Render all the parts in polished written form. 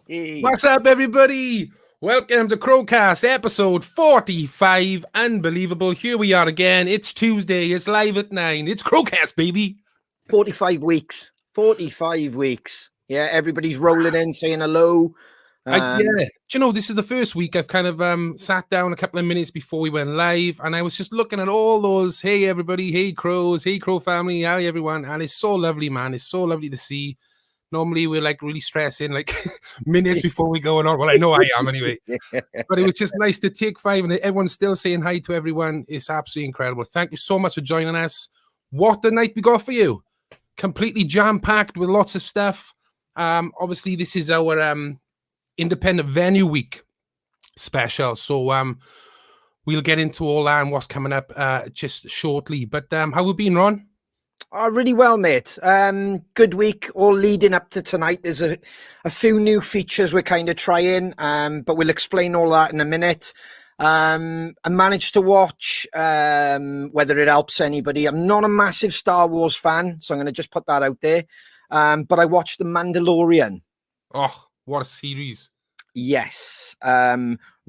What's up, everybody? Welcome to CrowCast, episode 45. Unbelievable. Here we are again. It's Tuesday. It's live at 9. It's CrowCast, baby. 45 weeks. 45 weeks. Yeah, everybody's rolling in, saying hello. Yeah. Do you know, this is the first week I've kind of sat down a couple of minutes before we went live, and I was just looking at all those, hey, everybody, hey, Crows, hey, CrowFamily, hi, everyone. And it's so lovely, man. It's so lovely to see. Normally, we're like really stressing, like minutes before we go on. Well, I know I am anyway. But it was just nice to take 5, and everyone's still saying hi to everyone. It's absolutely incredible. Thank you so much for joining us. What the night we got for you? Completely jam-packed with lots of stuff. Obviously, this is our independent venue week special. So we'll get into all that and what's coming up just shortly. But how we been, Ron? Oh, really well, mate. Good week, all leading up to tonight. There's a few new features we're kind of trying, but we'll explain all that in a minute. I managed to watch, whether it helps anybody. I'm not a massive Star Wars fan, so I'm going to just put that out there. But I watched The Mandalorian. Oh, what a series. Yes.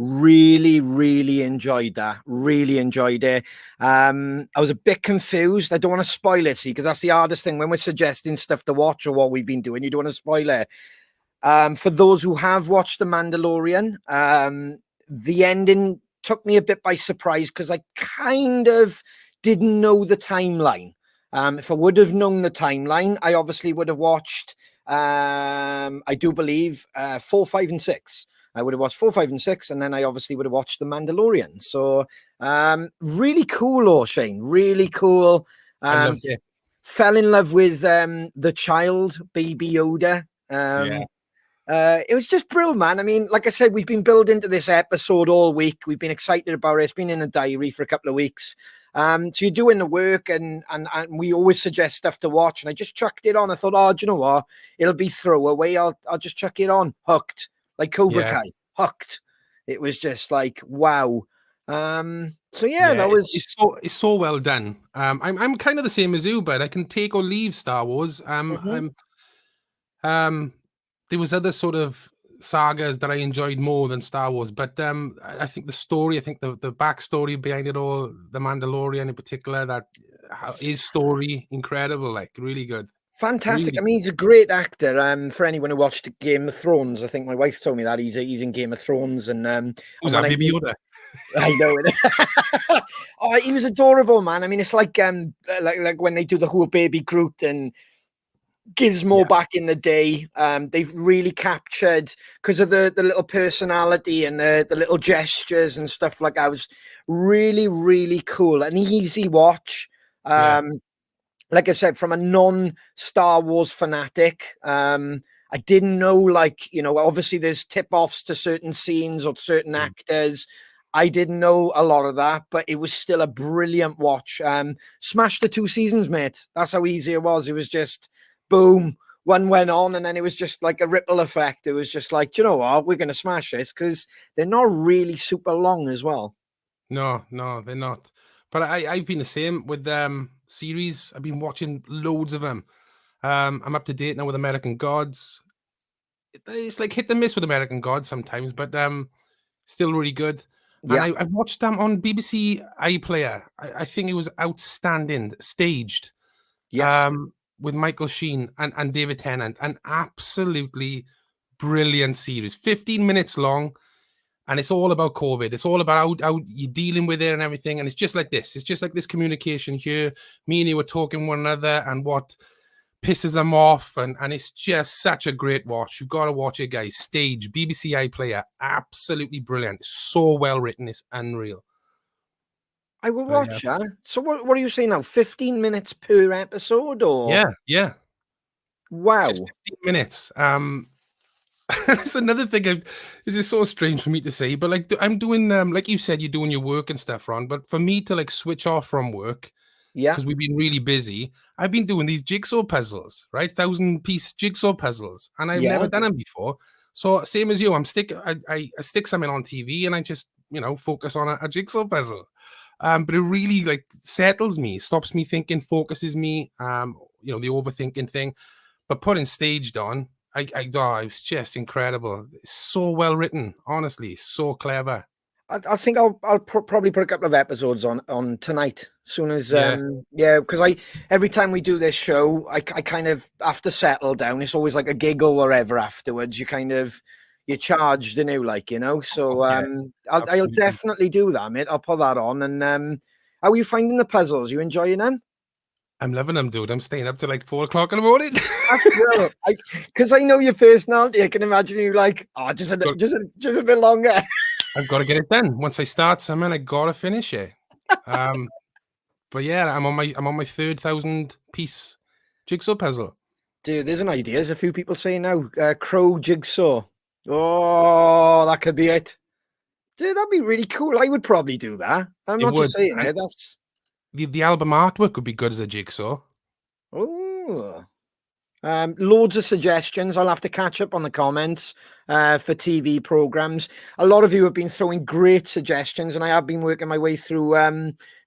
Really enjoyed that. Really enjoyed it. I was a bit confused. I don't want to spoil it, see, because that's the hardest thing when we're suggesting stuff to watch or what we've been doing. You don't want to spoil it. For those who have watched The Mandalorian, the ending took me a bit by surprise because I kind of didn't know the timeline. If I would have known the timeline, I obviously would have watched, I do believe, 4, 5, and 6. I would have watched 4, 5, and 6, and then I obviously would have watched The Mandalorian. So really cool, Shane. Really cool. I loved it. Fell in love with the child, Baby Yoda. It was just brilliant, man. I mean, like I said, we've been building to this episode all week. We've been excited about it. It's been in the diary for a couple of weeks. So you're doing the work, and we always suggest stuff to watch. And I just chucked it on. I thought, oh, do you know what? It'll be throwaway. I'll just chuck it on. Hooked. Like Cobra Kai. Hooked. It was just like, wow. So that was it's so well done. I'm kind of the same as you, but I can take or leave Star Wars. There was other sort of sagas that I enjoyed more than Star Wars, but I think the story, I think the backstory behind it all, the Mandalorian in particular, that his story, incredible, like really good. Fantastic. Really, I mean, he's a great actor. For anyone who watched Game of Thrones, I think my wife told me that he's in Game of Thrones. And was that Baby Yoda? I know it. Oh, he was adorable, man. I mean, it's like when they do the whole Baby Groot and Gizmo back in the day. They've really captured, because of the little personality and the little gestures and stuff like that. It was really cool. An easy watch. Like I said, from a non-Star Wars fanatic, I didn't know, like, you know, obviously there's tip-offs to certain scenes or certain actors. I didn't know a lot of that, but it was still a brilliant watch. Smashed the 2 seasons, mate. That's how easy it was. It was just, boom, one went on, and then it was just like a ripple effect. It was just like, you know what, we're going to smash this, because they're not really super long as well. No, they're not. But I've been the same with series. I've been watching loads of them. I'm up to date now with American Gods. It's like hit and miss with American Gods sometimes, but still really good. Yeah. And I watched them on BBC iPlayer. I think it was outstanding, staged. Yes. With Michael Sheen and David Tennant. An absolutely brilliant series. 15 minutes long. And it's all about COVID. It's all about how you're dealing with it and everything. And it's just like this. It's just like this communication here. Me and you were talking one another and what pisses them off. And it's just such a great watch. You've got to watch it, guys. Stage, BBC iPlayer. Absolutely brilliant. So well written. It's unreal. I will watch that. So what are you saying now? 15 minutes per episode? Or Yeah. Wow. Just 15 minutes. That's another thing. This is so strange for me to say, but like I'm doing, like you said, you're doing your work and stuff, Ron. But for me to like switch off from work, because we've been really busy, I've been doing these jigsaw puzzles, right? 1,000-piece jigsaw puzzles, and I've never done them before. So same as you, I stick something on TV, and I just focus on a jigsaw puzzle. But it really like settles me, stops me thinking, focuses me. The overthinking thing. But putting staged on, it was just incredible. It's so well written, honestly, so clever. I think I'll probably put a couple of episodes on tonight, as soon as Yeah. yeah, because I every time we do this show, I kind of have to settle down. It's always like a giggle or whatever afterwards. You're charged, like, So Yeah, I'll absolutely. definitely do that, mate. I'll put that on. And how are you finding the puzzles? You enjoying them? I'm loving them, dude. I'm staying up till like 4 o'clock in the morning. That's brilliant. Because I know your personality. I can imagine you like, oh, But just a bit longer. I've got to get it done. Once I start something, I gotta finish it. Um, but yeah, I'm on my 3,000 piece jigsaw puzzle. Dude, there's an idea. There's a few people saying now, crow jigsaw. Oh, that could be it. Dude, that'd be really cool. I would probably do that. I'm It not would. just saying And it. That's the album artwork would be good as a jigsaw. oh. Loads of suggestions. I'll have to catch up on the comments for TV programs. A lot of you have been throwing great suggestions, and I have been working my way through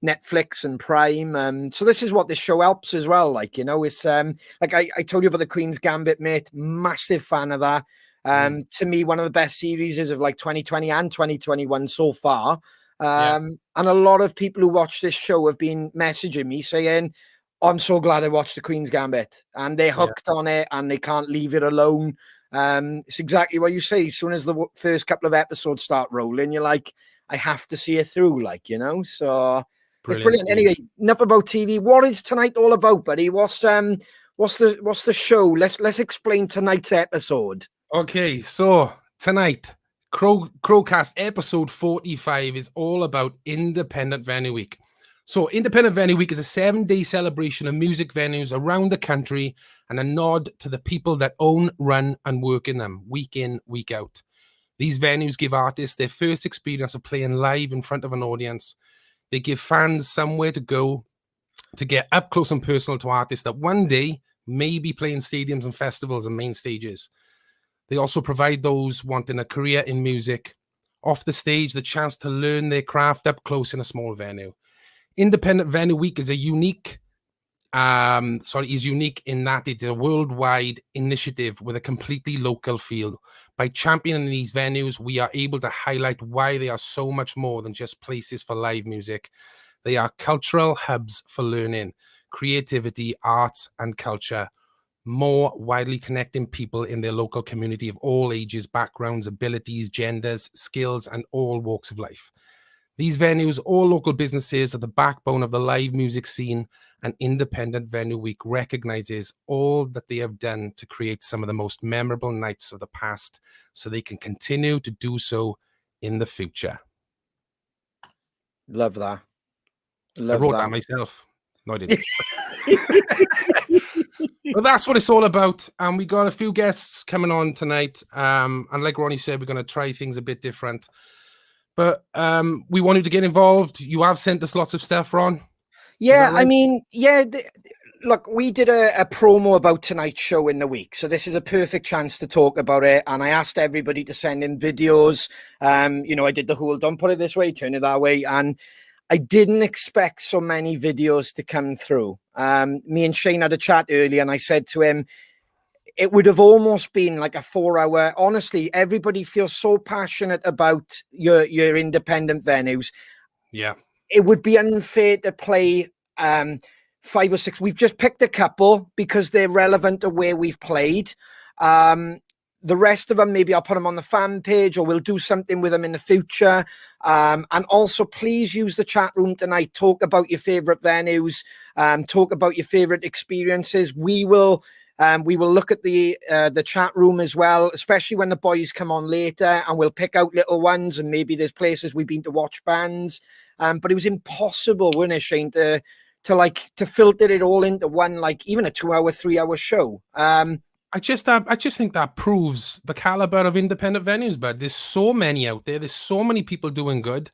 Netflix and Prime. So this is what this show helps as well. Like, it's like I told you about the Queen's Gambit, mate. Massive fan of that. To me, one of the best series of like 2020 and 2021 so far. Yeah. And a lot of people who watch this show have been messaging me saying, I'm so glad I watched the Queen's Gambit, and they're Yeah. hooked on it and they can't leave it alone. It's exactly what you say. As soon as the first couple of episodes start rolling, you're like, I have to see it through, like, So it's Brilliant brilliant. stuff. Anyway, enough about TV. What is tonight all about, buddy? What's the show? Let's explain tonight's episode. Okay, so tonight, CrowCast episode 45 is all about Independent Venue Week. So, Independent Venue Week is a 7-day celebration of music venues around the country and a nod to the people that own, run, and work in them week in, week out. These venues give artists their first experience of playing live in front of an audience. They give fans somewhere to go to get up close and personal to artists that one day may be playing stadiums and festivals and main stages. They also provide those wanting a career in music off the stage the chance to learn their craft up close in a small venue. Independent Venue Week is unique in that it's a worldwide initiative with a completely local feel. By championing these venues, we are able to highlight why they are so much more than just places for live music. They are cultural hubs for learning, creativity, arts, and culture, more widely connecting people in their local community of all ages, backgrounds, abilities, genders, skills, and all walks of life. These venues, all local businesses, are the backbone of the live music scene, and Independent Venue Week recognizes all that they have done to create some of the most memorable nights of the past so they can continue to do so in the future. Love that. I wrote that myself. No, I didn't. But that's what it's all about. And we got a few guests coming on tonight. And like Ronnie said, we're going to try things a bit different. But we wanted to get involved. You have sent us lots of stuff, Ron. Yeah, right? I mean, yeah. Look, we did a promo about tonight's show in the week, so this is a perfect chance to talk about it. And I asked everybody to send in videos. I did the whole "don't put it this way, turn it that way," and I didn't expect so many videos to come through. Me and Shane had a chat earlier, and I said to him, it would have almost been like a 4-hour. Honestly, everybody feels so passionate about your independent venues. Yeah. It would be unfair to play 5 or 6. We've just picked a couple because they're relevant to where we've played. The rest of them, maybe I'll put them on the fan page or we'll do something with them in the future. And also, please use the chat room tonight. Talk about your favorite venues. Talk about your favorite experiences. We will look at the chat room as well, especially when the boys come on later, and we'll pick out little ones. And maybe there's places we've been to watch bands. But it was impossible, wasn't it, Shane, to filter it all into one, like even a 2-hour, 3-hour show. I just think that proves the caliber of independent venues, but there's so many out there. There's so many people doing good.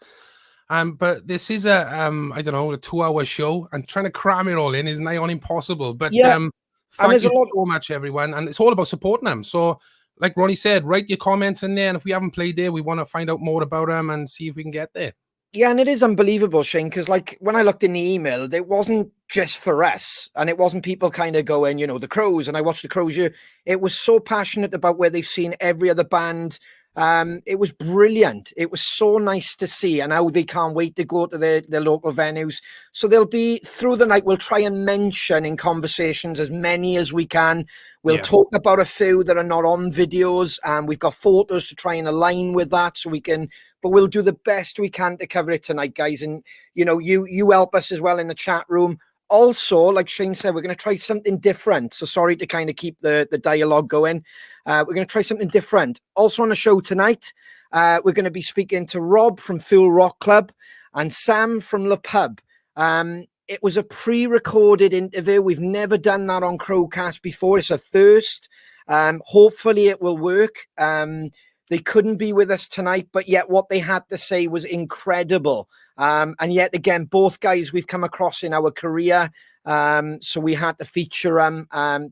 But this is a 2-hour show, and trying to cram it all in is nigh on impossible. But yeah. Thank you so much, everyone. And it's all about supporting them. So, like Ronnie said, write your comments in there. And if we haven't played there, we want to find out more about them and see if we can get there. Yeah, and it is unbelievable, Shane, because like when I looked in the email, there wasn't just for us. And it wasn't people kind of going, you know, the Crows, and I watched the Crows. It was so passionate about where they've seen every other band. It was brilliant. It was so nice to see, and now they can't wait to go to their local venues. So they'll be through the night. We'll try and mention in conversations as many as we can. We'll talk about a few that are not on videos, and we've got photos to try and align with that so we can, but we'll do the best we can to cover it tonight, guys. And, you know, you help us as well in the chat room. Also, like Shane said, we're going to try something different. So sorry to kind of keep the dialogue going. We're going to try something different. Also on the show tonight, we're going to be speaking to Rob from Fuel Rock Club and Sam from Le Pub. It was a pre-recorded interview. We've never done that on CrowCast before. It's a first. Hopefully it will work. They couldn't be with us tonight, but yet what they had to say was incredible. And yet again, both guys we've come across in our career. So we had to feature them.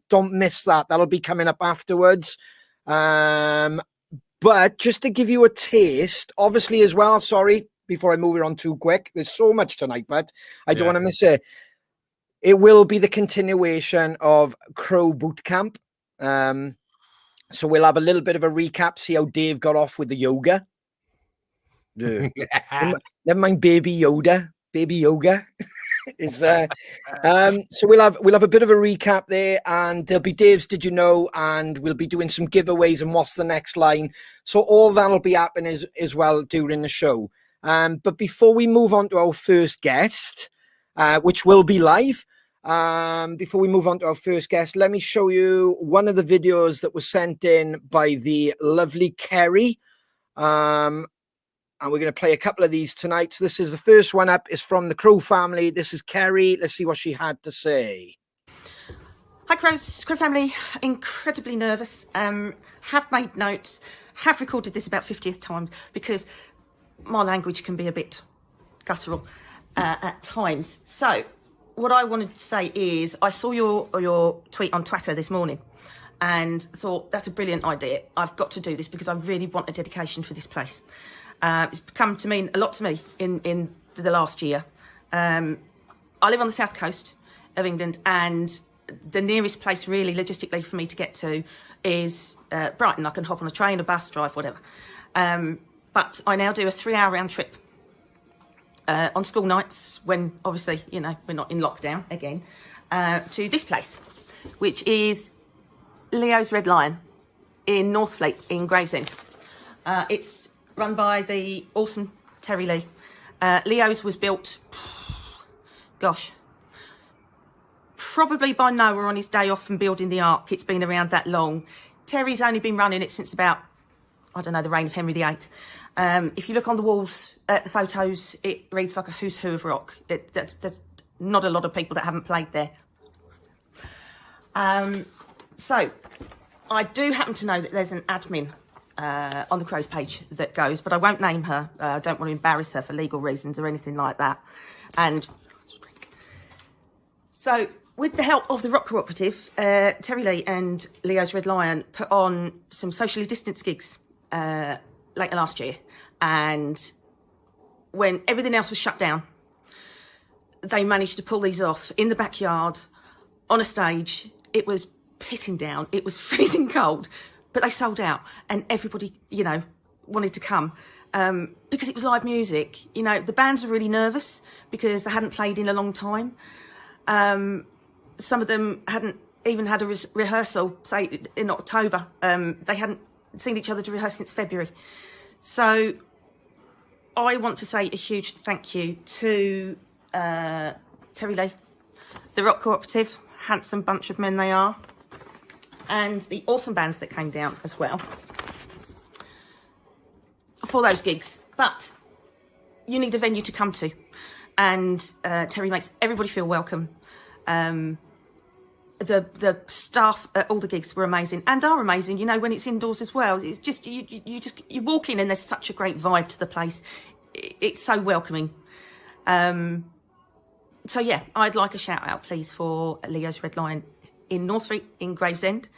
Don't miss that. That'll be coming up afterwards. But just to give you a taste, obviously as well, sorry, before I move it on too quick, there's so much tonight, but I don't want to miss it. It will be the continuation of Crow Boot Camp. So we'll have a little bit of a recap, see how Dave got off with the yoga. Never mind Baby Yoda. Baby Yoga is so we'll have a bit of a recap there, and there'll be Dave's Did You Know, and we'll be doing some giveaways and what's the next line. So all that'll be happening as well during the show. But before we move on to our first guest, which will be live, before we move on to our first guest, let me show you one of the videos that was sent in by the lovely Kerry. And we're going to play a couple of these tonight. So this is the first one up. It's from the Crow family. This is Kerry. Let's see what she had to say. Hi, Crow family. Incredibly nervous. Have made notes. Have recorded this about 50th times because my language can be a bit guttural at times. So what I wanted to say is I saw your tweet on Twitter this morning and thought that's a brilliant idea. I've got to do this because I really want a dedication for this place. It's come to mean a lot to me in the last year. I live on the south coast of England, and the nearest place really logistically for me to get to is Brighton. I can hop on a train, a bus, drive, whatever. But I now do a 3-hour round trip on school nights when obviously, you know, we're not in lockdown again, to this place, which is Leo's Red Lion in Northfleet in Gravesend. It's run by the awesome Terry Lee. Leo's was built, gosh, probably by Noah on his day off from building the Ark. It's been around that long. Terry's only been running it since about, I don't know, the reign of Henry VIII. If you look on the walls at the photos, it reads like a who's who of rock. There's not a lot of people that haven't played there. So I do happen to know that there's an admin on the Crows page that goes, but I won't name her. I don't want to embarrass her for legal reasons or anything like that. And so with the help of the Rock Cooperative, Terry Lee and Leo's Red Lion put on some socially distanced gigs later last year. And when everything else was shut down, they managed to pull these off in the backyard on a stage. It was pissing down. It was freezing cold. But they sold out, and everybody, you know, wanted to come because it was live music. You know, the bands were really nervous because they hadn't played in a long time. Some of them hadn't even had a rehearsal, say, in October. They hadn't seen each other to rehearse since February. So I want to say a huge thank you to Terry Lee, the Rock Cooperative, handsome bunch of men they are, and the awesome bands that came down as well for those gigs. But you need a venue to come to, and Terry makes everybody feel welcome. The staff at all the gigs were amazing and are amazing, you know, when it's indoors as well. It's just you walk in and there's such a great vibe to the place. It's so welcoming. So yeah, I'd like a shout out please for Leo's Red Lion in Northfleet in Gravesend,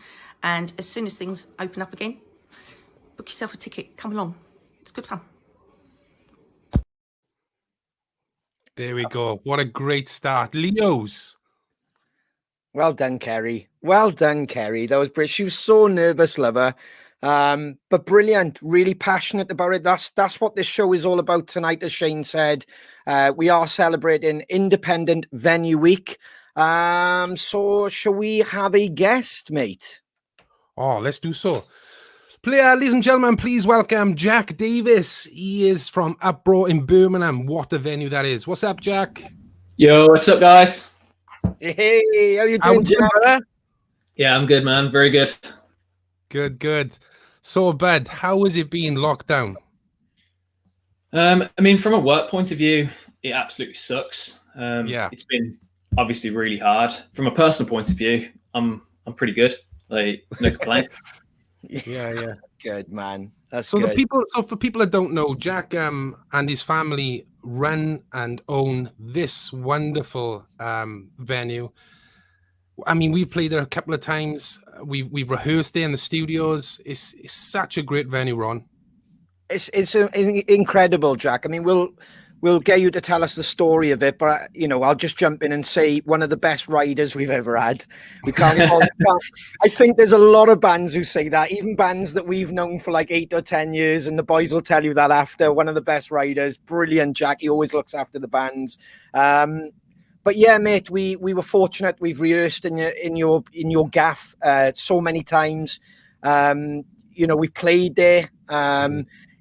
and as soon as things open up again, book yourself a ticket, come along, it's good fun. There we go. What a great start. Leo's. Well done, Kerry. Well done, Kerry. That was brilliant. She was so nervous, lover. But brilliant, really passionate about it. That's what this show is all about tonight, as Shane said. We are celebrating Independent Venue Week. So shall we have a guest, mate? Oh, let's do so. Ladies and gentlemen, please welcome Jack Davis. He is from Upbro in Birmingham. What a venue that is. What's up, Jack? Yo, what's up, guys? Hey, how you doing, Jack? Brother? Yeah, I'm good, man. Very good. Good. So, Bud, how has it been locked down? I mean, from a work point of view, it absolutely sucks. Yeah. It's been obviously really hard. From a personal point of view, I'm pretty good. Like, no complaints. Yeah. Good, man. That's So good. for people that don't know, Jack and his family run and own this wonderful venue. I mean, we've played there a couple of times. We've rehearsed there in the studios. It's such a great venue, Ron. It's incredible, Jack. I mean, we'll get you to tell us the story of it, but I'll just jump in and say one of the best riders we've ever had. We can't. I think there's a lot of bands who say that, even bands that we've known for like 8 or 10 years, and the boys will tell you that after. One of the best riders, brilliant, Jack. He always looks after the bands. But yeah, mate, we were fortunate. We've rehearsed in your gaff so many times. We've played there.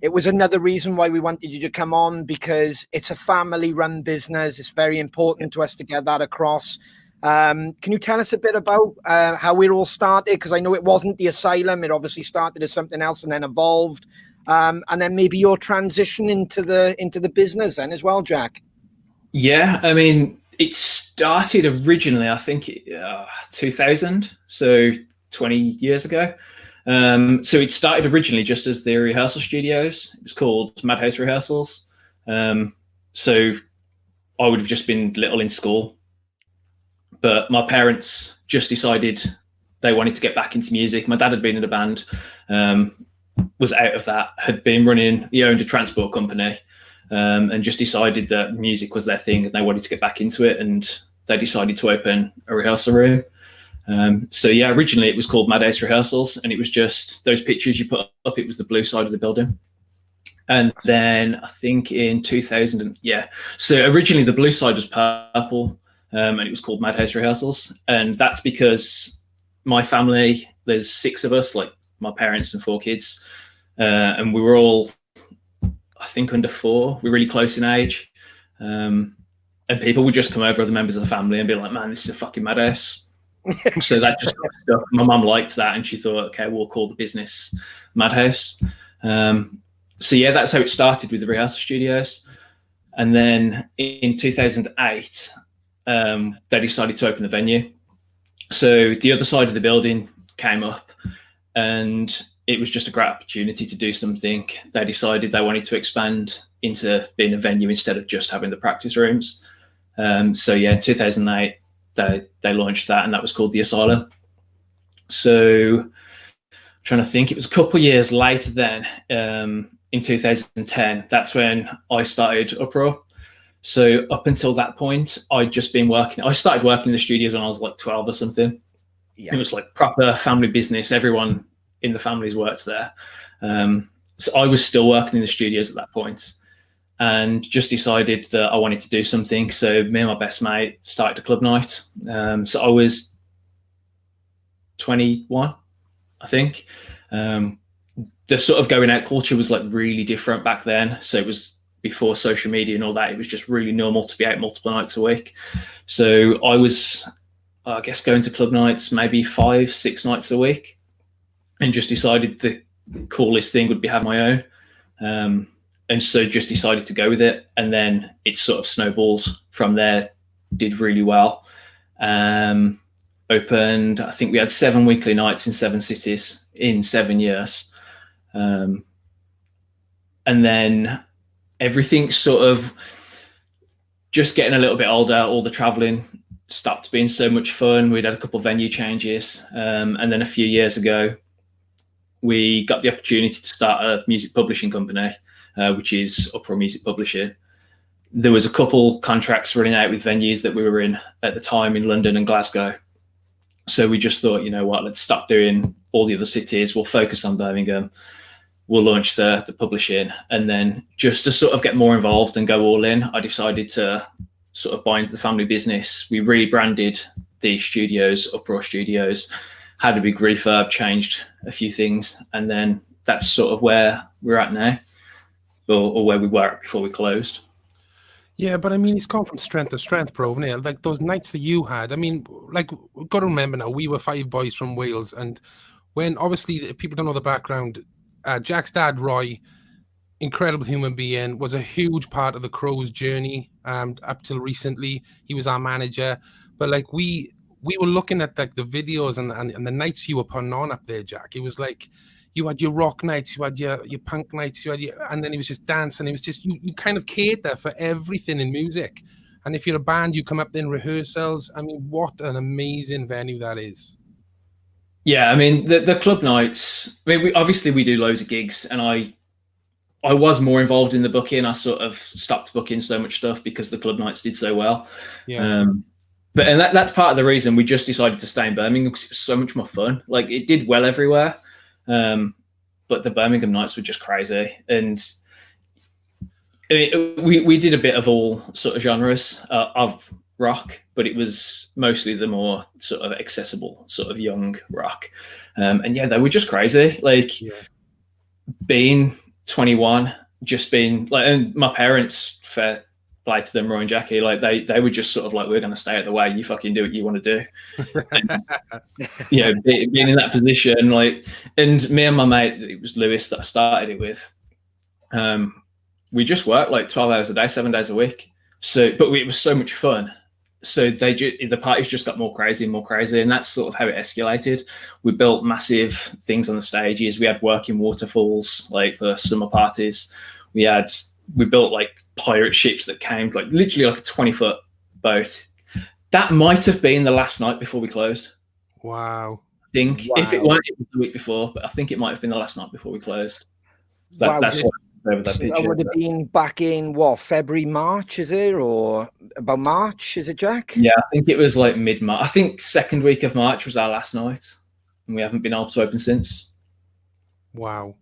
It was another reason why we wanted you to come on, because it's a family-run business. It's very important to us to get that across. Can you tell us a bit about how we all started? Because I know it wasn't the Asylum. It obviously started as something else and then evolved. And then maybe your transition into the business then as well, Jack. Yeah, I mean, it started originally, I think, 2000, so 20 years ago. So it started originally just as the rehearsal studios. It was called Madhouse Rehearsals. So I would have just been little in school, but my parents just decided they wanted to get back into music. My dad had been in a band, was out of that, he owned a transport company, and just decided that music was their thing and they wanted to get back into it. And they decided to open a rehearsal room. So yeah, originally it was called Madhouse Rehearsals, and it was just those pictures you put up. It was the blue side of the building. And then I think in 2000, so originally the blue side was purple, and it was called Madhouse Rehearsals. And that's because my family, there's 6 of us, like my parents and 4 kids, and we were all, I think, under 4. We're really close in age, and people would just come over, other members of the family, and be like, "Man, this is a fucking madhouse." So that just got stuck. My mum liked that, and she thought, okay, we'll call the business Madhouse. So yeah, that's how it started with the rehearsal studios. And then in 2008, they decided to open the venue. So the other side of the building came up, and it was just a great opportunity to do something. They decided they wanted to expand into being a venue instead of just having the practice rooms. So yeah, in 2008, they launched that, and that was called the Asylum. So I'm trying to think, it was a couple of years later then, in 2010, that's when I started Upro. So up until that point, I'd just been working. I started working in the studios when I was like 12 or something. Yeah. It was like proper family business. Everyone in the family's worked there. So I was still working in the studios at that point, and just decided that I wanted to do something. So me and my best mate started a club night. So I was 21, I think. The sort of going out culture was like really different back then. So it was before social media and all that. It was just really normal to be out multiple nights a week. So I was, I guess, going to club nights maybe 5-6 nights a week, and just decided the coolest thing would be having my own. And so just decided to go with it. And then it sort of snowballed from there, did really well. Opened, I think we had 7 weekly nights in 7 cities in 7 years. And then everything sort of just getting a little bit older, all the traveling stopped being so much fun. We'd had a couple of venue changes. And then a few years ago, we got the opportunity to start a music publishing company, which is Upro Music Publishing. there was a couple contracts running out with venues that we were in at the time in London and Glasgow. So we just thought, you know what, let's stop doing all the other cities. We'll focus on Birmingham. We'll launch the publishing. And then just to sort of get more involved and go all in, I decided to sort of buy into the family business. We rebranded the studios, Uproar Studios, had a big refurb, changed a few things. And then that's sort of where we're at now, or where we were before we closed. Yeah, but I mean, it's gone from strength to strength, bro. Isn't it? Like those nights that you had. I mean, like, we've got to remember now, we were 5 boys from Wales. And when, obviously, if people don't know the background, Jack's dad, Roy, incredible human being, was a huge part of the Crows' journey up till recently. He was our manager. But like, we were looking at like the videos and the nights you were putting on up there, Jack. It was like, you had your rock nights, you had your punk nights, and then it was just dancing. It was just, you kind of cater for everything in music. And if you're a band, you come up there in rehearsals. I mean, what an amazing venue that is. Yeah, I mean, the club nights, I mean, we do loads of gigs, and I was more involved in the booking. I sort of stopped booking so much stuff because the club nights did so well. Yeah. But that's part of the reason we just decided to stay in Birmingham, because it was so much more fun. Like, it did well everywhere. But the Birmingham nights were just crazy. And we did a bit of all sort of genres of rock, but it was mostly the more sort of accessible sort of young rock. And yeah, they were just crazy. Like, being 21, just being like, and my parents, fair play to them, Roy and Jackie, like they were just sort of like, we're going to stay out the way, you fucking do what you want to do. And, yeah, being in that position, like, and me and my mate, it was Lewis that I started it with, we just worked like 12 hours a day, 7 days a week. So, but it was so much fun. So the parties just got more crazy and more crazy, and that's sort of how it escalated. We built massive things on the stages. We had working waterfalls, like for summer parties. We built like pirate ships that came, like literally like a 20-foot boat. That might have been the last night before we closed. Wow. I think if it weren't, it was the week before, but I think it might have been the last night before we closed. So Wow. That's what over that So picture. that would have been back in what, February, March, is it? Or about March, is it, Jack? Yeah, I think it was like mid-March. I think second week of March was our last night, and we haven't been able to open since. Wow.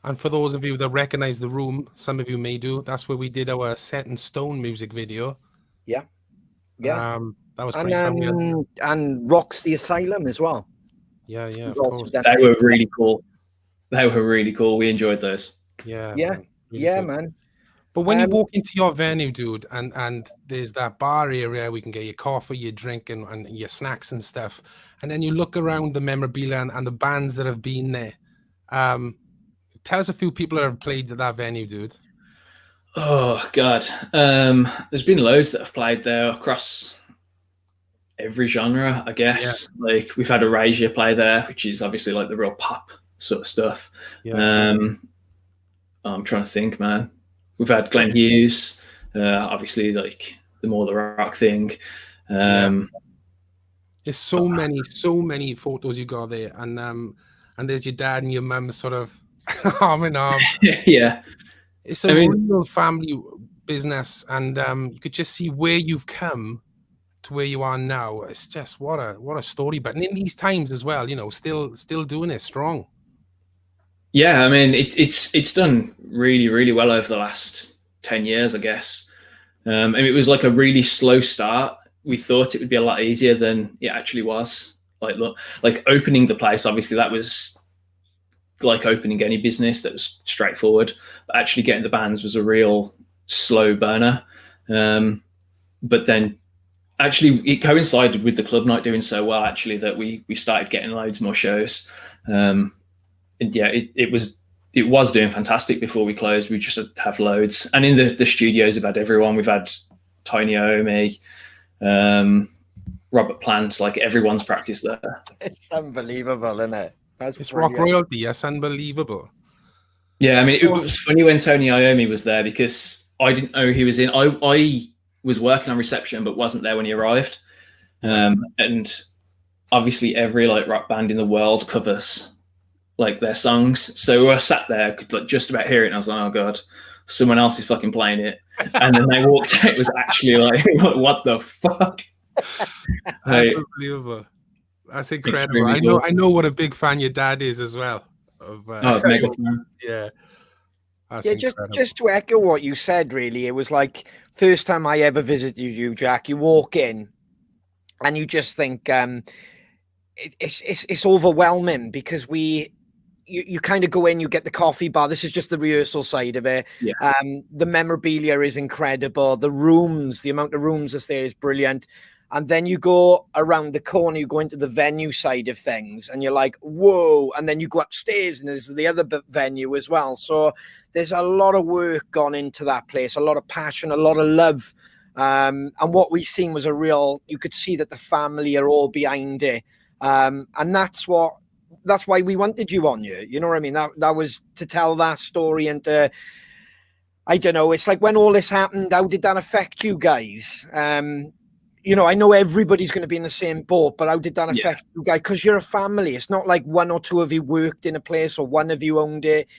And for those of you that recognize the room, some of you may do, that's where we did our Set in Stone music video. Yeah. Yeah. That was pretty fun. And Rocks the Asylum as well. Yeah, of Rocks course. They were really cool. We enjoyed those. Yeah. Yeah. Man. Really Yeah, good. man. But when you walk into your venue, dude, and there's that bar area where you can get your coffee, your drink, and your snacks and stuff, and then you look around the memorabilia and the bands that have been there. Tell us a few people that have played at that venue, dude. Oh God, there's been loads that have played there across every genre, I guess. Yeah. Like, we've had Erasure play there, which is obviously like the real pop sort of stuff. Yeah. I'm trying to think, man. We've had Glenn Hughes, obviously, like the more the rock thing. There's so many photos you got there, and there's your dad and your mum sort of arm in arm. Yeah, it's a real family business, and you could just see where you've come to where you are now. It's just what a story. But in these times as well, you know, still doing it strong. Yeah, I mean, it's done really, really well over the last 10 years, I guess. And it was like a really slow start. We thought it would be a lot easier than it actually was. Like opening the place, obviously that was like opening any business, that was straightforward. But actually getting the bands was a real slow burner. But then actually it coincided with the club night doing so well, actually, that we started getting loads more shows. And yeah, it was doing fantastic before we closed. We just have loads. And in the studios, we've had everyone. We've had Tiny Iommi, Robert Plant, like everyone's practiced there. It's unbelievable, isn't it? It's rock royalty. Yes, unbelievable. Yeah, I mean, it was funny when Tony Iommi was there, because I didn't know he was in. I was working on reception, but wasn't there when he arrived. And obviously every like rock band in the world covers like their songs. So I sat there, could like just about hear it, and I was like, oh god, someone else is fucking playing it. And then they walked out. It was actually like, what the fuck? That's Like, unbelievable. That's incredible. extremely cool. I know what a big fan your dad is as well. Of Oh, mega fan. yeah. That's Yeah, incredible. just to echo what you said, really, it was like first time I ever visited you, Jack. You walk in, and you just think it's overwhelming because you kind of go in, you get the coffee bar. This is just the rehearsal side of it. Yeah. The memorabilia is incredible. The rooms, the amount of rooms that's there is brilliant. And then you go around the corner, you go into the venue side of things, and you're like, whoa. And then you go upstairs, and there's the other venue as well. So there's a lot of work gone into that place, a lot of passion, a lot of love. And what we seen was you could see that the family are all behind it. And that's why we wanted you on here. You know what I mean? That was to tell that story and I don't know. It's like when all this happened, how did that affect you guys? You know, I know everybody's going to be in the same boat, but how did that affect you guys? Because you're a family. It's not like one or two of you worked in a place or one of you owned it.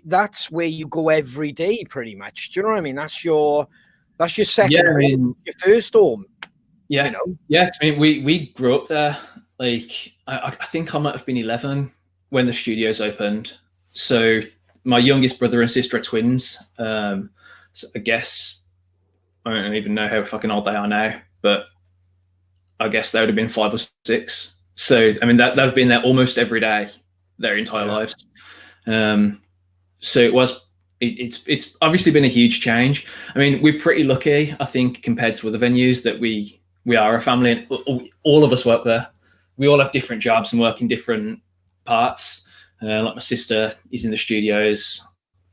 That's where you go every day, pretty much. Do you know what I mean? That's your second home, your first home. Yeah, you know? Yeah. I mean, we grew up there. Like, I think I might have been 11 when the studios opened. So my youngest brother and sister are twins. So I guess I don't even know how fucking old they are now, but I guess they would have been 5 or 6. So I mean, they've been there almost every day their entire lives. So it's obviously been a huge change. I mean, we're pretty lucky, I think, compared to other venues, that we are a family and all of us work there. We all have different jobs and work in different parts. Like my sister is in the studios.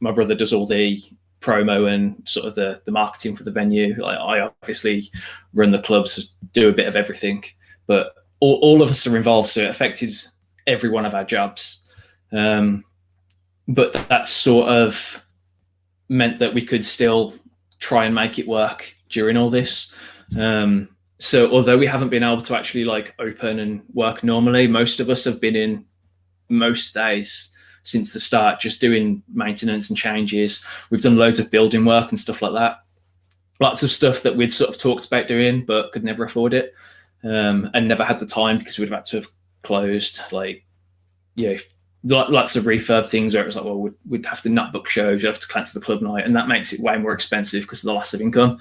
My brother does all the promo and sort of the marketing for the venue. Like, I obviously run the clubs, do a bit of everything. But all of us are involved, so it affected every one of our jobs. But that sort of meant that we could still try and make it work during all this. So although we haven't been able to actually like open and work normally, most of us have been in most days since the start, just doing maintenance and changes. We've done loads of building work and stuff like that. Lots of stuff that we'd sort of talked about doing, but could never afford it, and never had the time because we'd have had to have closed. Like, lots of refurb things where it was like, well, we'd have to not book shows, you'd have to cancel the club night, and that makes it way more expensive because of the loss of income.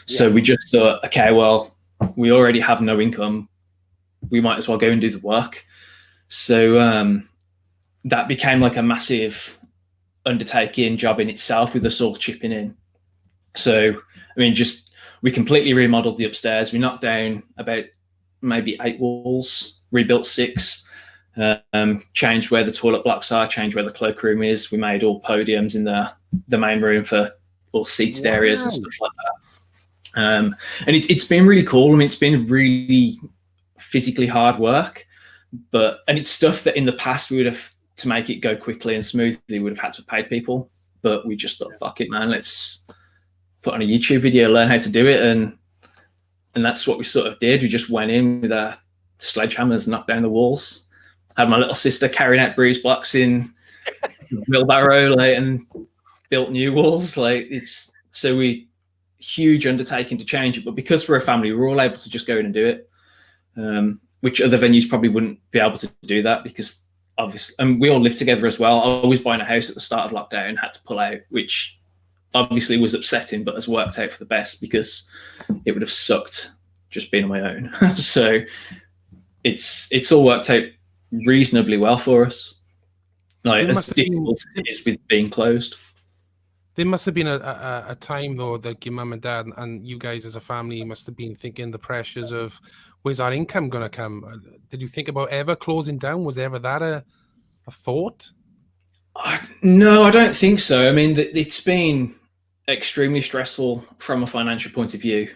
So we just thought, okay, well, we already have no income, we might as well go and do the work. So that became like a massive undertaking job in itself, with us all chipping in. So I mean, we completely remodeled the upstairs. We knocked down about maybe 8 walls, rebuilt 6, changed where the toilet blocks are, changed where the cloakroom is. We made all podiums in the main room for all seated areas and stuff like that. And it's been really cool. I mean, it's been really physically hard work, and it's stuff that in the past we would have, to make it go quickly and smoothly, would have had to pay people. But we just thought, fuck it, man, let's put on a YouTube video, learn how to do it, and that's what we sort of did. We just went in with our sledgehammers, knocked down the walls. Had my little sister carrying out bruise blocks in wheelbarrow, and built new walls. Huge undertaking to change it, but because we're a family, we're all able to just go in and do it, which other venues probably wouldn't be able to do that, because obviously, and we all live together as well. I was buying a house at the start of lockdown, had to pull out, which obviously was upsetting, but has worked out for the best, because it would have sucked just being on my own. So it's all worked out reasonably well for us. Like, as difficult as it is with being closed. There must have been a time, though, that your mum and dad and you guys as a family must have been thinking the pressures of, where's our income going to come? Did you think about ever closing down? Was ever that a thought? No, I don't think so. I mean, it's been extremely stressful from a financial point of view,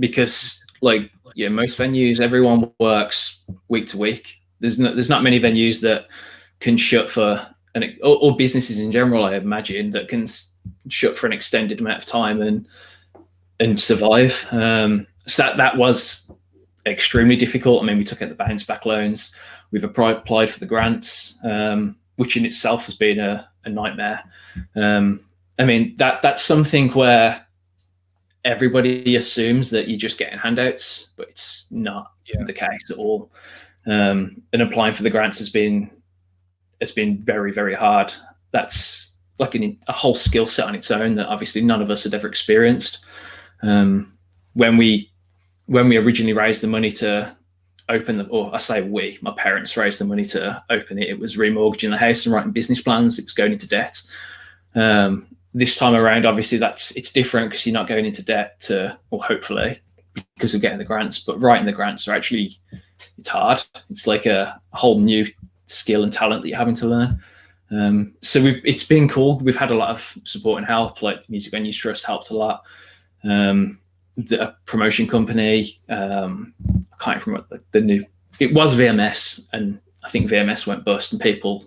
because, most venues, everyone works week to week. There's not many venues that can shut for or businesses in general, I imagine, that can shut for an extended amount of time and survive. So that was extremely difficult. I mean, we took out the bounce back loans. We've applied for the grants, which in itself has been a nightmare. I mean, that's something where everybody assumes that you're just getting handouts, but it's not the case at all. And applying for the grants has been very, very hard. That's like a whole skill set on its own that obviously none of us had ever experienced. When we originally raised the money to open or I say my parents raised the money to open it. It was remortgaging the house and writing business plans. It was going into debt. This time around, obviously it's different because you're not going into debt hopefully because of getting the grants, but writing the grants it's hard. It's like a whole new skill and talent that you're having to learn. So it's been cool. We've had a lot of support and help, like Music Venues Trust helped a lot. The promotion company, I can't remember it was VMS, and I think VMS went bust, and people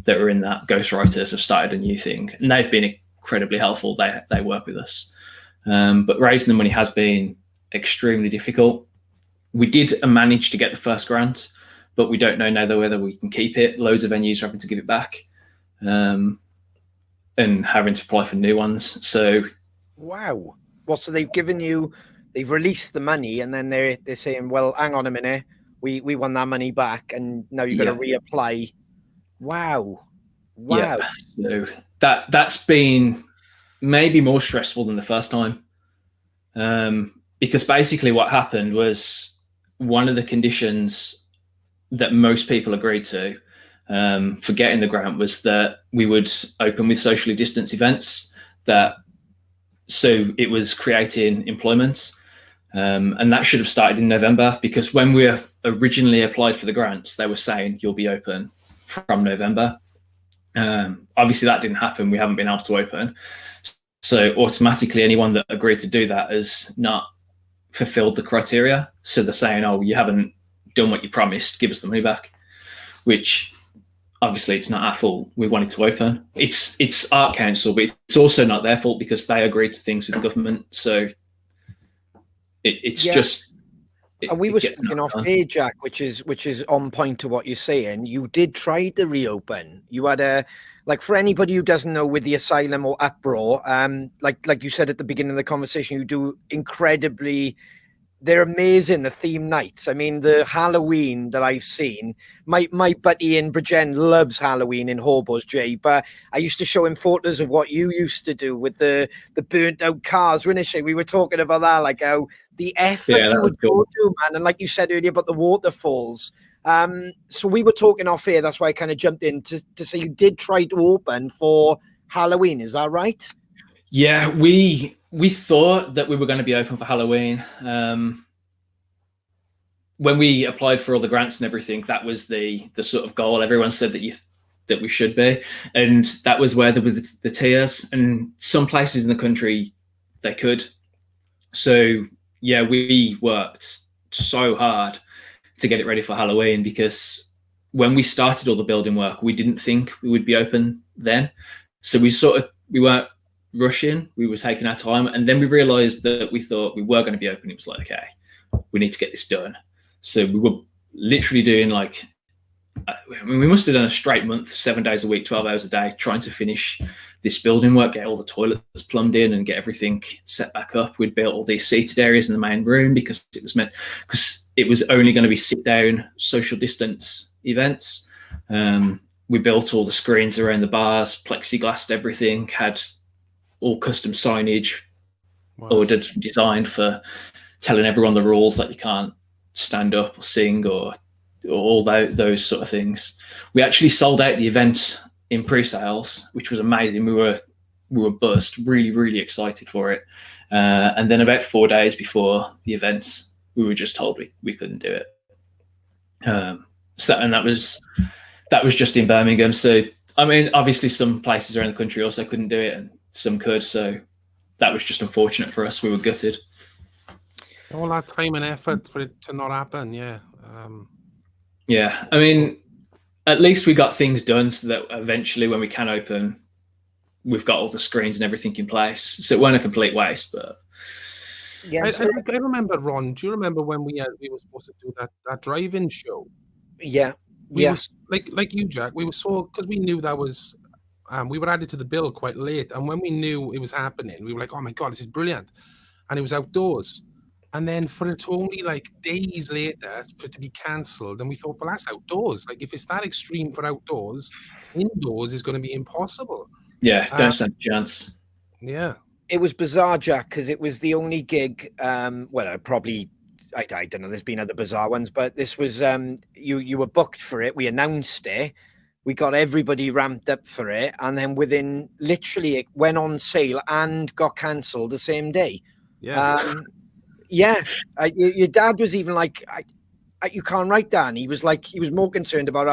that were in that, ghostwriters, have started a new thing, and they've been incredibly helpful. They work with us, but raising the money has been extremely difficult. We did manage to get the first grant, but we don't know now whether we can keep it. Loads of venues are having to give it back, and having to apply for new ones. So, wow. Well, so they've released the money, and then they're saying, well, hang on a minute, we want that money back, and now you've got to reapply. Wow. Yeah. So that's been maybe more stressful than the first time. Because basically what happened was one of the conditions that most people agreed to for getting the grant was that we would open with socially distanced events, so it was creating employment, and that should have started in November, because when we originally applied for the grants, they were saying you'll be open from November. Obviously that didn't happen. We haven't been able to open. So automatically anyone that agreed to do that has not fulfilled the criteria. So they're saying, oh, you haven't done what you promised, give us the money back, which obviously it's not our fault. We wanted to open. It's Art Council, but it's also not their fault because they agreed to things with the government. So it's just... And we were speaking off here, Jack, which is on point to what you're saying. You did try to reopen. You had for anybody who doesn't know, with the asylum or uproar, like you said at the beginning of the conversation, you do they're amazing, the theme nights. I mean, the Halloween that I've seen, my buddy in Bridgend loves Halloween in Hobos, Jay, but I used to show him photos of what you used to do with the burnt out cars. We were talking about that, like how the effort you would go to, man. And like you said earlier about the waterfalls. So we were talking off here. That's why I kind of jumped in to say you did try to open for Halloween. Is that right? Yeah, we thought that we were going to be open for Halloween. When we applied for all the grants and everything, that was the sort of goal. Everyone said that we should be, and that was where there were the tiers. And some places in the country they could. So yeah, we worked so hard to get it ready for Halloween, because when we started all the building work, we didn't think we would be open then. So we weren't rushing, we were taking our time, and then we realized that we thought we were going to be open. It was like, okay, we need to get this done. So we were literally doing we must have done a straight month, 7 days a week, 12 hours a day, trying to finish this building work, get all the toilets plumbed in and get everything set back up. We'd built all these seated areas in the main room because it was only going to be sit down, social distance events. We built all the screens around the bars, plexiglassed everything, had all custom signage ordered, designed for telling everyone the rules, that you can't stand up or sing or all those sort of things. We actually sold out the event in pre-sales, which was amazing. We were buzzed, really, really excited for it. And then about 4 days before the event, we were just told we couldn't do it. And that was just in Birmingham. So I mean, obviously some places around the country also couldn't do it, and some could. So that was just unfortunate for us. We were gutted. All that time and effort for it to not happen, yeah. Yeah, I mean, at least we got things done so that eventually when we can open, we've got all the screens and everything in place. So it weren't a complete waste, but... Yeah, I remember, Ron, do you remember when we were supposed to do that drive-in show? Yeah. we were like you, Jack. We were so, because we knew that was we were added to the bill quite late, and when we knew it was happening, we were like, "Oh my god, this is brilliant!" And it was outdoors, and then for it to only like days later for it to be cancelled, and we thought, "Well, that's outdoors. Like, if it's that extreme for outdoors, indoors is going to be impossible." Yeah, don't stand a chance. Yeah, it was bizarre, Jack, because it was the only gig. Well, probably. I don't know. There's been other bizarre ones, but this was you were booked for it. We announced it. We got everybody ramped up for it, and then within literally it went on sale and got cancelled the same day. yeah, Yeah. Your dad was even like, "You can't write that." And he was like, he was more concerned about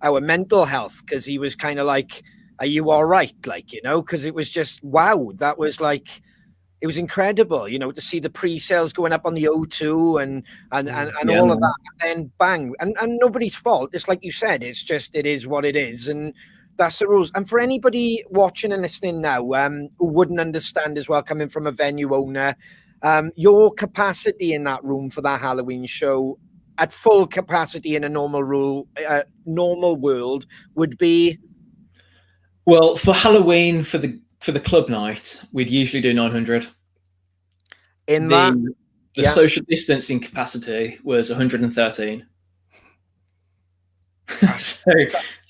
our mental health, because he was kind of like, "Are you all right?" Like, you know, because it was just wow. That was like. It was incredible, you know, to see the pre-sales going up on the O2 and Yeah, all man. of that, and then bang, and nobody's fault. It's like you said, it's just, it is what it is, and that's the rules. And for anybody watching and listening now, who wouldn't understand as well, coming from a venue owner, your capacity in that room for that Halloween show at full capacity in a normal world would be. Well, for Halloween, for the club night, we'd usually do 900. In The yeah. social distancing capacity was 113. So,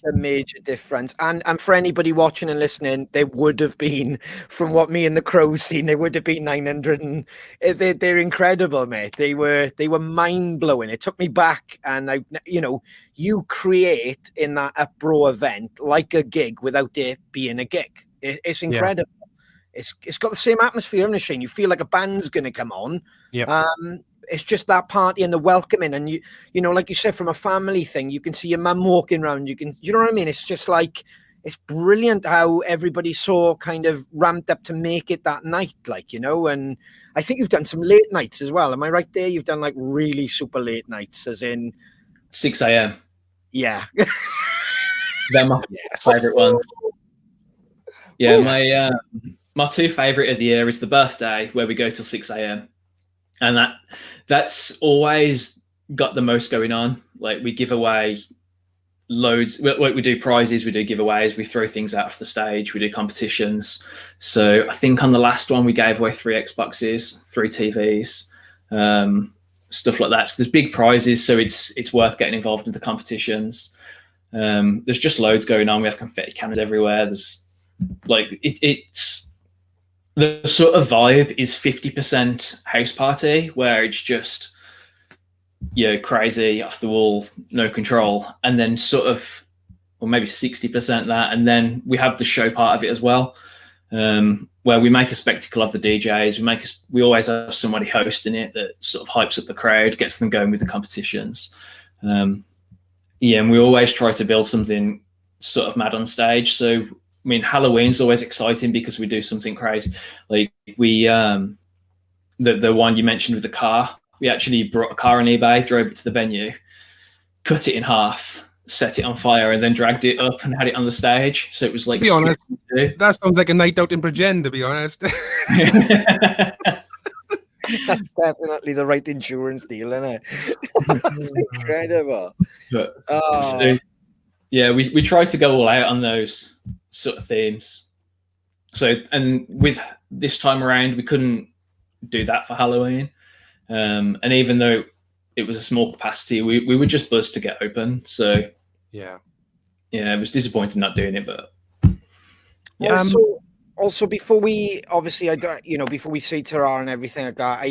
A major difference, and for anybody watching and listening, there would have been, from what me and the Crows seen, there would have been 900, and they're incredible, mate. They were mind-blowing. It took me back, and I, you know, you create in that uproar event like a gig without it being a gig. It's incredible. It's got the same atmosphere, isn't it, Shane? You feel like a band's going to come on. yeah. It's just that party and the welcoming, and you know, like you said, from a family thing, you can see your mum walking around. You know what I mean? It's just like, it's brilliant how everybody's so kind of ramped up to make it that night, like, you know. And I think you've done some late nights as well. Am I right there? You've done like really super late nights, as in 6 a.m. Yeah. They're my favorite ones. Yeah, my two favorite of the year is the birthday, where we go till 6 a.m. and that's always got the most going on. Like, we give away loads. We do prizes, we do giveaways, we throw things out of the stage, we do competitions. So I think on the last one we gave away 3 Xboxes, 3 TVs, stuff like that. So there's big prizes, so it's worth getting involved in the competitions. There's just loads going on. We have confetti cannons everywhere. There's like it's the sort of vibe is 50% house party, where it's just, you know, crazy, off the wall, no control, and then sort of, or maybe 60% that, and then we have the show part of it as well, where we make a spectacle of the DJs. We always have somebody hosting it that sort of hypes up the crowd, gets them going with the competitions. And we always try to build something sort of mad on stage. So, I mean, Halloween's always exciting because we do something crazy. Like we, the one you mentioned with the car, we actually brought a car on eBay, drove it to the venue, cut it in half, set it on fire, and then dragged it up and had it on the stage. So it was like, To be honest, that sounds like a night out in Bridgend, to be honest. That's definitely the right insurance deal, isn't it? That's incredible. But, so, yeah, we try to go all out on those sort of themes. So, and with this time around, we couldn't do that for Halloween. And even though it was a small capacity, we were just buzzed to get open. So, yeah, it was disappointing not doing it, but yeah. Also, before we obviously, before we say Tara and everything like that,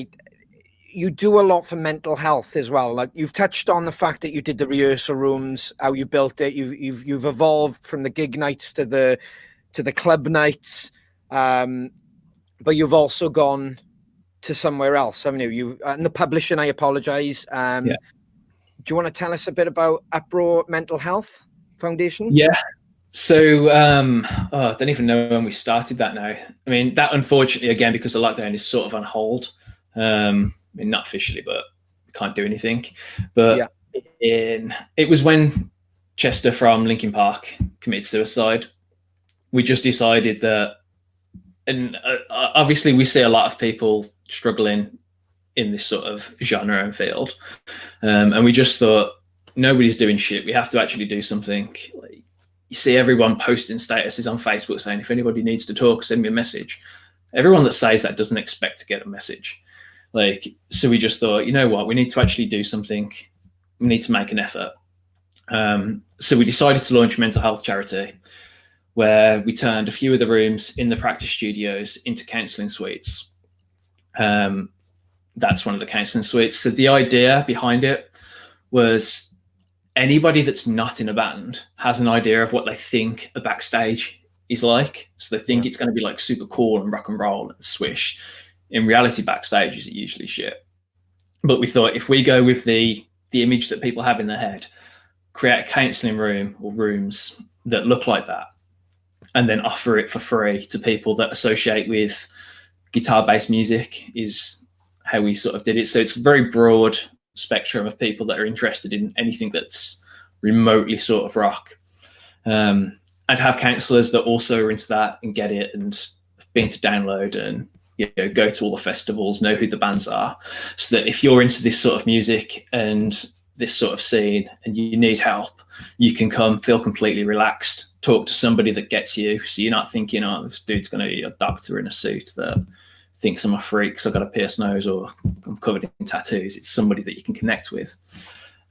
you do a lot for mental health as well. Like, you've touched on the fact that you did the rehearsal rooms, how you built it. You've evolved from the gig nights to the club nights, but you've also gone to somewhere else, haven't you? And the publishing, I apologize. Do you want to tell us a bit about Uproar Mental Health Foundation? Yeah. So I don't even know when we started that now. I mean, that unfortunately, again, because the lockdown is sort of on hold. I mean, not officially, but we can't do anything. But it was when Chester from Linkin Park committed suicide. We just decided that, and obviously we see a lot of people struggling in this sort of genre and field. And we just thought, nobody's doing shit. We have to actually do something. Like, you see everyone posting statuses on Facebook saying, if anybody needs to talk, send me a message. Everyone that says that doesn't expect to get a message. Like, so we just thought, you know what, we need to actually do something. We need to make an effort. So we decided to launch a mental health charity where we turned a few of the rooms in the practice studios into counselling suites. That's one of the counselling suites. So the idea behind it was anybody that's not in a band has an idea of what they think a backstage is like. So they think it's going to be like super cool and rock and roll and swish. In reality, backstage is usually shit. But we thought if we go with the image that people have in their head, create a counselling room or rooms that look like that, and then offer it for free to people that associate with guitar-based music is how we sort of did it. So it's a very broad spectrum of people that are interested in anything that's remotely sort of rock. I'd have counsellors that also are into that and get it and been to download and go to all the festivals, know who the bands are, so that if you're into this sort of music and this sort of scene and you need help, you can come, feel completely relaxed, talk to somebody that gets you. So you're not thinking, oh, this dude's going to be a doctor in a suit that thinks I'm a freak because I've got a pierced nose or I'm covered in tattoos. It's somebody that you can connect with.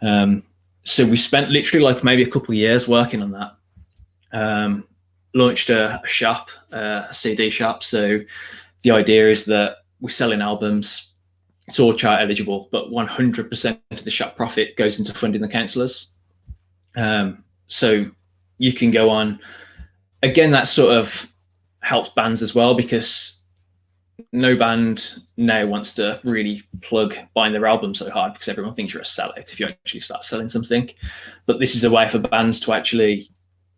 So we spent literally like maybe a couple of years working on that. Launched a shop, a CD shop. So the idea is that we're selling albums. It's all chart eligible, but 100% of the shop profit goes into funding the counsellors. So you can go on. Again, that sort of helps bands as well, because no band now wants to really plug buying their album so hard because everyone thinks you're a sellout if you actually start selling something. But this is a way for bands to actually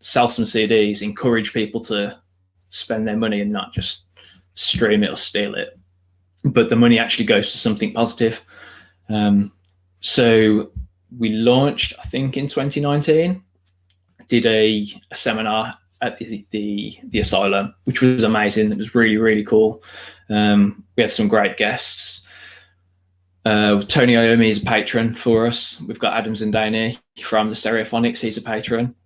sell some CDs, encourage people to spend their money and not just stream it or steal it. But the money actually goes to something positive. So we launched, I think, in 2019, did a seminar at the asylum, which was amazing. It was really, really cool. We had some great guests. Tony Iommi is a patron for us. We've got Adam Zindani from the Stereophonics. He's a patron.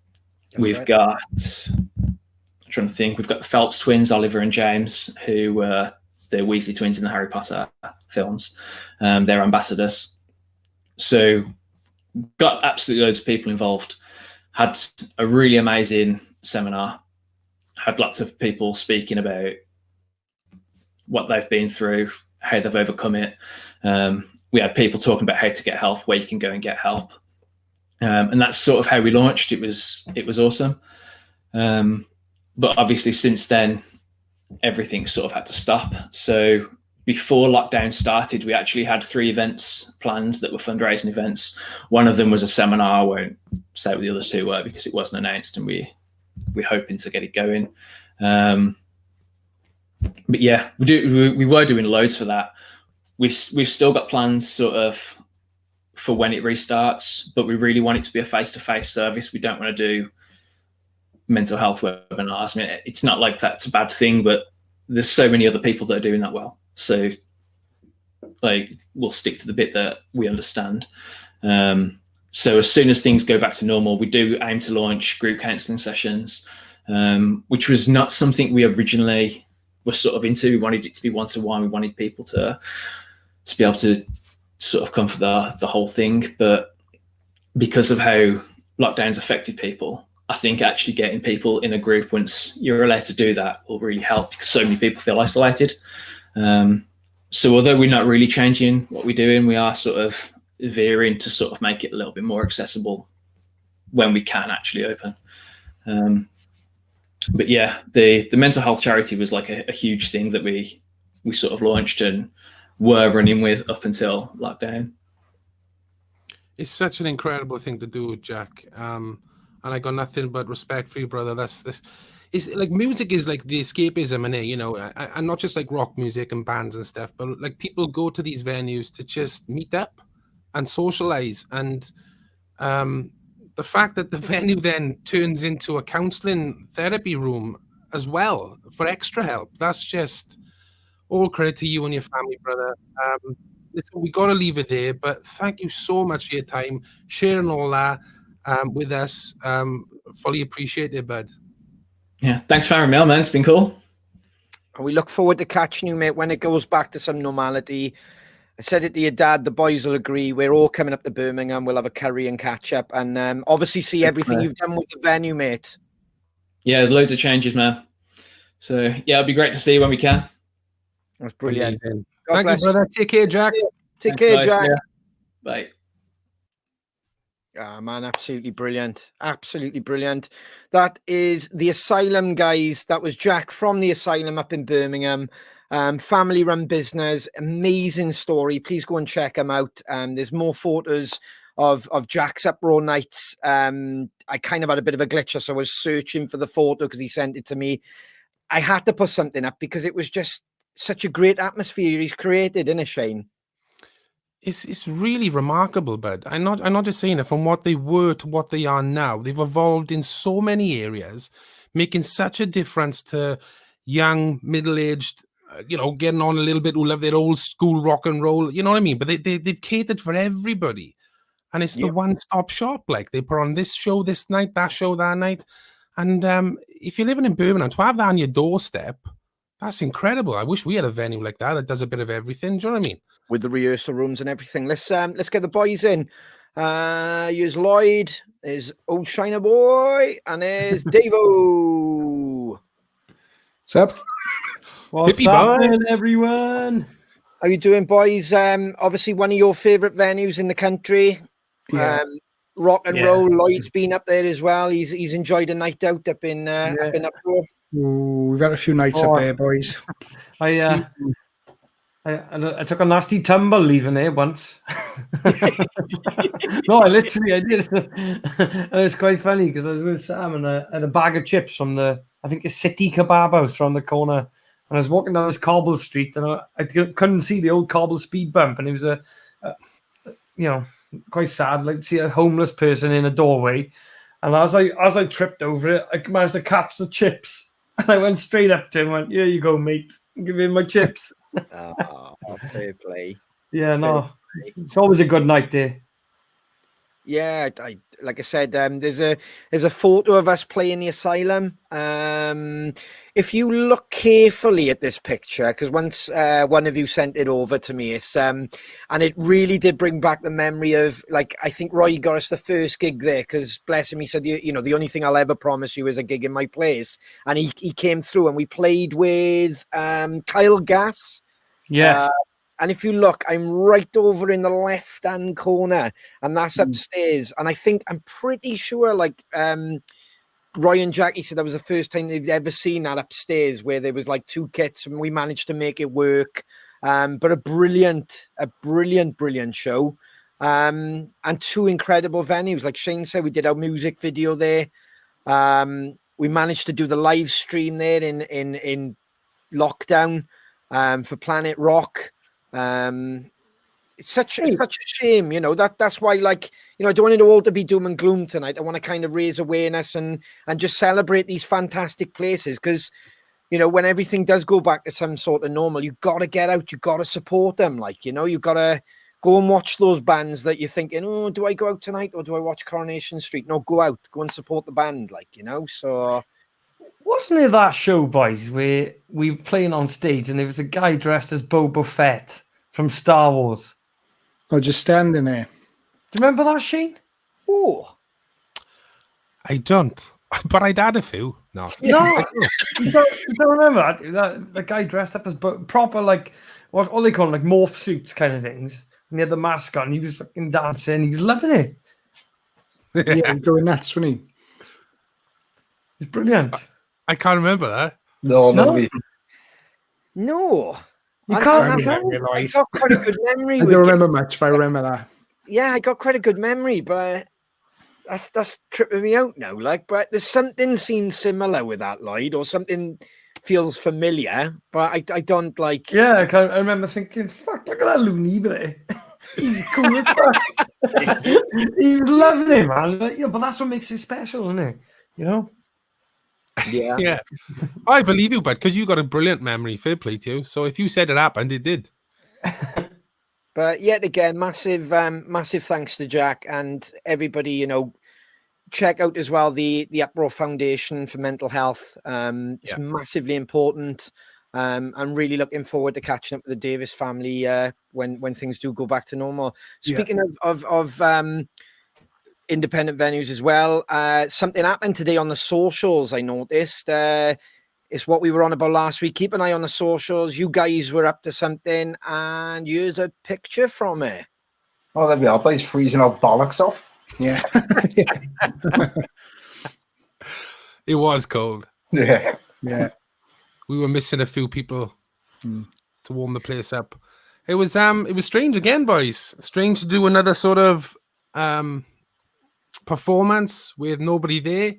We've got, I'm trying to think, we've got the Phelps twins, Oliver and James, who were the Weasley twins in the Harry Potter films. They're ambassadors. So got absolutely loads of people involved. Had a really amazing seminar. Had lots of people speaking about what they've been through, how they've overcome it. We had people talking about how to get help, where you can go and get help. And that's sort of how we launched. It was awesome. But obviously since then, everything sort of had to stop. So before lockdown started, we actually had 3 events planned that were fundraising events. One of them was a seminar. I won't say what the other 2 were because it wasn't announced, and we're hoping to get it going. But yeah, we were doing loads for that. We've still got plans sort of for when it restarts, but we really want it to be a face-to-face service. We don't want to do mental health webinars. I mean, it's not like that's a bad thing, but there's so many other people that are doing that well. So like, we'll stick to the bit that we understand. So as soon as things go back to normal, we do aim to launch group counselling sessions, which was not something we originally were sort of into. We wanted it to be one-to-one. We wanted people to be able to sort of come for the whole thing. But because of how lockdowns affected people, I think actually getting people in a group once you're allowed to do that will really help, because so many people feel isolated. So although we're not really changing what we're doing, we are sort of veering to sort of make it a little bit more accessible when we can actually open. But yeah, the mental health charity was like a huge thing that we sort of launched and were running with up until lockdown. It's such an incredible thing to do, Jack. And I got nothing but respect for you, brother. It's like, music is like the escapism in it, you know, and not just like rock music and bands and stuff, but like people go to these venues to just meet up and socialize. And the fact that the venue then turns into a counseling therapy room as well for extra help, that's just all credit to you and your family, brother. listen, we got to leave it there. But thank you so much for your time, sharing all that with us. Fully appreciate it, bud. Yeah, thanks for having me on, man. It's been cool. And we look forward to catching you, mate, when it goes back to some normality. I said it to your dad, the boys will agree. We're all coming up to Birmingham. We'll have a curry and catch up, and obviously see everything you've done with the venue, mate. Yeah, loads of changes, man. So yeah, it'll be great to see you when we can. That's brilliant. Thank you, brother. Take care, Jack. Take care, guys. Jack. Yeah. Bye. Ah, man, absolutely brilliant. Absolutely brilliant. That is the Asylum, guys. That was Jack from the Asylum up in Birmingham. Family run business. Amazing story. Please go and check him out. There's more photos of Jack's uproar nights. I kind of had a bit of a glitch, so I was searching for the photo because he sent it to me. I had to put something up because it was just such a great atmosphere he's created, isn't it, Shane? It's really remarkable, bud. I'm not just saying it. From what they were to what they are now, they've evolved in so many areas, making such a difference to young, middle-aged, getting on a little bit, who love their old school rock and roll. You know what I mean? But they've catered for everybody, and it's the one-stop shop. Like, they put on this show this night, that show that night, and if you're living in Birmingham, to have that on your doorstep, that's incredible. I wish we had a venue like that does a bit of everything. Do you know what I mean? With the rehearsal rooms and everything. Let's get the boys in. Here's Lloyd, there's old Shiner Boy, and there's Davo. What's up? What's happening, everyone? How you doing, boys? Obviously one of your favourite venues in the country. Yeah. Rock and roll. Lloyd's been up there as well. He's enjoyed a night out up in Uproar. Ooh, we've got a few nights up there, boys. I took a nasty tumble leaving there once. No, I did. And it's quite funny because I was with Sam and I had a bag of chips from I think a City Kebab House around the corner. And I was walking down this cobble street and I couldn't see the old cobble speed bump. And it was quite sad, like to see a homeless person in a doorway. And as I tripped over it, I managed to catch the chips. And I went straight up to him and went, "Here you go, mate. Give me my chips." Oh, fair play. Yeah, no. It's always a good night there. Yeah, like I said, there's a photo of us playing the Asylum. If you look carefully at this picture, because once one of you sent it over to me, it's and it really did bring back the memory of, like, I think Roy got us the first gig there, because bless him, he said, the only thing I'll ever promise you is a gig in my place, and he came through and we played with Kyle Gass. Yeah. And if you look, I'm right over in the left-hand corner, and that's upstairs. And I'm pretty sure, like, Roy and Jackie said that was the first time they've ever seen that upstairs, where there was like two kits, and we managed to make it work. But a brilliant show, and two incredible venues. Like Shane said, we did our music video there. We managed to do the live stream there in lockdown for Planet Rock. It's such a shame, that's why, like, I don't want it all to be doom and gloom tonight. I want to kind of raise awareness and just celebrate these fantastic places, because when everything does go back to some sort of normal, you've got to get out, you've got to support them, like, you've got to go and watch those bands that you're thinking, oh, do I go out tonight or do I watch Coronation Street? No, go out, go and support the band, like, so. Wasn't it that show, boys, where we were playing on stage and there was a guy dressed as Boba Fett from Star Wars? Oh, just standing there. Do you remember that, Shane? Oh, I don't, but I'd add a few. No, no, you don't remember that the guy dressed up as proper, like, what they call them, like morph suits kind of things, and he had the mask on. He was fucking dancing. He was loving it. Yeah, going nuts, wasn't he? It's brilliant. I can't remember that. No. You can't. I got quite a good memory. I don't remember much, but I remember that. Yeah, I got quite a good memory, but that's tripping me out now. Like, but there's something seems similar with that, Lloyd, or something feels familiar, but I don't like. Yeah, I remember thinking, "Fuck, look at that loony bit. He's cool as fuck." He was loving it, man. But that's what makes it special, isn't it? Yeah. Yeah, I believe you, but because you got a brilliant memory, fair play to you. So if you said it happened, it did. But yet again, massive thanks to Jack and everybody. Check out as well the Uproar Foundation for Mental Health. It's massively important. I'm really looking forward to catching up with the Davis family when things do go back to normal. Speaking of independent venues as well, something happened today on the socials. I noticed. It's what we were on about last week. Keep an eye on the socials. You guys were up to something, and here's a picture from it. Oh, there we are. Boys freezing our bollocks off. Yeah. It was cold. Yeah. Yeah. We were missing a few people to warm the place up. It was strange again, boys. Strange to do another sort of performance with nobody there.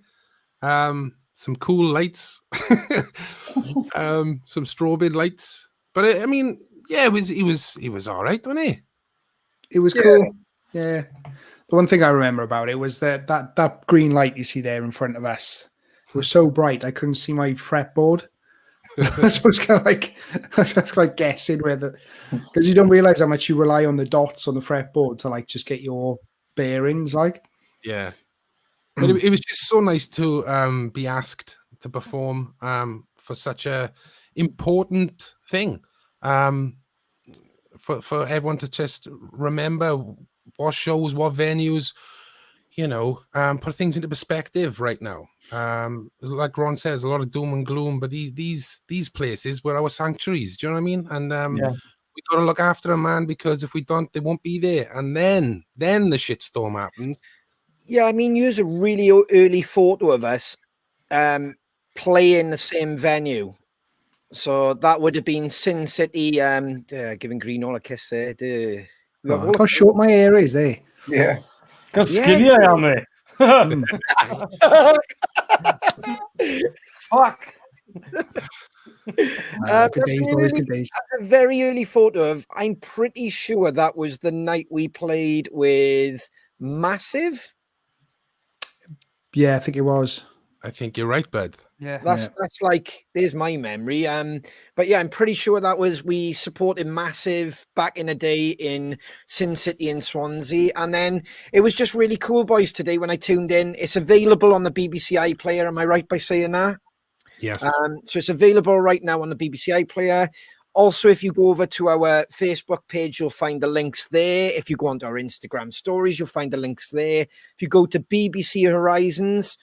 Some cool lights, some strobing lights. But it was all right, wasn't it? It was cool. Yeah. The one thing I remember about it was that green light you see there in front of us. It was so bright I couldn't see my fretboard. So it's kind of like guessing whether, because you don't realize how much you rely on the dots on the fretboard to just get your bearings. Yeah. But it was just so nice to be asked to perform for such a important thing. For everyone to just remember what shows, what venues, put things into perspective right now. Like Ron says, a lot of doom and gloom, but these places were our sanctuaries. Do you know what I mean? And we got to look after them, man, because if we don't, they won't be there. And then the shitstorm happens. Yeah, I mean, here's a really early photo of us playing the same venue. So that would have been Sin City, giving Green all a kiss there. Look how short my hair is, eh? Yeah. Got skinny I am, mate. Fuck. Good days, boys, good days. That's a very early photo of, I'm pretty sure that was the night we played with Massive. Yeah, I think it was. I think you're right, bud. Yeah. That's there's my memory. But yeah, I'm pretty sure that was, we supported Massive back in the day in Sin City in Swansea. And then it was just really cool, boys, today when I tuned in. It's available on the BBC iPlayer. Am I right by saying that? Yes. So it's available right now on the BBC iPlayer. Also, if you go over to our Facebook page, you'll find the links there. If you go onto our Instagram stories, you'll find the links there. If you go to BBC Horizons,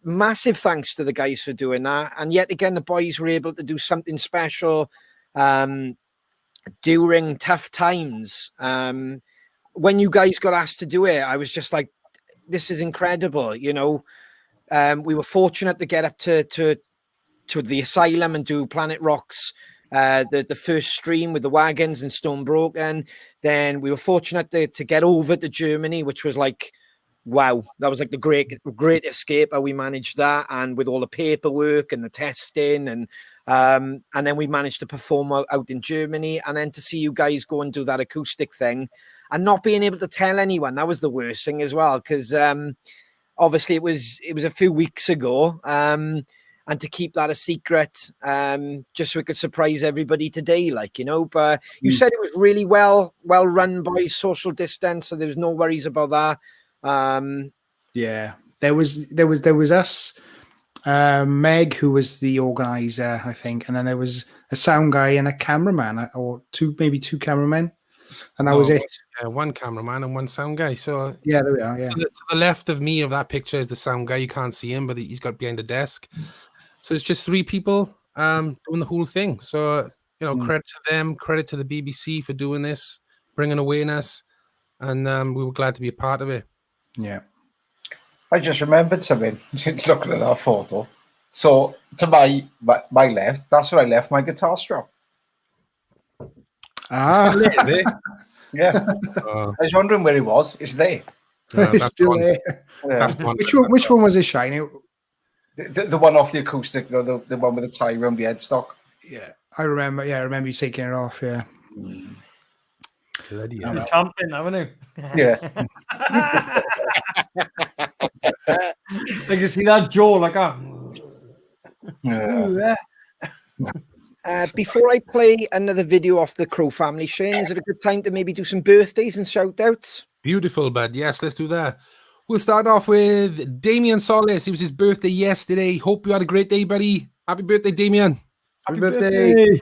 massive thanks to the guys for doing that. And yet again, the boys were able to do something special during tough times. When you guys got asked to do it, I was just like, this is incredible. We were fortunate to get up to the asylum and do Planet Rock's the first stream with the wagons and Stone Broken. Then we were fortunate to get over to Germany, which was like, wow, that was like the great escape. How we managed that, and with all the paperwork and the testing, and then we managed to perform out in Germany, and then to see you guys go and do that acoustic thing and not being able to tell anyone, that was the worst thing as well, because obviously it was a few weeks ago, and to keep that a secret, just so we could surprise everybody today, but you said it was really well run, by social distance, so there was no worries about that. Yeah, there was us, Meg, who was the organizer, I think, and then there was a sound guy and a cameraman, or maybe two cameramen, and that was it. One cameraman and one sound guy. So yeah, there we are. Yeah, to the left of me of that picture is the sound guy. You can't see him, but he's got behind a desk. So it's just three people doing the whole thing. So credit to them, credit to the BBC for doing this, bringing awareness, and we were glad to be a part of it. Yeah. I just remembered something looking at that photo. So to my left, that's where I left my guitar strap. Yeah. I was wondering where it was. It's there. It's still there. Yeah. Which one was it, Shiny? The one off the acoustic, the one with the tie around the headstock. Yeah, I remember. Yeah, I remember you taking it off. Yeah. Bloody You're champion, haven't you? Yeah. Like you see that Joe, like Yeah. Before I play another video off the Crow family, Shane, is it a good time to maybe do some birthdays and shout outs? Beautiful, bud. Yes, let's do that. We'll start off with Damien Solis. It was his birthday yesterday. Hope you had a great day, buddy. Happy birthday, Damien. Happy birthday.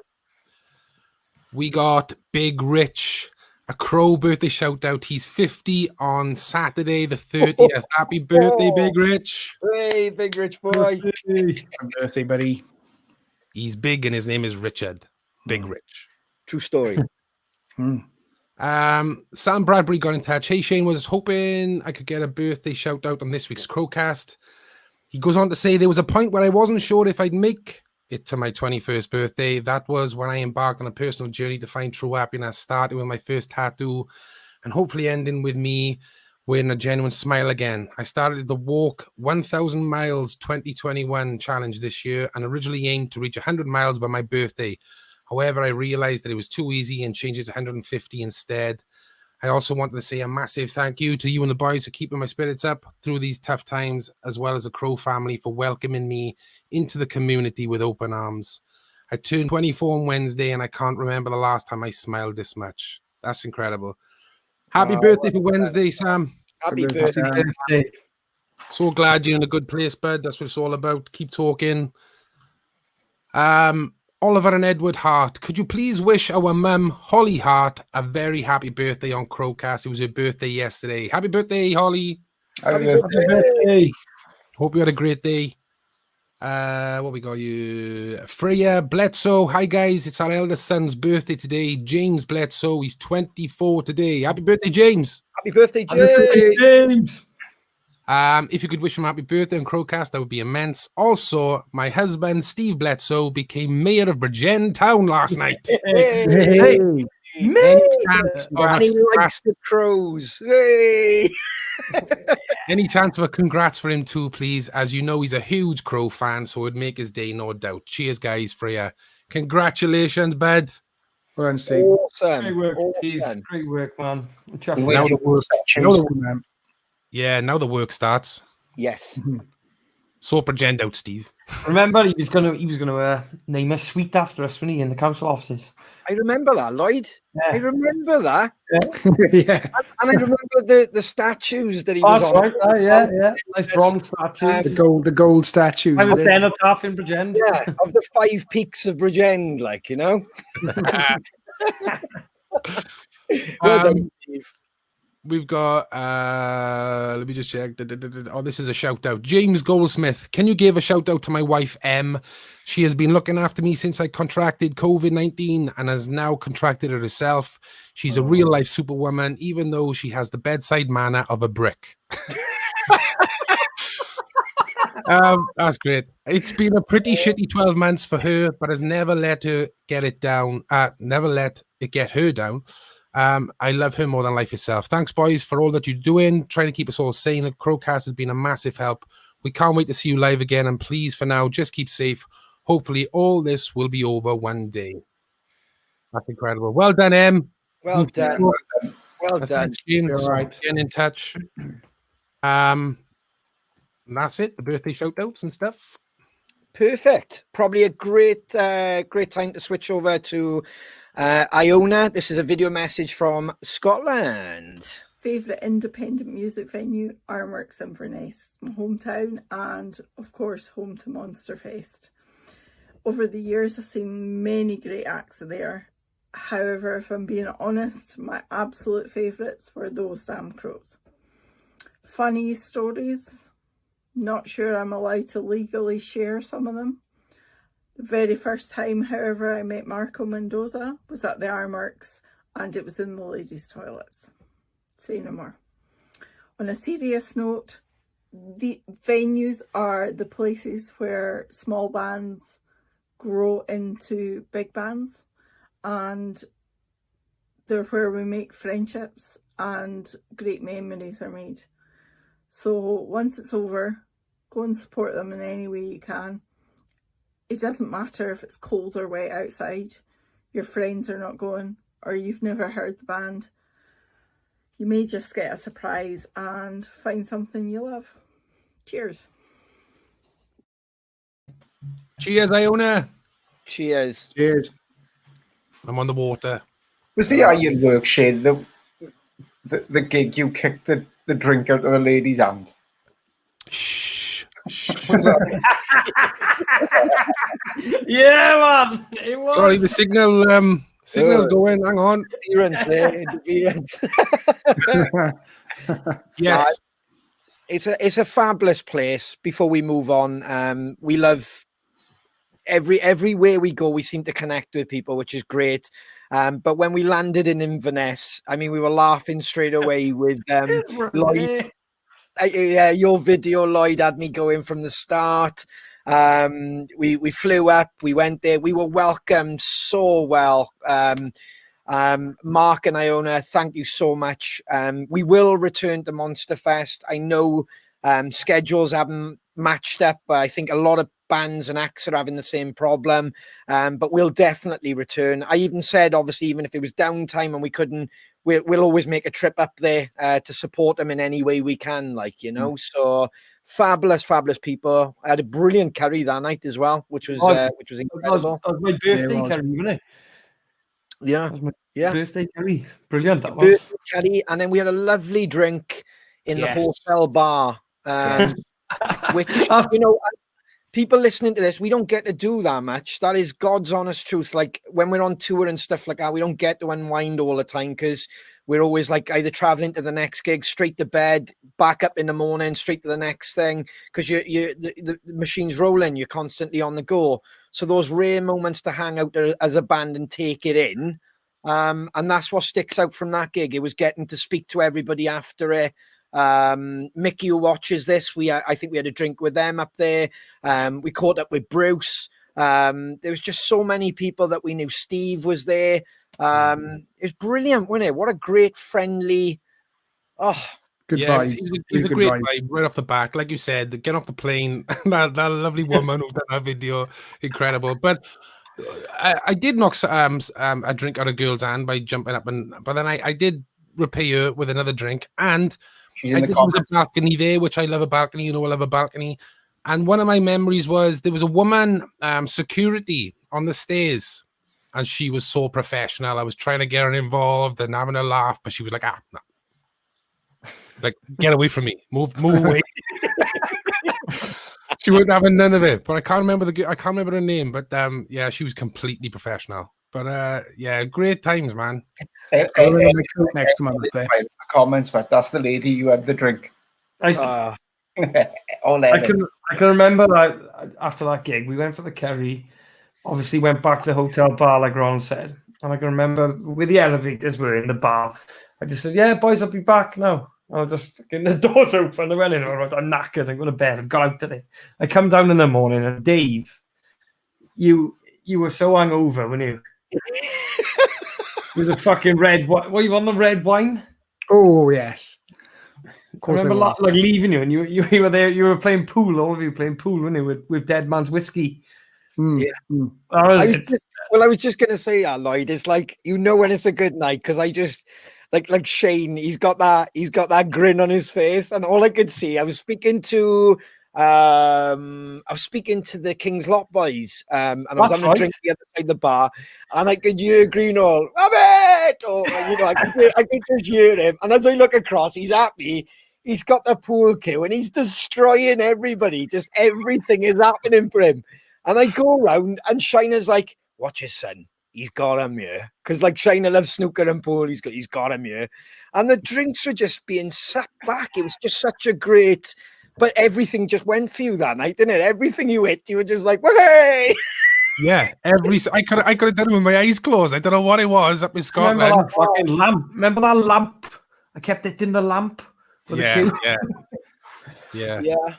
We got Big Rich, a Crow birthday shout out. He's 50 on Saturday, the 30th. Happy birthday, Big Rich. Hey, Big Rich boy. Happy birthday, buddy. He's big and his name is Richard. Big Rich. True story. Sam Bradbury got in touch. Hey, Shane, was hoping I could get a birthday shout out on this week's CrowCast. He goes on to say there was a point where I wasn't sure if I'd make it to my 21st birthday. That was when I embarked on a personal journey to find true happiness, starting with my first tattoo and hopefully ending with me wearing a genuine smile again. I started the Walk 1,000 Miles 2021 challenge this year and originally aimed to reach 100 miles by my birthday. However, I realized that it was too easy and changed it to 150 instead. I also wanted to say a massive thank you to you and the boys for keeping my spirits up through these tough times, as well as the Crow family for welcoming me into the community with open arms. I turned 24 on Wednesday, and I can't remember the last time I smiled this much. That's incredible. Happy birthday for Wednesday, Sam. Happy Happy birthday. birthday. So glad you're in a good place, bud. That's what it's all about. Keep talking. Oliver and Edward Hart, could you please wish our mum, Holly Hart, a very happy birthday on CrowCast? It was her birthday yesterday. Happy birthday, Holly. Happy birthday. Hope you had a great day. What we got you? Freya Bledsoe. Hi, guys. It's our eldest son's birthday today. James Bledsoe. He's 24 today. Happy birthday, James. Happy birthday, Jay. James. If you could wish him happy birthday on CrowCast, that would be immense. Also, my husband, Steve Bledsoe, became mayor of Bridgend Town last night. Hey. Any chance of And he a likes the crows. Hey. Any chance of a congrats for him too, please? As you know, he's a huge Crow fan, so it would make his day, no doubt. Cheers, guys, Freya. Congratulations, bud. Well done, Steve. Awesome. Great work, Steve. Awesome. Great work, man. Now the work, yeah, now the work starts. Yes. Sort Bridgend out, Steve. Remember, he was gonna name a suite after us when he in the council offices. I remember that, Lloyd. Yeah. I remember that. Yeah. And I remember the statues that he was That's on. right. Yeah. Nice bronze statue. The gold statues. I was cenotaph in Bridgend. Yeah, of the 5 peaks of Bridgend, like, you know. Well done, Steve. We've got, let me just check. Oh, this is a shout out. James Goldsmith. Can you give a shout out to my wife, Em? She has been looking after me since I contracted COVID-19 and has now contracted it herself. She's a real life superwoman, even though she has the bedside manner of a brick. That's great. It's been a pretty shitty 12 months for her, but has never let her get it down. Never let it get her down. I love her more than life itself. Thanks, boys, for all that you're doing, trying to keep us all sane. CrowCast has been a massive help. We can't wait to see you live again. And please, for now, just keep safe. Hopefully, all this will be over one day. That's incredible. Well done, Em. Well done. Well done. All right. Getting in touch. And that's it. The birthday shout outs and stuff. Perfect. Probably a great time to switch over to Iona. This is a video message from Scotland. Favourite independent music venue, Ironworks Inverness, my hometown, and of course home to Monsterfest. Over the years I've seen many great acts there. However, if I'm being honest, my absolute favourites were those damn Crows. Funny stories, not sure I'm allowed to legally share some of them. The very first time, however, I met Marco Mendoza was at the Ironworks, and it was in the ladies' toilets. Say no more. On a serious note, the venues are the places where small bands grow into big bands, and they're where we make friendships and great memories are made. So once it's over, go and support them in any way you can. It doesn't matter if it's cold or wet outside, your friends are not going, or you've never heard the band. You may just get a surprise and find something you love. Cheers. Cheers, Iona. Cheers. Cheers. I'm on the water. Was the ironwork shed the gig you kicked the drink out of the lady's hand? Shh. Was that- Yeah, man. It was. Sorry, the signal's going. Hang on. Interference. Yes. It's a fabulous place. Before we move on, we love everywhere we go. We seem to connect with people, which is great. But when we landed in Inverness, I mean, we were laughing straight away with Lloyd. Yeah, your video, Lloyd, had me going from the start. We flew up, we went there, we were welcomed so well. Mark and Iona, thank you so much. We will return to Monster Fest. I know schedules haven't matched up, but I think a lot of bands and acts are having the same problem. But we'll definitely return. I even said, obviously, even if it was downtime and we couldn't, we'll always make a trip up there to support them in any way we can, like, you know. So fabulous people. I had a brilliant curry that night as well, which was incredible. That was my birthday curry, wasn't it? Yeah, That was my birthday curry. Brilliant. That was. Birthday curry, and then we had a lovely drink in the hotel bar, which, you know, people listening to this, we don't get to do that much. That is God's honest truth. Like when we're on tour and stuff like that, we don't get to unwind all the time because we're always like either traveling to the next gig, straight to bed, back up in the morning, straight to the next thing, because the machine's rolling, you're constantly on the go. So those rare moments to hang out as a band and take it in, and that's what sticks out from that gig. It was getting to speak to everybody after it. Mickey, who watches this, I think we had a drink with them up there. We caught up with Bruce. There was just so many people that we knew. Steve was there. It was brilliant, wasn't it? What a great, friendly. Good Yeah, vibe. it was a great vibe right off the back. Like you said, get off the plane. that lovely woman who done that video, incredible. But I did knock a drink out of girl's hand by jumping up, but then I did repay her with another drink, and there was a balcony there, which I love a balcony. You know, I love a balcony. And one of my memories was there was a woman security on the stairs, and she was so professional. I was trying to get her involved and having a laugh, but she was like, no. Like, get away from me, move away. She wasn't having none of it. But I can't remember her name. But yeah, she was completely professional. But yeah, great times, man. Next to my there. Comments, but that's the lady you had the drink. I can remember that after that gig, we went for the curry. Obviously, went back to the hotel bar, like Ron said. And I can remember where the elevators were in the bar. I just said, "Yeah, boys, I'll be back now." I was just getting the doors open. I went in. I'm knackered. I'm going to bed. I've got out today. I come down in the morning, and Dave, you were so hungover, weren't you? With the fucking red wine. Were you on the red wine? Oh yes. Of course, I remember like leaving you, and you were there. You were playing pool. All of you playing pool, weren't you? With Dead Man's Whiskey. Yeah. I was just gonna say that, Lloyd. It's like, you know, when it's a good night, because I just like Shane. He's got that grin on his face, and all I could see, I was speaking to the King's Lot boys, and I was having a drink the other side of the bar, and I could hear Green all, "Love it!" Or, you know, I could just hear him. And as I look across, he's happy. He's got the pool cue, and he's destroying everybody. Just everything is happening for him. And I go around, and Shiner's like, "Watch his son. He's got him here." Because like Shiner loves snooker and pool. He's got him here. And the drinks were just being sat back. It was just such a great. But everything just went for you that night, didn't it? Everything you hit, you were just like, "Hey!" Yeah, I could have done it with my eyes closed. I don't know what it was up in Scotland. Remember that fucking lamp? Remember that lamp? I kept hitting the lamp. Yeah.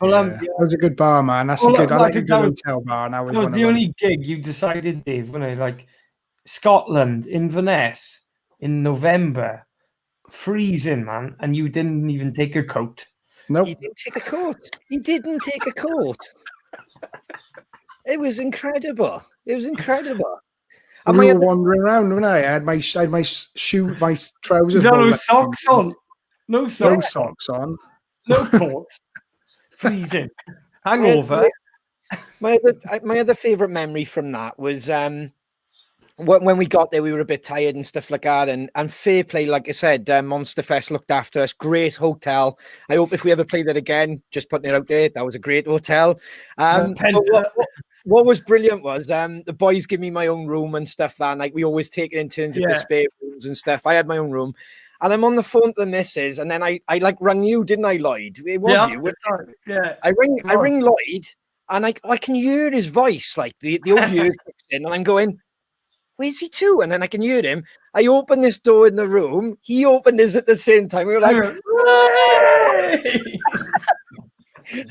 Well, that was a good bar, man. That's a good. I like a good hotel bar. And that was the only gig you decided, Dave, when I like Scotland, Inverness in November, freezing, man, and you didn't even take a coat. Nope. He didn't take a coat. It was incredible. And we were wandering around, wasn't I? I had my trousers. No socks on. No socks on. No coat. Freezing. Hangover. My other favorite memory from that was when we got there, we were a bit tired and stuff like that. And fair play, like I said, Monster Fest looked after us. Great hotel. I hope if we ever play that again, just putting it out there, that was a great hotel. But what was brilliant was the boys give me my own room and stuff that night. We always take it in turns of the spare rooms and stuff. I had my own room. And I'm on the phone to the missus, and then I like rang you, didn't I, Lloyd? It was you. Yeah. I ring Lloyd, and I can hear his voice, like the old ear kicks in, and I'm going, where's he to? And then I can hear him. I open this door in the room. He opened his at the same time. We were like,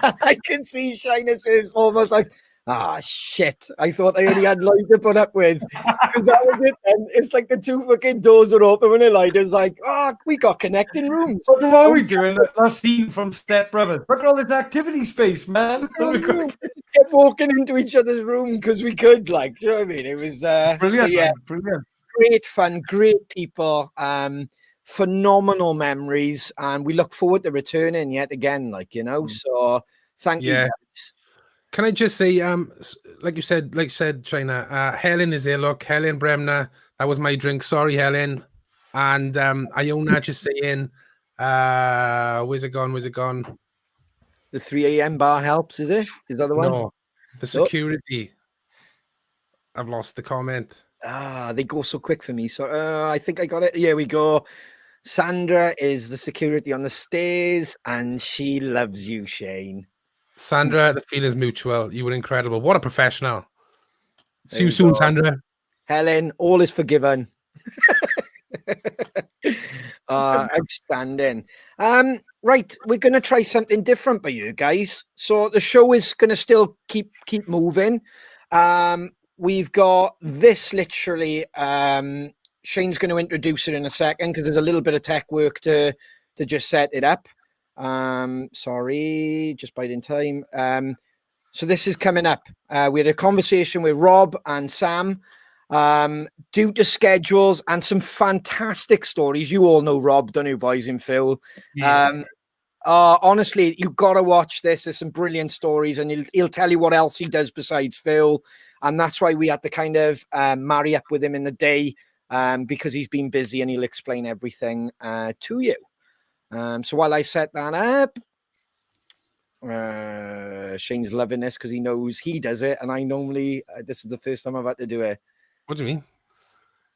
I can see Shiner's face almost like, shit. I thought I only had Lloyd to put up with. Because that was it then. It's like the two fucking doors were open when Lloyd is like, we got connecting rooms. What are we doing? That scene from Step Brothers. Look at all this activity space, man. We kept walking into each other's room because we could, like, do you know what I mean? It was brilliant, brilliant. Great fun, great people, phenomenal memories, and we look forward to returning yet again, like, you know. So thank you guys. Can I just say, like you said, China, Helen is here. Look, Helen Bremner, that was my drink. Sorry, Helen. And Iona just saying, where's it gone? The 3 a.m. bar helps, is it? Is that the one? No, the security. I've lost the comment. They go so quick for me. So I think I got it. Here we go. Sandra is the security on the stairs, and she loves you, Shane. Sandra, the feeling's mutual. You were incredible. What a professional. See you soon, Sandra. Helen, all is forgiven. Outstanding. Right, we're going to try something different by you guys. So the show is going to still keep moving. We've got this literally. Shane's going to introduce it in a second because there's a little bit of tech work to just set it up. Sorry, just biding time. So this is coming up. We had a conversation with Rob and Sam. Due to schedules and some fantastic stories. You all know Rob, don't you, boys, and Phil? Yeah. Honestly, you've got to watch this. There's some brilliant stories, and he'll tell you what else he does besides Phil. And that's why we had to kind of marry up with him in the day, because he's been busy, and he'll explain everything to you. So while I set that up, Shane's loving this because he knows he does it, and I normally this is the first time I've had to do it. What do you mean?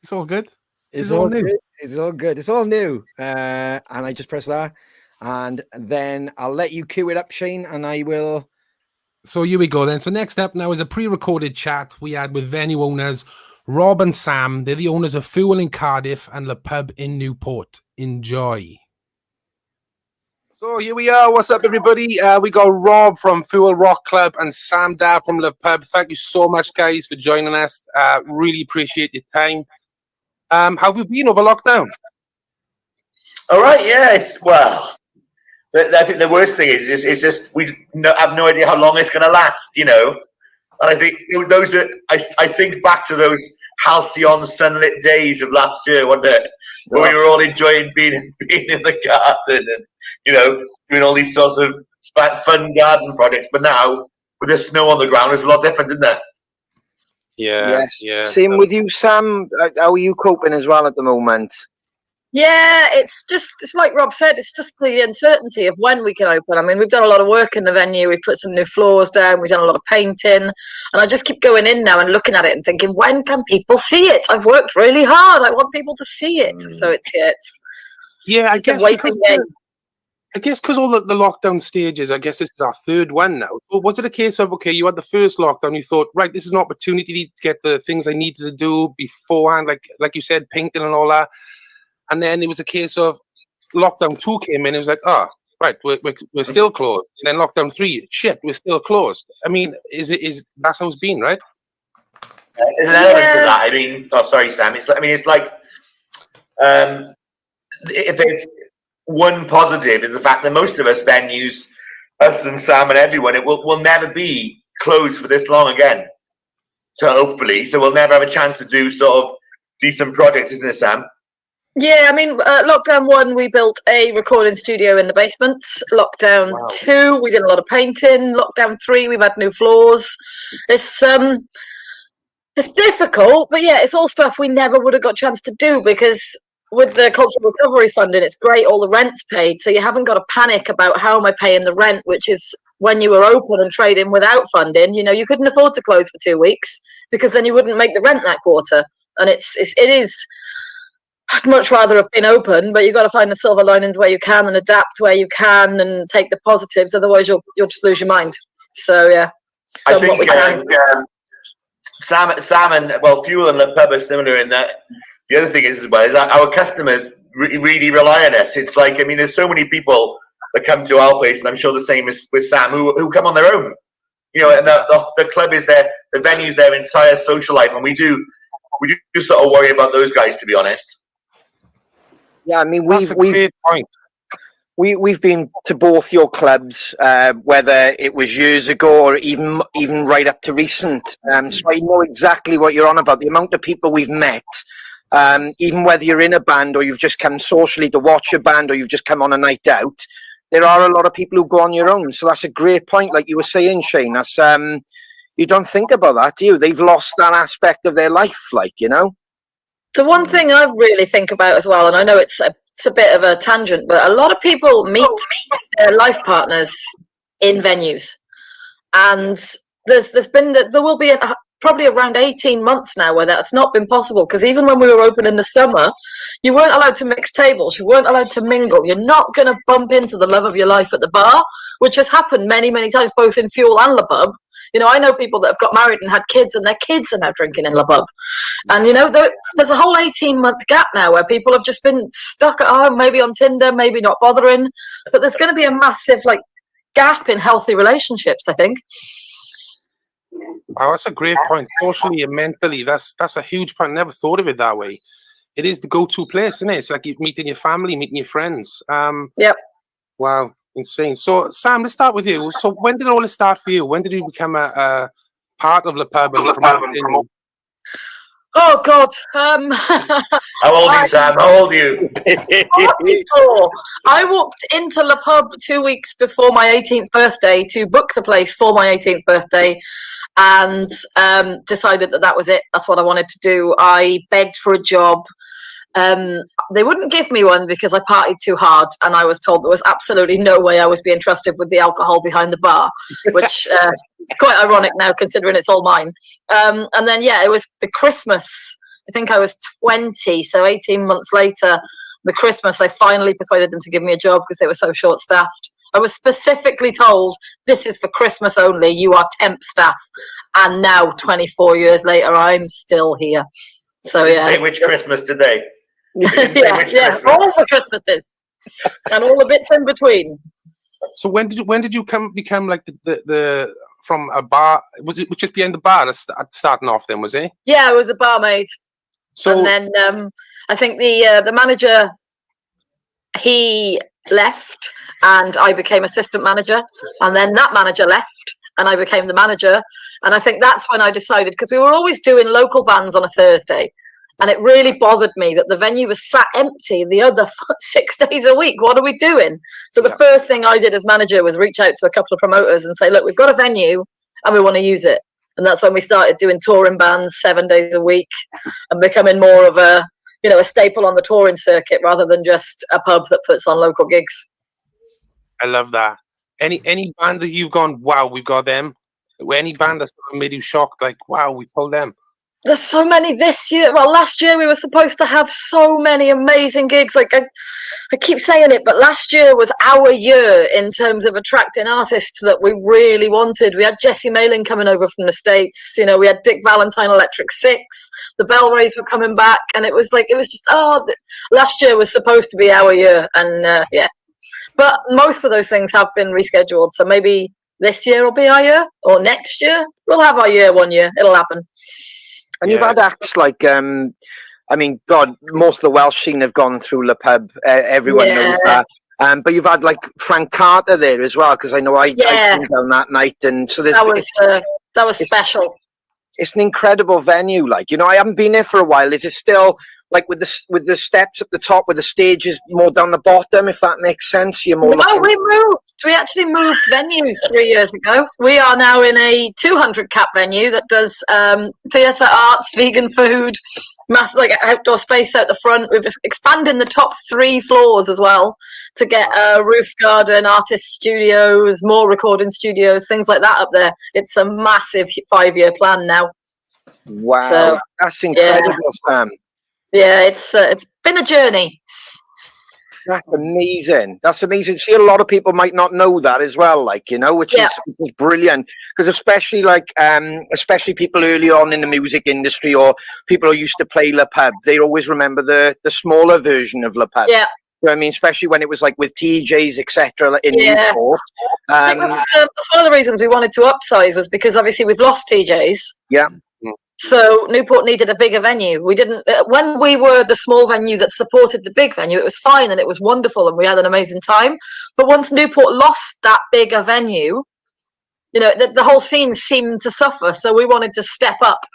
It's all good. It's all new. It's all good. It's all new. And I just press that, and then I'll let you cue it up, Shane, and I will. So here we go then. So next up now is a pre-recorded chat we had with venue owners Rob and Sam. They're the owners of Fuel in Cardiff and Le Pub in Newport. Enjoy. So here we are. What's up, everybody? We got Rob from Fuel Rock Club and Sam Dar from Le Pub. Thank you so much, guys, for joining us. Really appreciate your time. How have you been over lockdown? All right, yes. Well, I think the worst thing is just we have no idea how long it's going to last, you know. And I think those are. I think back to those halcyon sunlit days of last year, wasn't it? Where we were all enjoying being in the garden and, you know, doing all these sorts of fun garden projects. But now, with the snow on the ground, it's a lot different, isn't it? Yeah. Same with you, Sam. How are you coping as well at the moment? Yeah, it's like Rob said, it's just the uncertainty of when we can open. I mean, we've done a lot of work in the venue. We've put some new floors down. We've done a lot of painting. And I just keep going in now and looking at it and thinking, when can people see it? I've worked really hard. I want people to see it. So I guess because all the lockdown stages, I guess this is our third one now. But was it a case of, okay, you had the first lockdown, you thought, right, this is an opportunity to get the things I needed to do beforehand, like you said, painting and all that. And then it was a case of lockdown 2 came in. It was like, right, we're still closed. And then lockdown 3, shit, we're still closed. I mean, that's how it's been, right? There's an element to that. I mean, sorry, Sam. It's like if there's one positive is the fact that most of us venues, us and Sam and everyone, it will never be closed for this long again. So hopefully, we'll never have a chance to do sort of decent projects, isn't it, Sam? Yeah, I mean, lockdown 1, we built a recording studio in the basement. Lockdown 2, we did a lot of painting. Lockdown 3, we've had new floors. It's difficult, but yeah, it's all stuff we never would have got a chance to do because with the cultural recovery funding, it's great, all the rent's paid, so you haven't got to panic about how am I paying the rent, which is when you were open and trading without funding, you couldn't afford to close for 2 weeks because then you wouldn't make the rent that quarter. And it is, I'd much rather have been open, but you've got to find the silver linings where you can and adapt where you can and take the positives, otherwise you'll just lose your mind. So yeah. I think Sam and Fuel and Le Pub are similar in that. The other thing is that our customers really rely on us. It's like, I mean, there's so many people that come to our place, and I'm sure the same is with Sam, who come on their own. And the club is the venue's their entire social life, and we do sort of worry about those guys, to be honest. Yeah, I mean, That's a great point. We've been to both your clubs, whether it was years ago or even right up to recent. So I know exactly what you're on about. The amount of people we've met, even whether you're in a band or you've just come socially to watch a band or you've just come on a night out, there are a lot of people who go on your own. So that's a great point, like you were saying, Shane. That's you don't think about that, do you? They've lost that aspect of their life, The one thing I really think about as well, and I know it's a bit of a tangent, but a lot of people meet their life partners in venues, and there will be probably around 18 months now where that's not been possible, because even when we were open in the summer, you weren't allowed to mix tables, you weren't allowed to mingle, you're not going to bump into the love of your life at the bar, which has happened many times, both in Fuel and Le Pub. I know people that have got married and had kids, and their kids are now drinking in Le Pub. And, there's a whole 18-month gap now where people have just been stuck at home, maybe on Tinder, maybe not bothering. But there's going to be a massive, gap in healthy relationships, I think. Oh, that's a great point. Socially and mentally, that's a huge point. I never thought of it that way. It is the go-to place, isn't it? It's like meeting your family, meeting your friends. Yep. Wow. Insane. So, Sam, let's start with you. So, when did all this start for you? When did you become a part of Le Pub? Oh God! How old are you, Sam? How old are you? 44. I walked into Le Pub 2 weeks before my 18th birthday to book the place for my 18th birthday, and decided that was it. That's what I wanted to do. I begged for a job. They wouldn't give me one because I partied too hard, and I was told there was absolutely no way I was being trusted with the alcohol behind the bar, which is quite ironic now considering it's all mine. And then, it was the Christmas. I think I was 20, so 18 months later, the Christmas, they finally persuaded them to give me a job because they were so short-staffed. I was specifically told, this is for Christmas only, you are temp staff. And now, 24 years later, I'm still here. So, yeah. Say which Christmas today? Christmas. All the Christmases and all the bits in between. So when did you become like the from a bar? Was it just behind the bar starting off? Then was it? Yeah, I was a barmaid. So and then I think the manager, he left, and I became assistant manager, and then that manager left, and I became the manager. And I think that's when I decided, because we were always doing local bands on a Thursday. And it really bothered me that the venue was sat empty the other 6 days a week. What are we doing? So the first thing I did as manager was reach out to a couple of promoters and say, look, we've got a venue and we want to use it. And that's when we started doing touring bands 7 days a week and becoming more of a staple on the touring circuit rather than just a pub that puts on local gigs. I love that. Any band that you've gone, wow, we've got them? Any band that's made you shocked, like, wow, we pulled them? There's so many this year. Well, last year we were supposed to have so many amazing gigs. Like I keep saying it, but last year was our year in terms of attracting artists that we really wanted. We had Jesse Malin coming over from the States. We had Dick Valentine, Electric Six. The Bell Rays were coming back, and it was just last year was supposed to be our year, and But most of those things have been rescheduled. So maybe this year will be our year, or next year we'll have our year. 1 year, it'll happen. And you've had acts like, God, most of the Welsh scene have gone through Le Pub. Everyone knows that. But you've had like Frank Carter there as well, because I know I came down that night, and so that was special. It's an incredible venue. I haven't been there for a while. Is it still like with the steps at the top, with the stage is more down the bottom, if that makes sense. You're more. No, we moved. We actually moved venues 3 years ago. We are now in a 200 cap venue that does theatre, arts, vegan food, like outdoor space out the front. We've expanded the top 3 floors as well to get a roof garden, artist studios, more recording studios, things like that up there. It's a massive 5-year plan now. Wow, So, that's incredible, Sam. Yeah, it's been a journey. That's amazing. That's amazing. See, a lot of people might not know that as well, like, you know, which is brilliant. Because especially especially people early on in the music industry or people who used to play Le Pub, they always remember the smaller version of Le Pub. Yeah. You know what I mean? Especially when it was like with TJs, etc. in Newport. I think that's one of the reasons we wanted to upsize was because obviously we've lost TJs. Yeah. So Newport needed a bigger venue. We didn't when we were the small venue that supported the big venue. It was fine and it was wonderful and we had an amazing time. But once Newport lost that bigger venue, you know, the whole scene seemed to suffer. So we wanted to step up,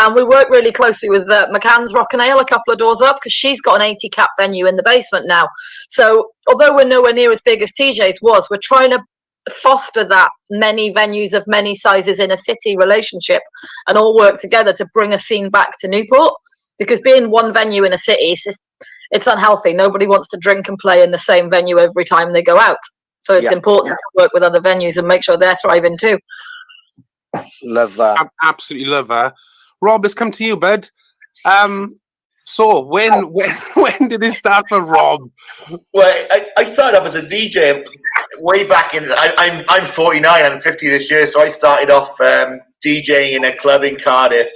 and we worked really closely with McCann's Rock and Ale a couple of doors up because she's got an 80 cap venue in the basement now. So although we're nowhere near as big as TJ's was, we're trying to foster that many venues of many sizes in a city relationship and all work together to bring a scene back to Newport, because being one venue in a city, it's unhealthy. Nobody wants to drink and play in the same venue every time they go out, so it's important to work with other venues and make sure they're thriving too. Love that. Absolutely love that. Rob, let's come to you, bud. So when did this start for Rob? Well, I started off as a DJ way back in. I'm 49. I'm 50 this year, so I started off DJing in a club in Cardiff.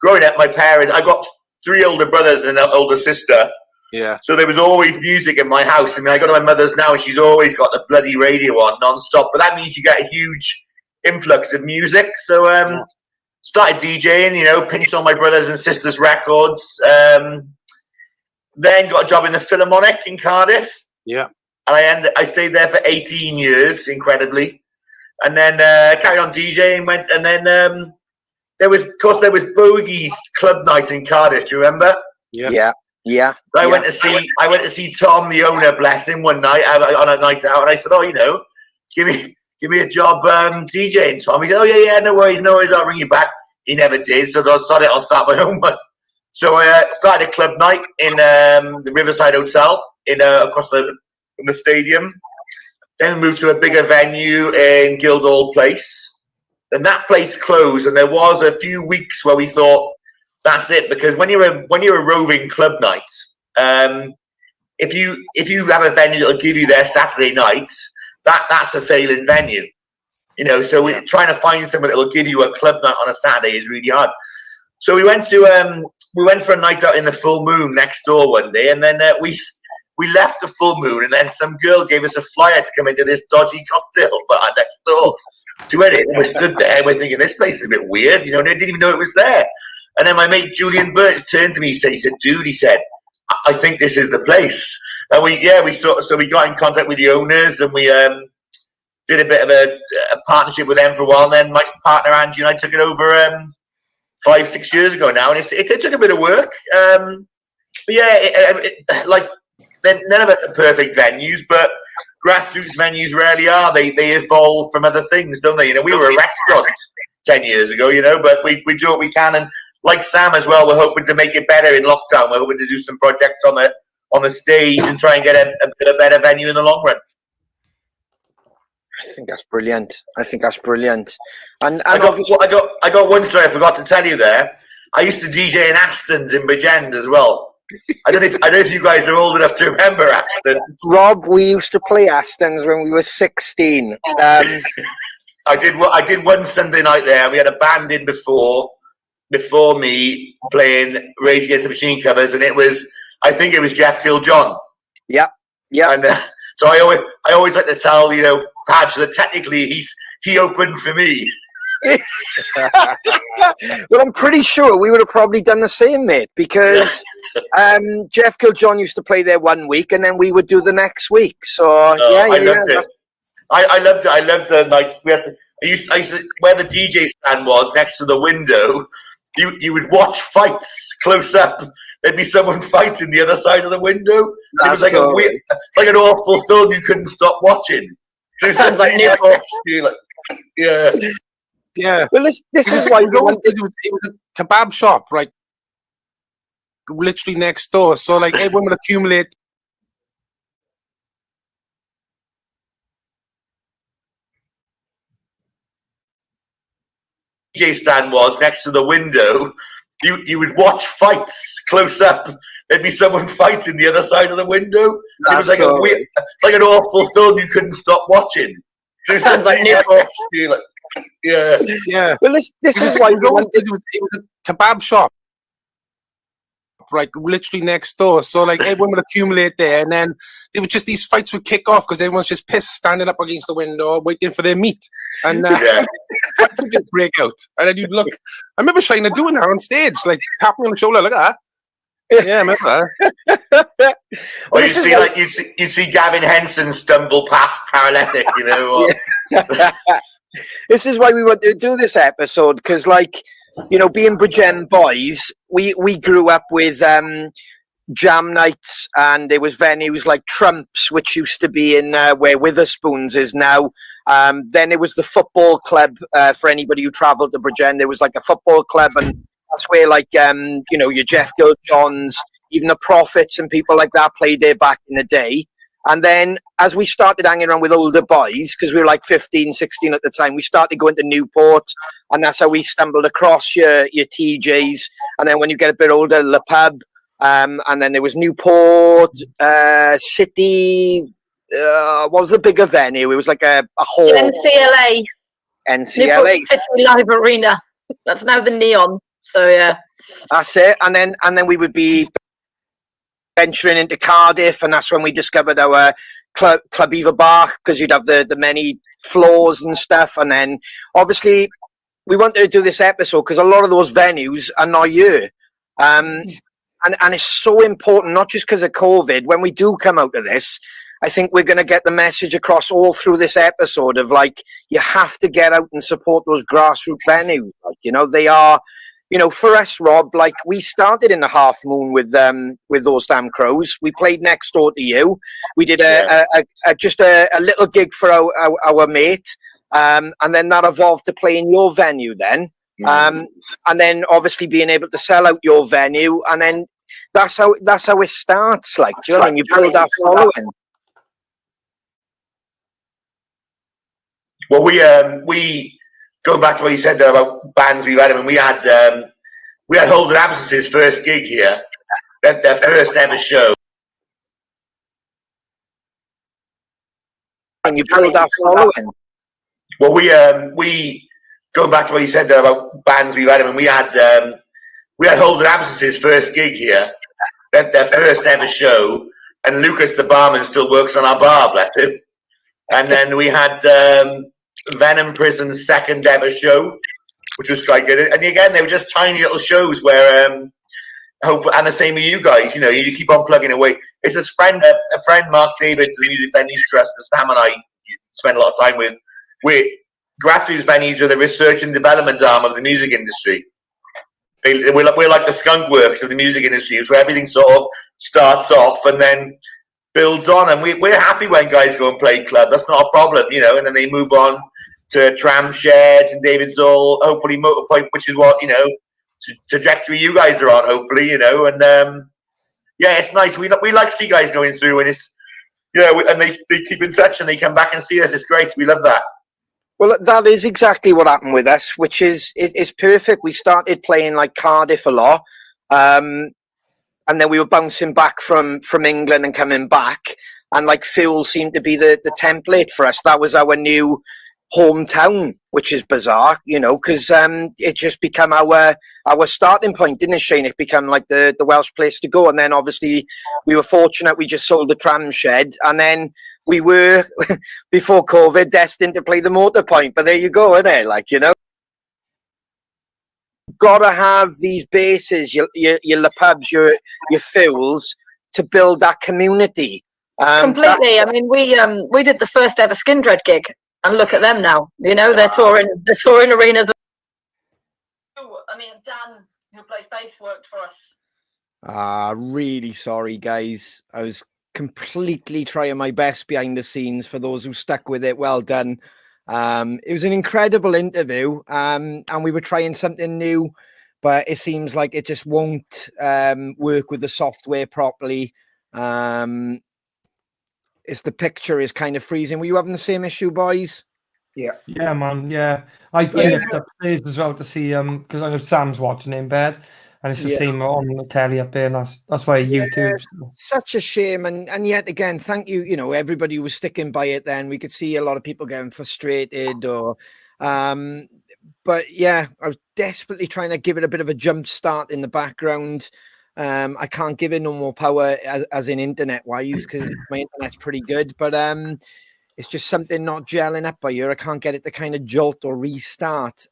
Growing up, my parents. I got 3 older brothers and an older sister. Yeah. So there was always music in my house. I mean, I go to my mother's now, and she's always got the bloody radio on non-stop. But that means you get a huge influx of music. So started DJing, you know, pinched all my brothers and sisters' records. Then got a job in the Philharmonic in Cardiff. Yeah. And I stayed there for 18 years, incredibly. And then carried on DJing, and then there was Bogey's Club Night in Cardiff. Do you remember? Yeah. I went to see Tom, the owner, bless him, one night on a night out, and I said, "Oh, you know, give me a job DJing, Tom." He said, "Oh yeah, no worries, I'll ring you back." He never did, so I'll start my own one. So I started a club night in the Riverside Hotel across from the stadium. Then moved to a bigger venue in Guildhall Place. Then that place closed, and there was a few weeks where we thought that's it, because when you're a roving club night, if you have a venue that'll give you their Saturday nights, that's a failing venue. You know, so we're trying to find someone that will give you a club night on a Saturday is really hard. So we went for a night out in the full moon next door one day, and then we left the full moon, and then some girl gave us a flyer to come into this dodgy cocktail bar next door. So we stood there, and we're thinking, this place is a bit weird, you know, and I didn't even know it was there. And then my mate Julian Birch turned to me, he said, "Dude," he said, "I think this is the place." And we got in contact with the owners, and we did a bit of a partnership with them for a while. And then my partner Angie and I took it over 5-6 years ago now, and it took a bit of work. But yeah, none of us are perfect venues, but grassroots venues rarely are. They evolve from other things, don't they? You know, we were a restaurant 10 years ago, you know, but we do what we can. And like Sam as well, we're hoping to make it better in lockdown. We're hoping to do some projects on the stage and try and get a better venue in the long run. I think that's brilliant. And I got one story I forgot to tell you there. I used to DJ in Aston's in Bridgend as well. I don't know if you guys are old enough to remember Aston. Rob, we used to play Aston's when we were 16. I did one Sunday night there. We had a band in before me playing Rage Against the Machine covers, and I think it was Jeff Kill John. Yeah. And so I always like to tell, you know, Padge that technically he opened for me. Well, I'm pretty sure we would have probably done the same, mate, because Jeff Kiljohn used to play there one week, and then we would do the next week. So I loved it. I loved the nights. I used to, where the DJ stand was next to the window. you would watch fights close up. There'd be someone fighting the other side of the window. It was like a weird, like an awful film you couldn't stop watching. So Sounds like Newport. Yeah. Yeah. Well, this is why we wanted. It was a kebab shop, right? Literally next door. So like everyone would accumulate. DJ stand was next to the window. You would watch fights close up. There'd be someone fighting the other side of the window. It was like a weird, like an awful film you couldn't stop watching. So Sounds like Newport. Yeah. Yeah. Well, this is why we wanted. It was a kebab shop, right? Literally next door. So like everyone would accumulate there, and then it was just these fights would kick off because everyone's just pissed, standing up against the window, waiting for their meat, and fight would just break out. And then you'd look. I remember Shiner doing that on stage, like tapping me on the shoulder, look at that. Yeah, I remember that. Or you'd see like you'd see Gavin Henson stumble past paralytic, you know. Or... This is why we wanted to do this episode, because, like, you know, being Bridgend boys, we grew up with jam nights, and there was venues like Trumps, which used to be in where Witherspoons is now. Then it was the football club. For anybody who travelled to Bridgend, there was like a football club, and that's where, like, you know, your Jeff Giljohns, even the Prophets and people like that played there back in the day. And then as we started hanging around with older boys, because we were like 15, 16 at the time, we started going to Newport, and that's how we stumbled across your TJs. And then when you get a bit older, Le Pub, and then there was Newport, City, what was the bigger venue? It was like a hall. NCLA. NCLA. Newport City Live Arena. That's now the Neon. So yeah. That's it. And then we would be venturing into Cardiff, and that's when we discovered our Club Eva Bar, because you'd have the many floors and stuff. And then obviously we wanted to do this episode because a lot of those venues are not here. And it's so important, not just because of COVID. When we do come out of this, I think we're going to get the message across all through this episode of, like, you have to get out and support those grassroots venues. Like, you know, they are, you know, for us, Rob, like, we started in the Half Moon with those damn Crows. We played next door to you. We did just a little gig for our mate, and then that evolved to playing your venue then. And then obviously being able to sell out your venue, and then that's how it starts. Like, do you know what I mean? You build that following. Well, we going back to what you said there about bands we've had. I mean, we had Holden Absence's first gig here, their first ever show. And you build that following. Well, we going back to what you said there about bands we've had. I mean, we had Holden Absence's first gig here, their first ever show, and Lucas the barman still works on our bar, bless him. And then we had Venom Prison's second ever show, which was quite good. And again, they were just tiny little shows where, and the same with you guys, you know, you keep on plugging away. It's a friend, Mark David, the Music Venues Trust, that Sam and I spend a lot of time with. Grassroots venues are the research and development arm of the music industry. We're like the skunk works of the music industry, where everything sort of starts off and then builds on. And we're happy when guys go and play club. That's not a problem, you know, and then they move on to Tram Sheds and David Zoll, hopefully Motorpoint, which is what, you know, trajectory you guys are on, hopefully, you know. And yeah, it's nice. We like to see guys going through, and it's, you know, and they keep in touch and they come back and see us. It's great. We love that. Well, that is exactly what happened with us, which is it's perfect. We started playing like Cardiff a lot, and then we were bouncing back from England and coming back, and like Fuel seemed to be the template for us. That was our new hometown, which is bizarre, you know, because it just became our starting point, didn't it, Shane? It became like the Welsh place to go. And then obviously we were fortunate, we just sold the Tram Shed, and then we were before COVID destined to play the Motorpoint. But there you go, isn't it? Like, you know, gotta have these bases, your Le Pubs, your Fuels, to build that community. Completely. I mean, we did the first ever Skindred gig, and look at them now. You know, they're touring arenas. I mean, Dan, who plays bass, worked for us. Really sorry, guys. I was completely trying my best behind the scenes. For those who stuck with it, well done. It was an incredible interview, and we were trying something new, but it seems like it just won't work with the software properly. It's the picture is kind of freezing. Were you having the same issue, boys? Yeah, man. Yeah, I looked upstairs as well to see because I know Sam's watching in bed, and it's the same on the telly up there. And that's why YouTube. Such a shame, and yet again, thank you. You know, everybody who was sticking by it. Then we could see a lot of people getting frustrated, or, but yeah, I was desperately trying to give it a bit of a jump start in the background. I can't give it no more power as in internet wise because my internet's pretty good, but it's just something not gelling up by here. I can't get it to kind of jolt or restart.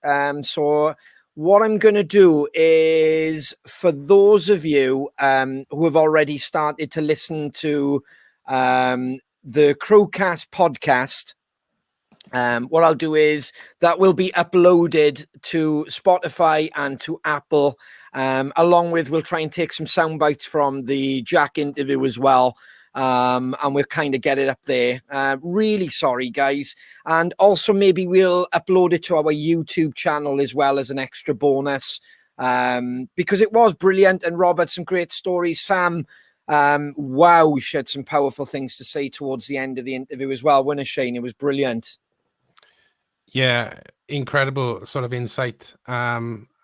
So what I'm going to do is, for those of you who have already started to listen to the CrowCast podcast, what I'll do is that will be uploaded to Spotify and to Apple. Along with, we'll try and take some sound bites from the Jack interview as well. And we'll kind of get it up there. Really sorry, guys. And also maybe we'll upload it to our YouTube channel as well as an extra bonus, because it was brilliant. And Rob had some great stories. Sam, wow, she had some powerful things to say towards the end of the interview as well. Wasn't it, Shane? It was brilliant. Yeah, incredible sort of insight.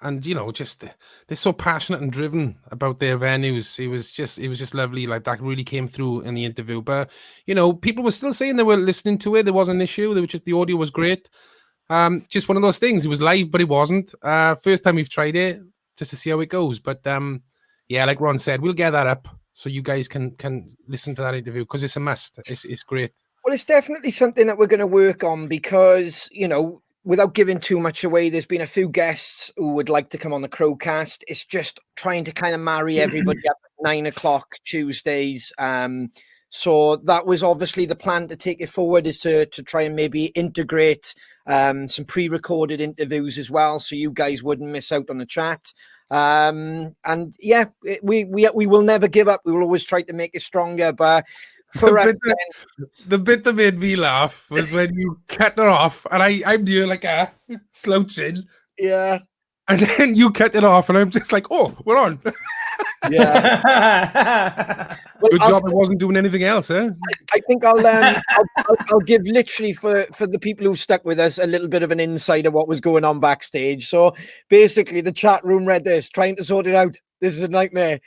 And you know, just they're so passionate and driven about their venues. It was just lovely. Like, that really came through in the interview. But you know, people were still saying they were listening to it. There wasn't an issue. They were just, the audio was great. Just one of those things. It was live, but it wasn't. First time we've tried it, just to see how it goes. But yeah, like Ron said, we'll get that up so you guys can listen to that interview, because it's a must. It's great. Well, it's definitely something that we're going to work on because, you know, without giving too much away, there's been a few guests who would like to come on the CrowCast. It's just trying to kind of marry everybody up at 9 o'clock Tuesdays. So that was obviously the plan to take it forward, is to try and maybe integrate some pre-recorded interviews as well, so you guys wouldn't miss out on the chat. And yeah, we will never give up. We will always try to make it stronger. But for us, the bit that made me laugh was when you cut her off, and I'm near like slouching. Yeah. And then you cut it off, and I'm just like, oh, we're on. Yeah. Well, good job I wasn't doing anything else, eh? I think I'll give literally for the people who stuck with us a little bit of an insight of what was going on backstage. So basically, the chat room read this, trying to sort it out. This is a nightmare.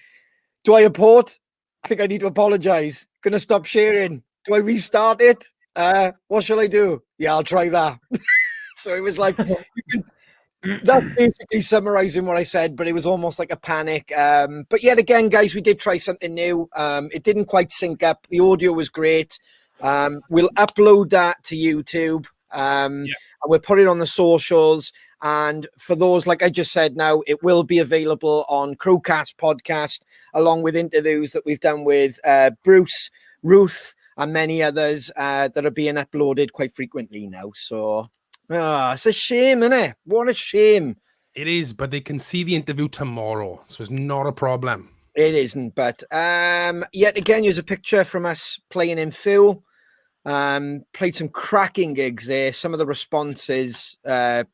Do I report? I think I need to apologize. Gonna stop sharing. Do I restart it? What shall I do? Yeah, I'll try that. So it was like, that's basically summarizing what I said, but it was almost like a panic. But yet again, guys, we did try something new. It didn't quite sync up. The audio was great. We'll upload that to YouTube. And we'll put it on the socials. And for those, like I just said now, it will be available on CrowCast podcast, along with interviews that we've done with Bruce, Ruth, and many others that are being uploaded quite frequently now. So it's a shame, isn't it? What a shame. It is, but they can see the interview tomorrow, so it's not a problem. It isn't, but yet again, here's a picture from us playing in full. Played some cracking gigs there. Some of the responses were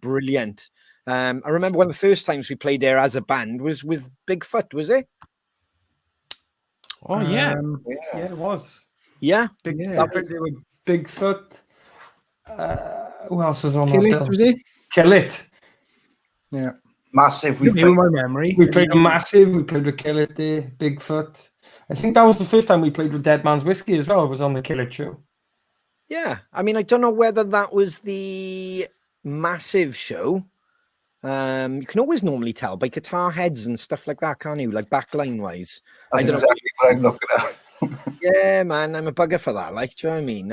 brilliant. I remember one of the first times we played there as a band was with Bigfoot, was it? Oh yeah, yeah, it was. Yeah, Bigfoot. Who else was on Kill that It, bill? was it? Kill It. Yeah. Massive. We played my memory. We played a Massive. We played with Kill It there. Bigfoot. I think that was the first time we played with Dead Man's Whiskey as well. It was on the Kill It show. Yeah, I mean, I don't know whether that was the Massive show. You can always normally tell by guitar heads and stuff like that, can't you? Like backline wise. That's exactly what I'm looking at. Yeah, man, I'm a bugger for that. Like, do you know what I mean?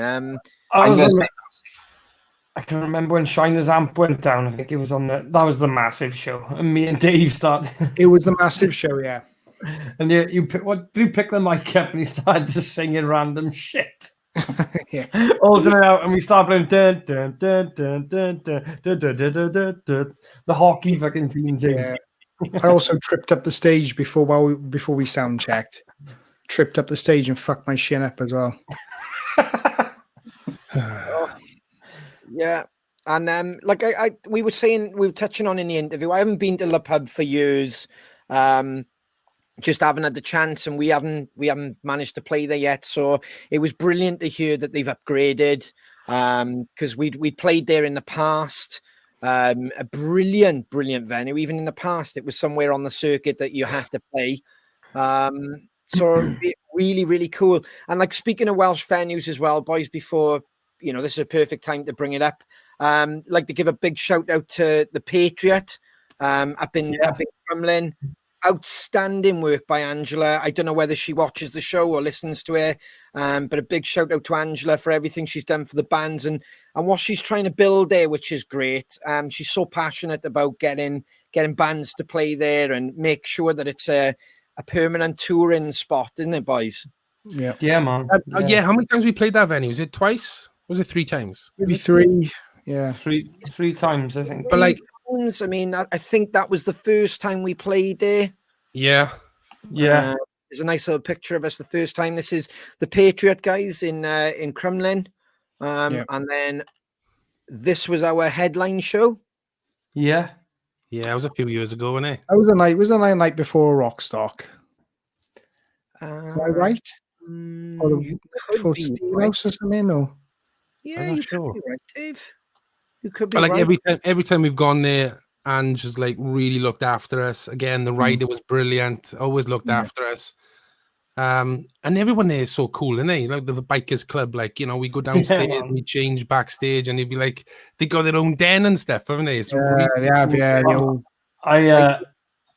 I can remember when Shiner's amp went down. I think it was on that was the Massive show, and me and Dave started. It was the Massive show, yeah. And you pick the mic up and he started just singing random shit. Yeah. Holding it out, and we start playing dun, dun, dun, dun, dun, dun, dun, dun, dun, dun, dun, dun. The hockey fucking theme thing. Yeah. I also tripped up the stage before we sound checked. Tripped up the stage and fucked my shin up as well. Yeah. And like we were touching on in the interview, I haven't been to the pub for years. Just haven't had the chance, and we haven't managed to play there yet. So it was brilliant to hear that they've upgraded. Because we'd played there in the past. A brilliant venue. Even in the past, it was somewhere on the circuit that you had to play. So really, really cool. And like, speaking of Welsh venues as well, boys, before, this is a perfect time to bring it up. Like to give a big shout out to the Patriot up in Crumlin. Outstanding work by Angela. I don't know whether she watches the show or listens to it, but a big shout out to Angela for everything she's done for the bands and what she's trying to build there, which is great. She's so passionate about getting bands to play there and make sure that it's a permanent touring spot, isn't it, boys? Yeah. Yeah, man. Yeah. How many times we played that venue? Was it twice? Was it 3 times? Maybe 3. Yeah. Three times, I think. But like, I mean, I think that was the first time we played there. yeah. There's a nice little picture of us the first time. This is the Patriot guys in Crumlin. And then this was our headline show. Yeah. Yeah, it was a few years ago, wasn't it? That was the night before Rockstock. Am I right? Or You before could be Steve right. House or something? No. Yeah, I'm not you sure. could be right, Dave. You could be But like right. every time we've gone there, Ange has like really looked after us. Again, the rider was brilliant. Always looked after us. And everyone there is so cool, isn't they? Like the bikers club, like, we go downstairs and we change backstage, and they'd be like, they got their own den and stuff, haven't they? It's really They have, cool. yeah. The old I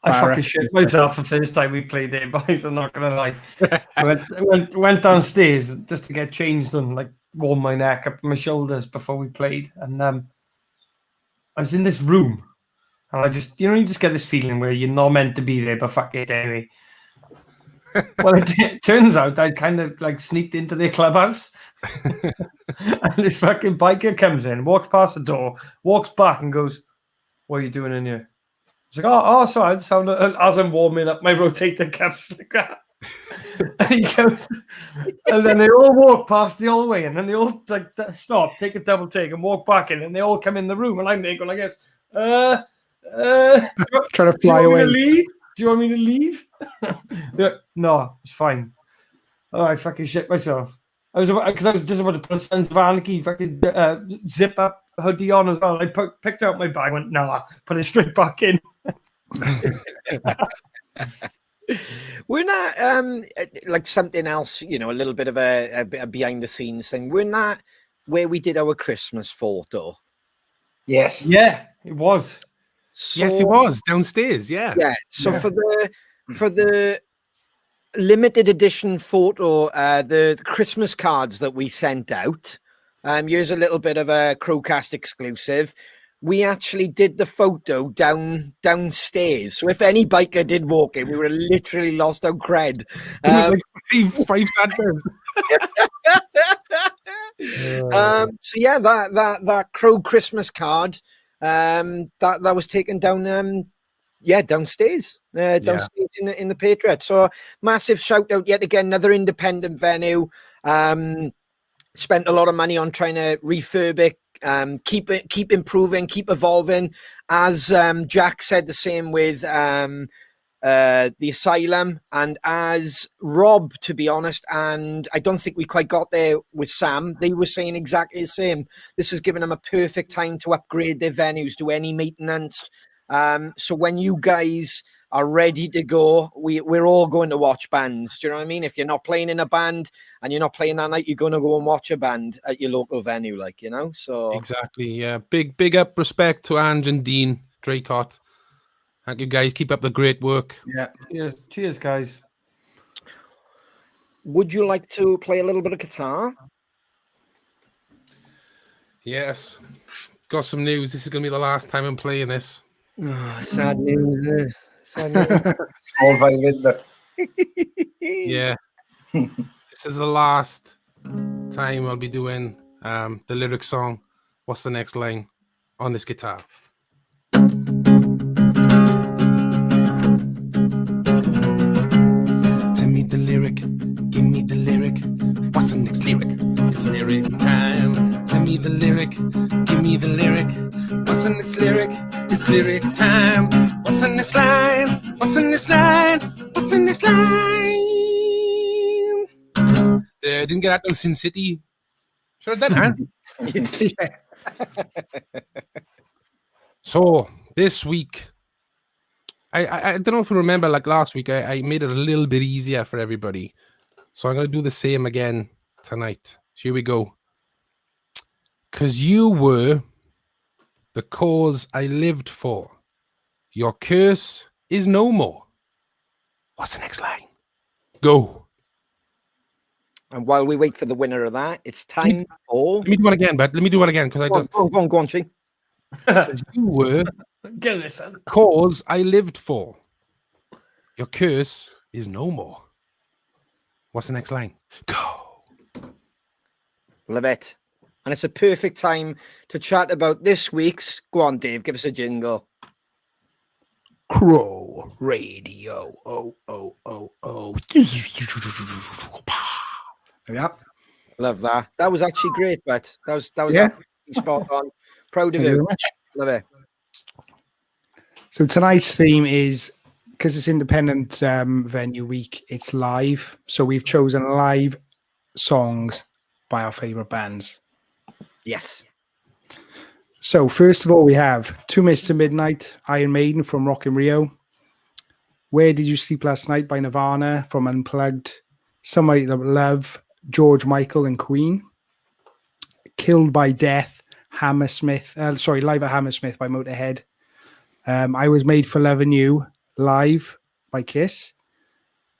Barra. fucking shit myself the first time we played there, boys. I'm not gonna lie. I went downstairs just to get changed and like warm my neck up my shoulders before we played, and I was in this room, and I just you just get this feeling where you're not meant to be there, but fuck it anyway. Well, it turns out I kind of like sneaked into their clubhouse, and this fucking biker comes in, walks past the door, walks back, and goes, "What are you doing in here?" It's like, oh, sorry, as I'm warming up my rotator cuffs like that. And he goes, and then they all walk past the hallway, and then they all like stop, take a double take, and walk back in, and they all come in the room, and I'm there going, I guess, trying to fly away. Do you want me to leave? Like, no, it's fine. Oh, I fucking shit myself. I was just about to put a Sons of Anarchy fucking zip up hoodie on as well. I picked out my bag, went, nah, put it straight back in. We're not like something else, a little bit of a behind the scenes thing. We're not where we did our Christmas photo. Yes. Yeah, it was. So, Yes, it was downstairs. Yeah. Yeah. So for the limited edition photo, the Christmas cards that we sent out, here's a little bit of a CrowCast exclusive. We actually did the photo downstairs. So if any biker did walk in, we would have literally lost our cred. Like five Santas. So yeah, that Crow Christmas card, that was taken down downstairs in the Patriot. So massive shout out yet again, another independent venue. Spent a lot of money on trying to refurb it, keep improving, keep evolving. As Jack said, the same with the Asylum, and as Rob, to be honest, and I don't think we quite got there with Sam, they were saying exactly the same. This has given them a perfect time to upgrade their venues, do any maintenance. So when you guys are ready to go, we're all going to watch bands. Do you know what I mean? If you're not playing in a band and you're not playing that night, you're going to go and watch a band at your local venue, so Exactly. Yeah. Big up respect to Ange and Dean Draycott. Thank you guys. Keep up the great work. Yeah. Cheers, guys. Would you like to play a little bit of guitar? Yes. Got some news. This is going to be the last time I'm playing this. Oh, sad news. Sad news. Small violin. Yeah. This is the last time I'll be doing the lyric song, What's the Next Line, on this guitar. Tell me the lyric, give me the lyric. What's the next lyric? It's lyric time. Tell me the lyric, give me the lyric. What's the next lyric? It's lyric time. What's the next line? What's the next line? What's the next line? I didn't get that on Sin City. Should have done that. So this week, I don't know if you remember, like last week, I made it a little bit easier for everybody. So I'm going to do the same again tonight. So here we go. Because you were the cause I lived for. Your curse is no more. What's the next line? Go. And while we wait for the winner of that, it's time for... Let me do it again, but let me do it again. Because I don't... Go on, Shane. Because you were Get this son. cause I lived for. Your curse is no more. What's the next line? Go. Love it. And it's a perfect time to chat about this week's... Go on, Dave, give us a jingle. Crow Radio. Oh. There we are. Love that. That was actually great, but that was Yeah. absolutely spot on. Proud of Thank you very you. much. Love it. So tonight's theme is, because it's independent venue week, it's live. So we've chosen live songs by our favorite bands. Yes. So first of all, we have 2 Minutes to Midnight, Iron Maiden from Rock in Rio. Where Did You Sleep Last Night by Nirvana from Unplugged. Somebody That Love, George Michael and Queen. Killed by Death, Hammersmith. Live at Hammersmith by Motorhead. I Was Made for Loving You, live by Kiss.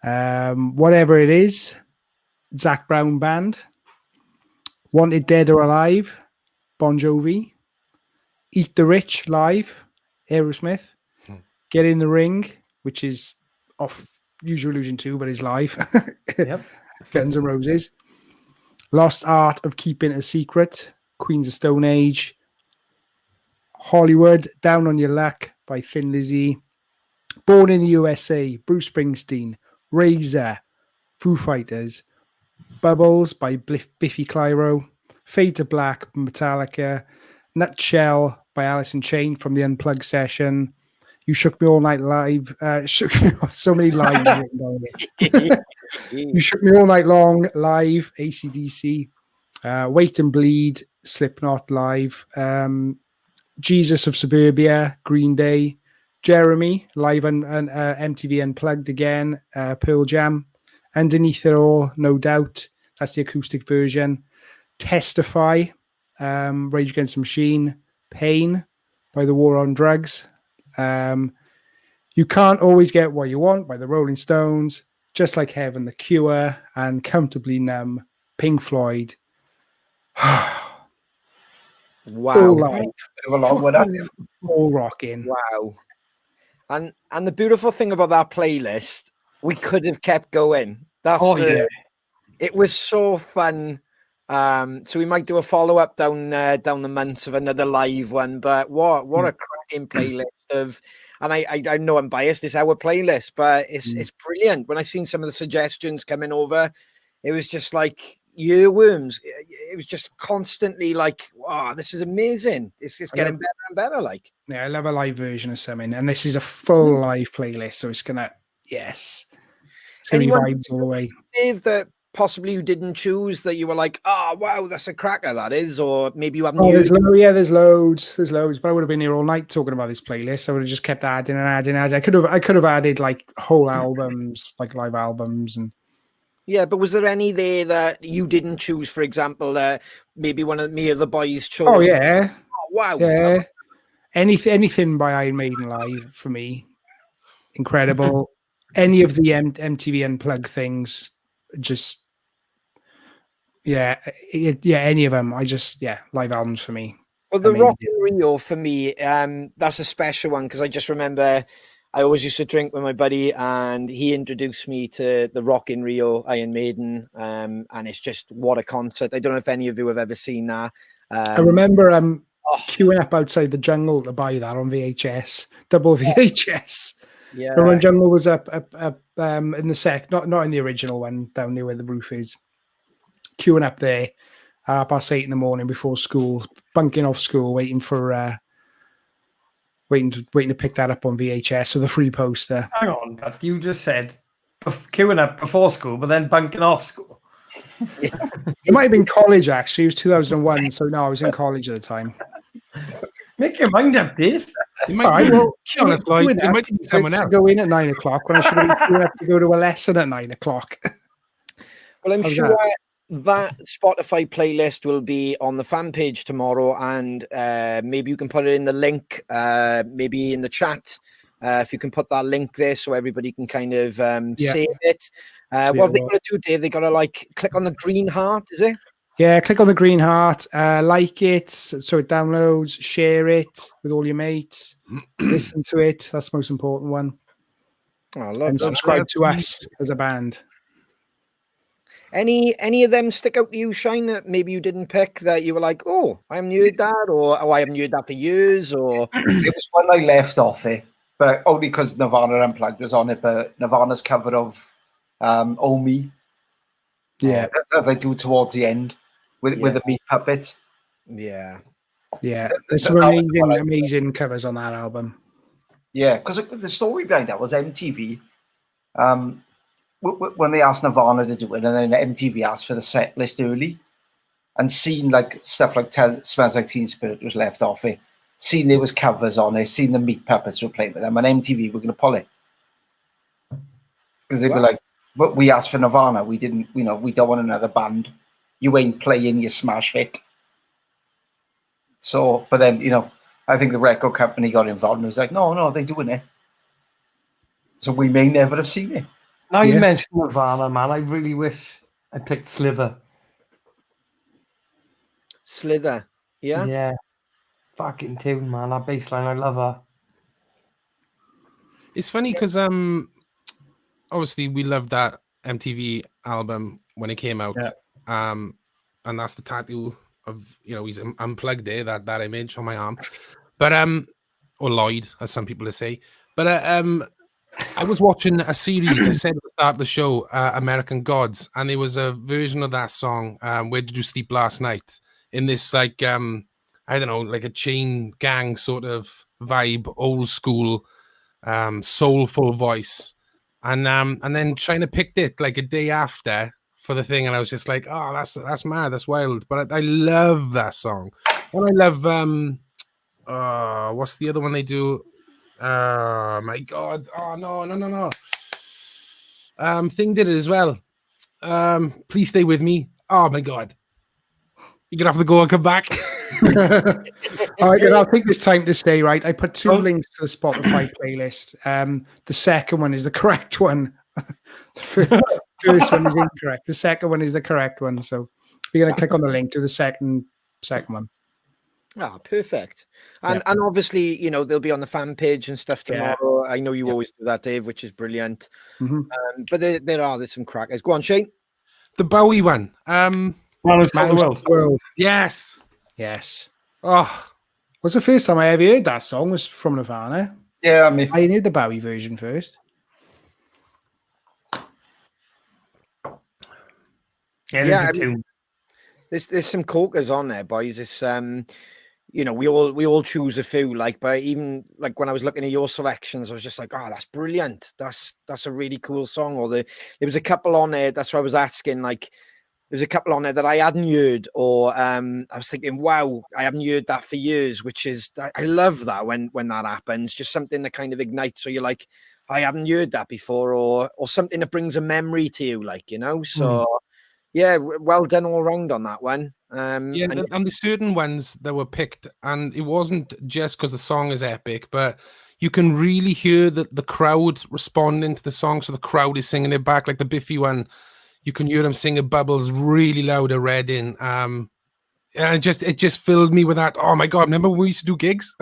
Whatever It Is, Zac Brown Band. Wanted Dead or Alive, Bon Jovi. Eat the Rich, live, Aerosmith. Get in the Ring, which is off Use Your Illusion 2, but is live. Yep. Guns N' Roses. Lost Art of Keeping a Secret, Queens of Stone Age. Hollywood, Down on Your Luck by Thin Lizzy. Born in the USA, Bruce Springsteen. Razor, Foo Fighters. Bubbles by Biffy Clyro. Fade to Black, Metallica. Nutshell by Alice in Chains from the Unplugged session. You Shook Me All Night live. Shook Me so many live. You Shook Me All Night Long live. AC/DC. Wait and Bleed. Slipknot live. Jesus of Suburbia. Green Day. Jeremy live on MTV Unplugged again. Pearl Jam. Underneath It All, No Doubt. That's the acoustic version. Testify. Rage Against the Machine. Pain by The War on Drugs. You Can't Always Get What You Want by the Rolling Stones. Just Like Heaven, The Cure. And Comfortably Numb, Pink Floyd. Wow. All live. Bit of a long one, haven't you? All rocking. Wow. And the beautiful thing about that playlist, we could have kept going. It was so fun. So we might do a follow-up down the months of another live one, but what a cracking playlist of, and I know I'm biased, it's our playlist, but it's brilliant. When I seen some of the suggestions coming over, it was just like earworms. It was just constantly like, wow, this is amazing. It's getting better and better. Like, yeah, I love a live version of something, and this is a full live playlist, so it's gonna it's gonna be vibes all the way. Dave, that possibly you didn't choose, that you were like, oh wow, that's a cracker, that is, or maybe you haven't. There's loads, but I would have been here all night talking about this playlist. I would have just kept adding and adding. I could have added like whole albums, like live albums, and yeah. But was there any there that you didn't choose? For example, maybe one of me or the boys chose. Oh yeah, wow, yeah. Anything by Iron Maiden live for me, incredible. Any of the MTV Unplugged things, just any of them. Live albums for me. Well, the Rock in Rio for me, that's a special one because I just remember I always used to drink with my buddy, and he introduced me to the Rock in Rio Iron Maiden, and it's just what a concert. I don't know if any of you have ever seen that. I remember queuing up outside the Jungle to buy that on VHS, double VHS. Yeah, Remember when Jungle was up in the not in the original one, down near where the roof is. Queuing up there at 8:30 in the morning before school, bunking off school, waiting to pick that up on VHS with a free poster. Hang on, but you just said queuing up before school, but then bunking off school. It might have been college, actually. It was 2001, so no, I was in college at the time. Make your mind up, Dave. You might be honest, like, it might be someone to else. go in at 9 o'clock when I should have been to go to a lesson at 9 o'clock. Well, I'm How's sure that Spotify playlist will be on the fan page tomorrow, and maybe you can put it in the link, maybe in the chat. If you can put that link there so everybody can kind of save it. What have they got to do, Dave? They got to like click on the green heart, is it? Yeah, click on the green heart, like it so it downloads, share it with all your mates, listen to it. That's the most important one. Oh, I love and that. subscribe to us as a band. Any of them stick out to you, Shine, that maybe you didn't pick, that you were like, oh, I haven't heard that, or oh, I haven't heard that for years, or It was one I left off it, but only because Nirvana Unplugged was on it. But Nirvana's cover of "Oh Me," Yeah, that they do towards the end with the meat puppets. Yeah, there's some amazing covers on that album. Yeah, because the story behind that was MTV. When they asked Nirvana to do it, and then MTV asked for the set list early, and seen like stuff like "Smells Like Teen Spirit" was left off it. Seen there was covers on it. Seen the Meat Puppets were playing with them, and MTV were going to pull it because they were like, "But we asked for Nirvana. We didn't. We don't want another band. You ain't playing your smash hit." So, but then I think the record company got involved and was like, "No, they're doing it." So we may never have seen it. Now you mentioned Nirvana, man. I really wish I picked Slither. Slither, yeah? Yeah. Fucking tune, man. That bass line, I love her. It's funny because obviously we loved that MTV album when it came out. And that's the tattoo of he's unplugged there, that image on my arm. But or Lloyd, as some people say. But I was watching a series that said at the start of the show, American Gods, and there was a version of that song, Where Did You Sleep Last Night? In this like I don't know, like a chain gang sort of vibe, old school, soulful voice. And then China picked it like a day after for the thing, and I was just like, oh, that's mad, that's wild. But I love that song. And I love what's the other one they do? Oh my god. Oh no. Thing did it as well. Please Stay With Me. Oh my god. You're gonna have to go and come back. All right, then I'll take this time to say, right, I put 2 links to the Spotify playlist. The second one is the correct one. The first one is incorrect. The second one is the correct one. So you're gonna click on the link to the second one. Ah, perfect. And obviously, they'll be on the fan page and stuff tomorrow. I know you always do that, Dave, which is brilliant. But there's some crackers. Go on, Shane. The Bowie one. Man of the World. Yes. Oh, was the first time I ever heard that song was from Nirvana. Yeah, I mean, I heard the Bowie version first. Yeah, there's a tune. There's some corkers on there, boys. It's we all choose a few, like, but even like when I was looking at your selections, I was just like, oh, that's brilliant. That's a really cool song. Or there was a couple on there. That's why I was asking, like, there's a couple on there that I hadn't heard, or I was thinking, wow, I haven't heard that for years, which is, I love that when that happens, just something that kind of ignites. So you're like, I haven't heard that before, or something that brings a memory to you, like, so yeah, well done all round on that one. And there's certain ones that were picked, and it wasn't just because the song is epic, but you can really hear the crowd responding to the song. So the crowd is singing it back, like the Biffy one. You can hear them singing Bubbles really loud at Reading. And it just filled me with that. Oh my God, remember when we used to do gigs?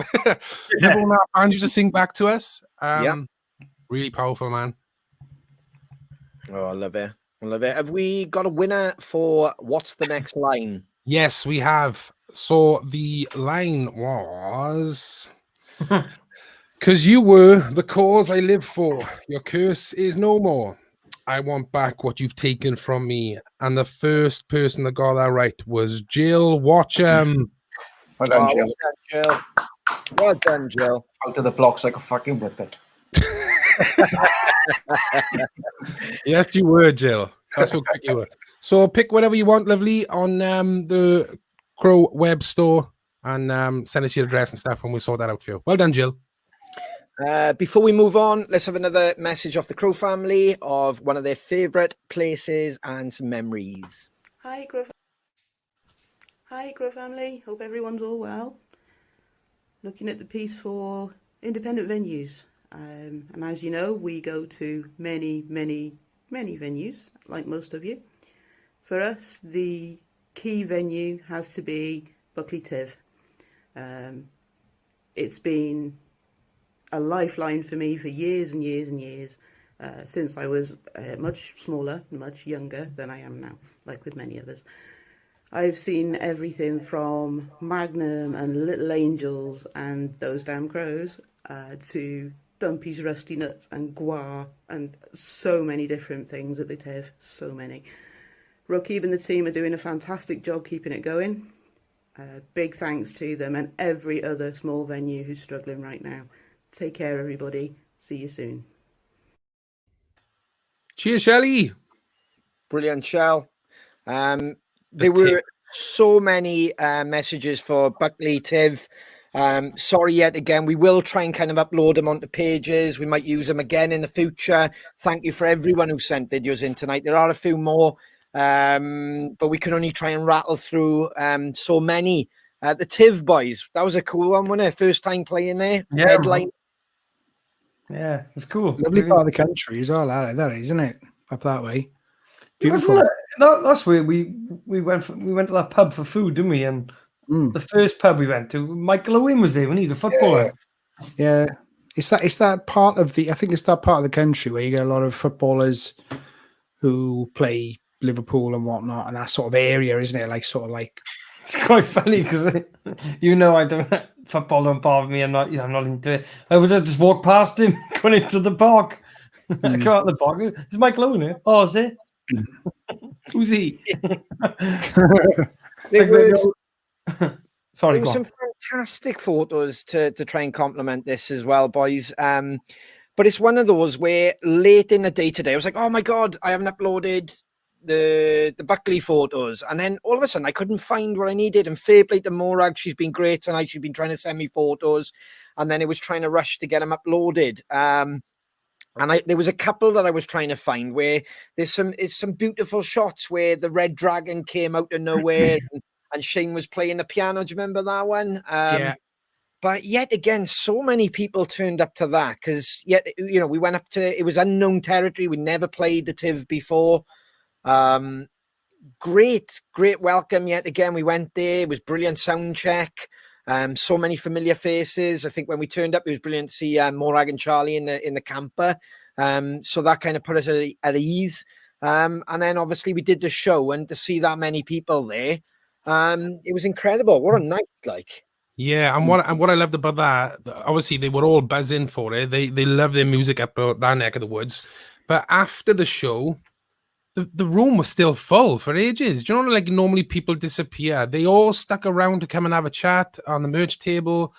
Remember when our band used to sing back to us? Really powerful, man. Oh, I love it. I love it. Have we got a winner for what's the next line? Yes, we have. So the line was, because you were the cause I live for. Your curse is no more. I want back what you've taken from me. And the first person that got that right was Jill Watcham. Well done, Oh, Jill. well done, Jill. Well done, Jill. Out of the blocks like a fucking whippet. Yes, you were, Jill. That's how quick you were. So pick whatever you want, lovely, on the Crow web store and send us your address and stuff, and we'll sort that out for you. Well done, Jill. Before we move on, let's have another message off the Crow family of one of their favourite places and some memories. Hi, Crow family. Hope everyone's all well. Looking at the piece for independent venues. And as you know, we go to many, many, many venues, like most of you. For us, the key venue has to be Buckley Tiv. It's been a lifeline for me for years and years and years, since I was much smaller, much younger than I am now, like with many others. I've seen everything from Magnum and Little Angels and Those Damn Crows to Dumpy's Rusty Nuts and Gua and so many different things at the TIV, so many. Rakib and the team are doing a fantastic job keeping it going. Big thanks to them and every other small venue who's struggling right now. Take care, everybody. See you soon. Cheers, Shelley. Brilliant, Shell. There were so many messages for Buckley Tiv. Sorry yet again. We will try and kind of upload them onto pages. We might use them again in the future. Thank you for everyone who sent videos in tonight. There are a few more, but we can only try and rattle through so many. The Tiv boys, that was a cool one, wasn't it? First time playing there. Yeah, Headline. Yeah, it's cool. Lovely part of the country as well, that is, isn't it? Up that way. Beautiful. That's where we went. We went to that pub for food, didn't we? And the first pub we went to, Michael Owen was there. We need a footballer. Yeah, it's that part of the. I think it's that part of the country where you get a lot of footballers who play Liverpool and whatnot, and that sort of area, isn't it? Like sort of like. It's quite funny because I don't football don't bother me. I'm not into it. I would just walk past him going into the park. I come out of the park. Is Michael Owen here? Oh, is it? Who's he? There was Sorry, some fantastic photos to try and complement this as well, boys. But it's one of those where late in the day today, I was like, oh my God, I haven't uploaded the Buckley photos. And then all of a sudden I couldn't find what I needed. And fair play to Morag, she's been great tonight. She's been trying to send me photos. And then it was trying to rush to get them uploaded. And there was a couple that I was trying to find where there's some beautiful shots where the Red Dragon came out of nowhere and Shane was playing the piano. Do you remember that one? Yeah. But yet again, so many people turned up to that because we went up to, it was unknown territory. We never played the TIV before. Great welcome yet again. We went there. It was brilliant sound check. So many familiar faces. I think when we turned up, it was brilliant to see Morag and Charlie in the camper. So that kind of put us at ease. And then obviously we did the show, and to see that many people there, it was incredible. What a night! Like, yeah, and what I loved about that, obviously they were all buzzing for it. They love their music up that neck of the woods. But after the show, the room was still full for ages. Do you know, like normally people disappear. They all stuck around to come and have a chat on the merch table,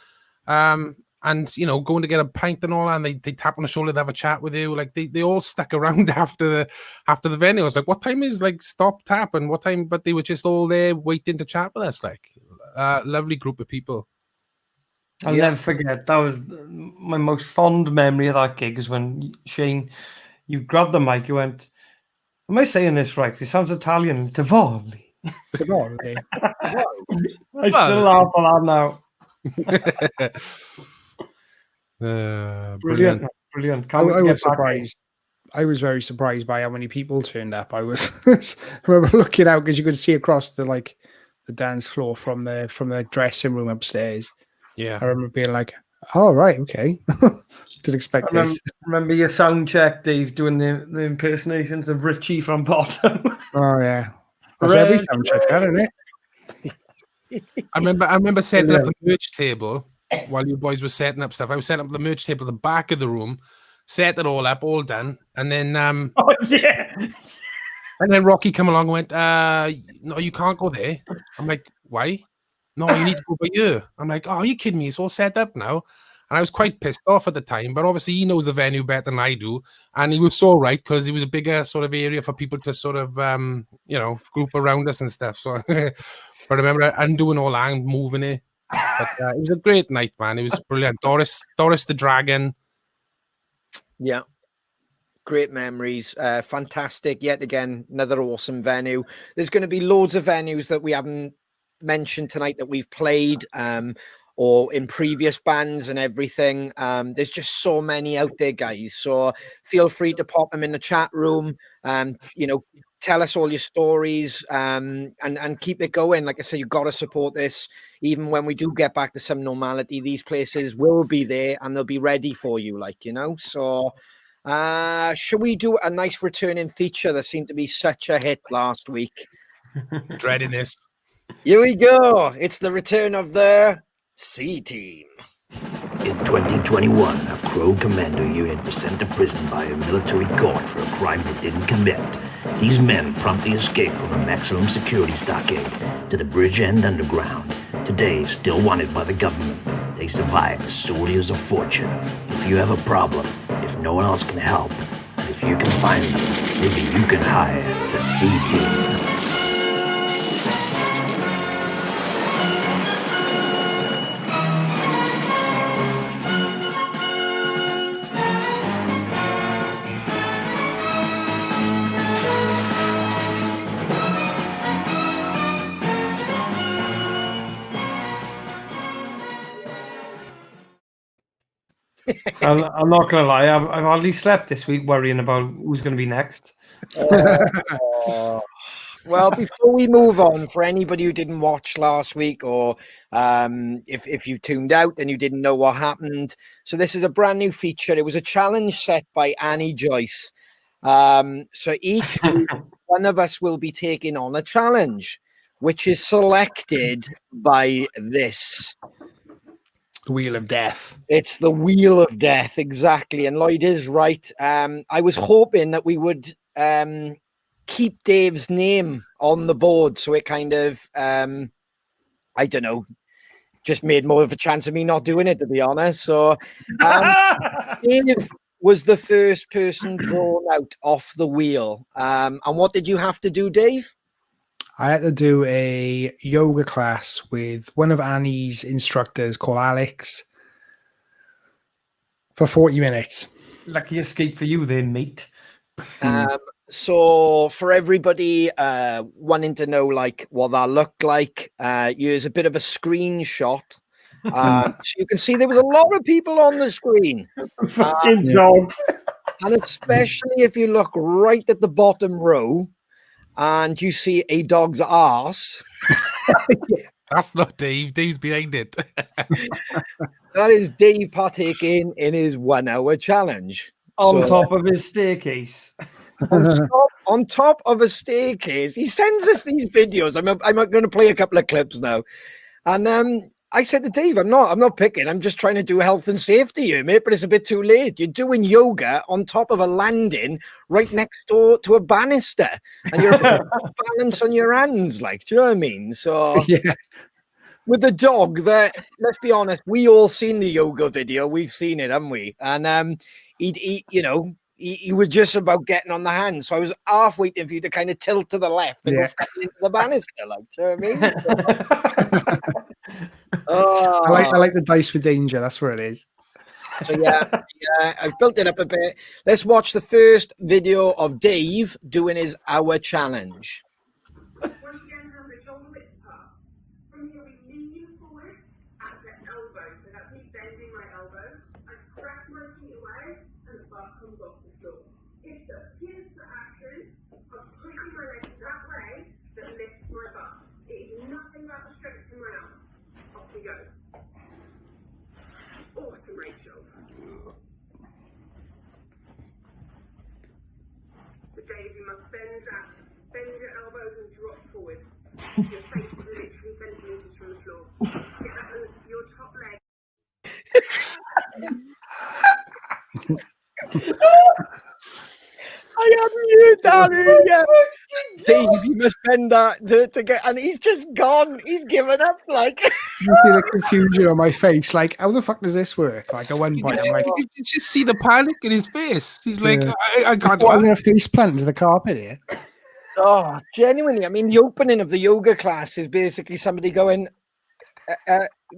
and going to get a pint and all that. And they tap on the shoulder, they have a chat with you. Like they all stuck around after the venue. I was like, what time is like stop tap and what time? But they were just all there waiting to chat with us. Like, lovely group of people. I'll never forget. That was my most fond memory of that gig. Is when Shane, you grabbed the mic, you went, am I saying this right? It sounds Italian. Tivoli. Tivoli. I still laugh a lot now. Brilliant. I was surprised. I was very surprised by how many people turned up. I remember looking out because you could see across the dance floor from the dressing room upstairs. Yeah, I remember being like, Oh, right. Okay. Didn't expect this. Remember your sound check, Dave, doing the impersonations of Richie from Bottom. Oh, yeah. That's every Red, sound check, that, isn't it? I remember setting up the merch table while you boys were setting up stuff. I was setting up the merch table at the back of the room, set it all up, all done, and then Oh yeah. and then Rocky come along and went, no, you can't go there. I'm like, why? No, you need to go by here. I'm like, oh, are you kidding me? It's all set up now. And I was quite pissed off at the time, but obviously he knows the venue better than I do. And he was so right, because it was a bigger sort of area for people to sort of, group around us and stuff. So, but I remember undoing all that and moving it. But it was a great night, man. It was brilliant. Doris the Dragon. Yeah. Great memories. Fantastic. Yet again, another awesome venue. There's going to be loads of venues that we haven't mentioned tonight that we've played or in previous bands and everything. There's just so many out there, guys. So feel free to pop them in the chat room. Tell us all your stories and keep it going. Like I said, you've got to support this. Even when we do get back to some normality, these places will be there and they'll be ready for you, So should we do a nice returning feature that seemed to be such a hit last week? Dreading this. Here we go. It's the return of the C-Team. In 2021, a Crow Commando unit was sent to prison by a military court for a crime they didn't commit. These men promptly escaped from a maximum security stockade to the Bridge End Underground. Today, still wanted by the government, they survived as soldiers of fortune. If you have a problem, if no one else can help, and if you can find them, maybe you can hire the C-Team. I'm not gonna lie. I've hardly slept this week worrying about who's going to be next. Well, before we move on, for anybody who didn't watch last week, or if you tuned out and you didn't know what happened, so this is a brand new feature. It was a challenge set by Annie Joyce. So each week, one of us will be taking on a challenge, which is selected by this. The Wheel of Death. It's the Wheel of Death, exactly. And Lloyd is right. I was hoping that we would keep Dave's name on the board, so it kind of, I don't know, just made more of a chance of me not doing it, to be honest. So Dave was the first person drawn out off the wheel. And what did you have to do, Dave? I had to do a yoga class with one of Annie's instructors called Alex for 40 minutes. Lucky escape for you then, mate. So for everybody wanting to know what that looked like, here's a bit of a screenshot. So you can see there was a lot of people on the screen. Fucking dog. And especially if you look right at the bottom row, and you see a dog's arse. That's not Dave. Dave's behind it. That is Dave partaking in his 1 hour challenge. On top of his staircase. on top of a staircase. He sends us these videos. I'm going to play a couple of clips now. And I said to Dave, I'm not picking. I'm just trying to do health and safety here, mate, but it's a bit too late. You're doing yoga on top of a landing right next door to a banister, and you're balance on your hands, do you know what I mean? So Yeah. with the dog, that, let's be honest, we all seen the yoga video. We've seen it, haven't we? And he was just about getting on the hand. So I was half waiting for you to kind of tilt to the left and go into the banister, do you know what I mean? I like the dice for danger. That's where it is. So yeah, I've built it up a bit. Let's watch the first video of Dave doing his hour challenge. Once again, hands are shoulder width apart. From here, we lean forward at the elbows. So that's me bending my elbows. I press my feet away, and the butt comes off the floor. It's the pincer action of pushing my legs that way that lifts my butt. It is nothing about the strength in my arms. Off we go. Oh, bottom, Rachel. So David, you must bend your elbows and drop forward. Your face is literally centimetres from the floor. Get that on your top leg. I haven't heard that earlier. Dave, you must bend that to get, and he's just gone. He's given up. Like, You see the confusion on my face. Like, how the fuck does this work? Like, at one point, I'm like, You can just see the panic in his face. He's like, Yeah. I can't do I'm that. going to face plant into the carpet here. oh, genuinely. I mean, the opening of the yoga class is basically somebody going,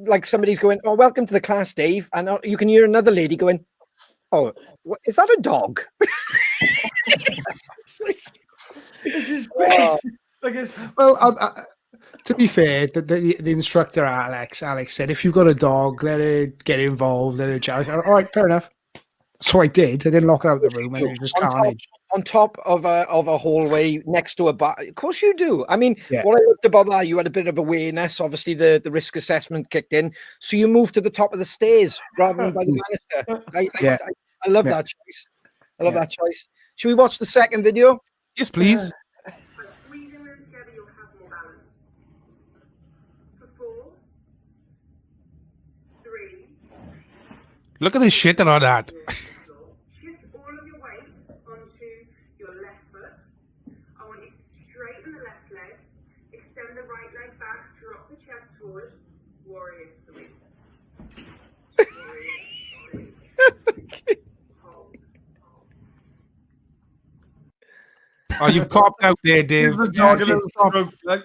like somebody's going, "Oh, welcome to the class, Dave," and you can hear another lady going, "Oh, what, is that a dog?" This is great. Well, to be fair, the instructor Alex said, if you've got a dog, let it get involved. Let it chat. All right, fair enough. So I did. I didn't lock her out of the room, and it was just carnage. On top of a hallway next to a bar. Of course you do. I mean, Yeah. what I loved about that, you had a bit of awareness. Obviously, the risk assessment kicked in, so you moved to the top of the stairs rather than by the banister. I love that choice. I love that choice. Should we watch the second video? Yes, please. By squeezing them together, you'll have more balance. For 4, 3, Look at this shit and all that. shift all of your weight onto your left foot. I want you to straighten the left leg, extend the right leg back, drop the chest forward. Warrior 3. Oh, you've copped out there, Dave. Give the dog a little stroke, like.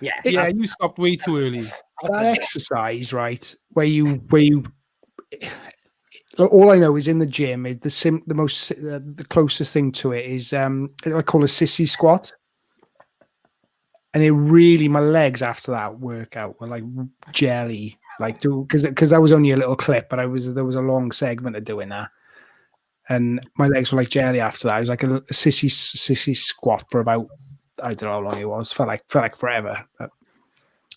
Yeah, you stopped way too early. That exercise, right, where you all I know is in the gym, the closest thing to it is I call a sissy squat, and it really, my legs after that workout were like jelly, like because that was only a little clip, but there was a long segment of doing that, and my legs were like jelly after that. It was like a sissy squat for about, I don't know how long it was, felt like forever. But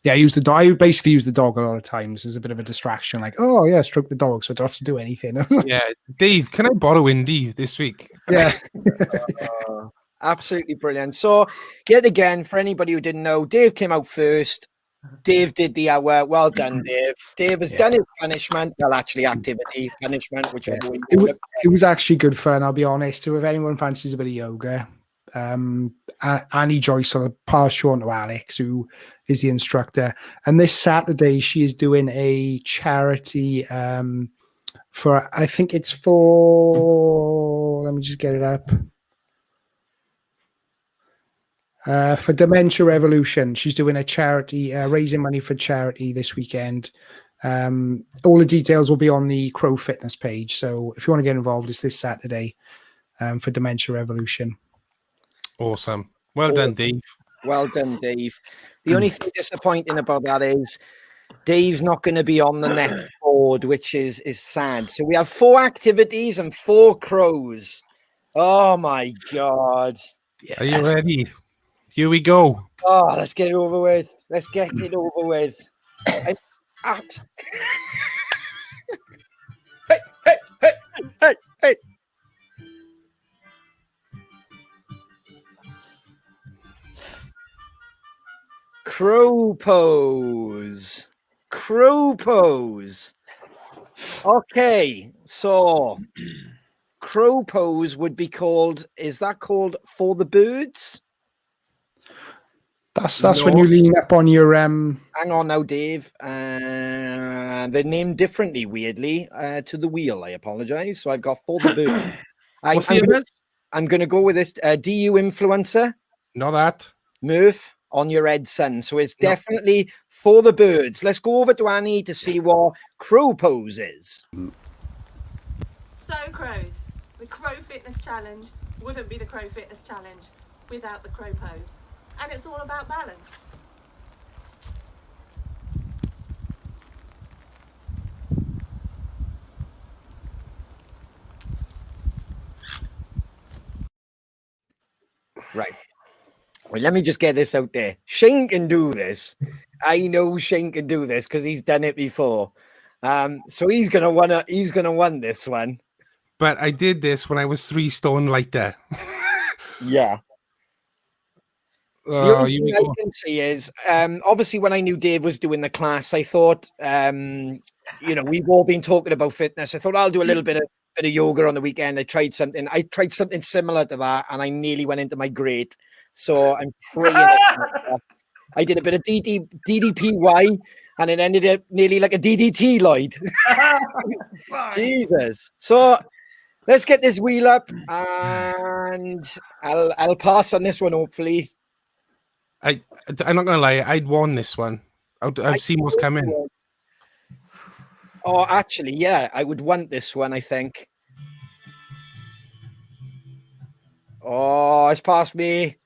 yeah, I basically use the dog a lot of times as a bit of a distraction. Like, oh yeah, stroke the dog, so I don't have to do anything. Yeah, Dave, can I borrow Indy this week? Yeah. Absolutely brilliant. So, yet again, for anybody who didn't know, Dave came out first. Dave did the hour. Well done, Dave. Dave has done his punishment. Well, actually, activity, punishment, whichever way you look. It was actually good fun, I'll be honest. So if anyone fancies a bit of yoga, Annie Joyce, I'll pass you on to Alex, who is the instructor. And this Saturday, she is doing a charity for, I think it's for, let me just get it up. For Dementia Revolution. She's doing a charity, raising money for charity this weekend. All the details will be on the Crow Fitness page. So if you want to get involved, it's this Saturday for Dementia Revolution. Awesome. Well done, Dave. Well done, Dave. The only thing disappointing about that is Dave's not going to be on the next board, which is sad. So we have 4 activities and 4 crows. Oh my God. Are you ready? Here we go. Oh, let's get it over with. Let's get it over with. Hey. Crow pose. Crow pose. Okay, so crow pose would be called, is that called for the birds? That's when you lean up on your Hang on now, Dave. They're named differently, weirdly, to the wheel. I apologize. So I've got for the birds. I'm going to go with this. DU influencer. Not that. Murph on your head, son. So it's definitely for the birds. Let's go over to Annie to see what crow pose is. So crows, the Crow Fitness Challenge wouldn't be the Crow Fitness Challenge without the crow pose. And it's all about balance. Right. Well, let me just get this out there. Shane can do this. I know Shane can do this because he's done it before. So he's gonna win this one. But I did this when I was 3 stone lighter. Yeah. The Oh, only you thing I can see is obviously when I knew Dave was doing the class, I thought we've all been talking about fitness. I thought I'll do a little bit of yoga on the weekend. I tried something similar to that, and I nearly went into my grate. So I'm praying. I did a bit of DDPY, and it ended up nearly like a DDT, Lloyd. Jesus. So let's get this wheel up, and I'll pass on this one, hopefully. I'm not gonna lie, I'd won this one. I've seen what's coming. Oh, actually, yeah, I would want this one, I think. Oh, it's past me.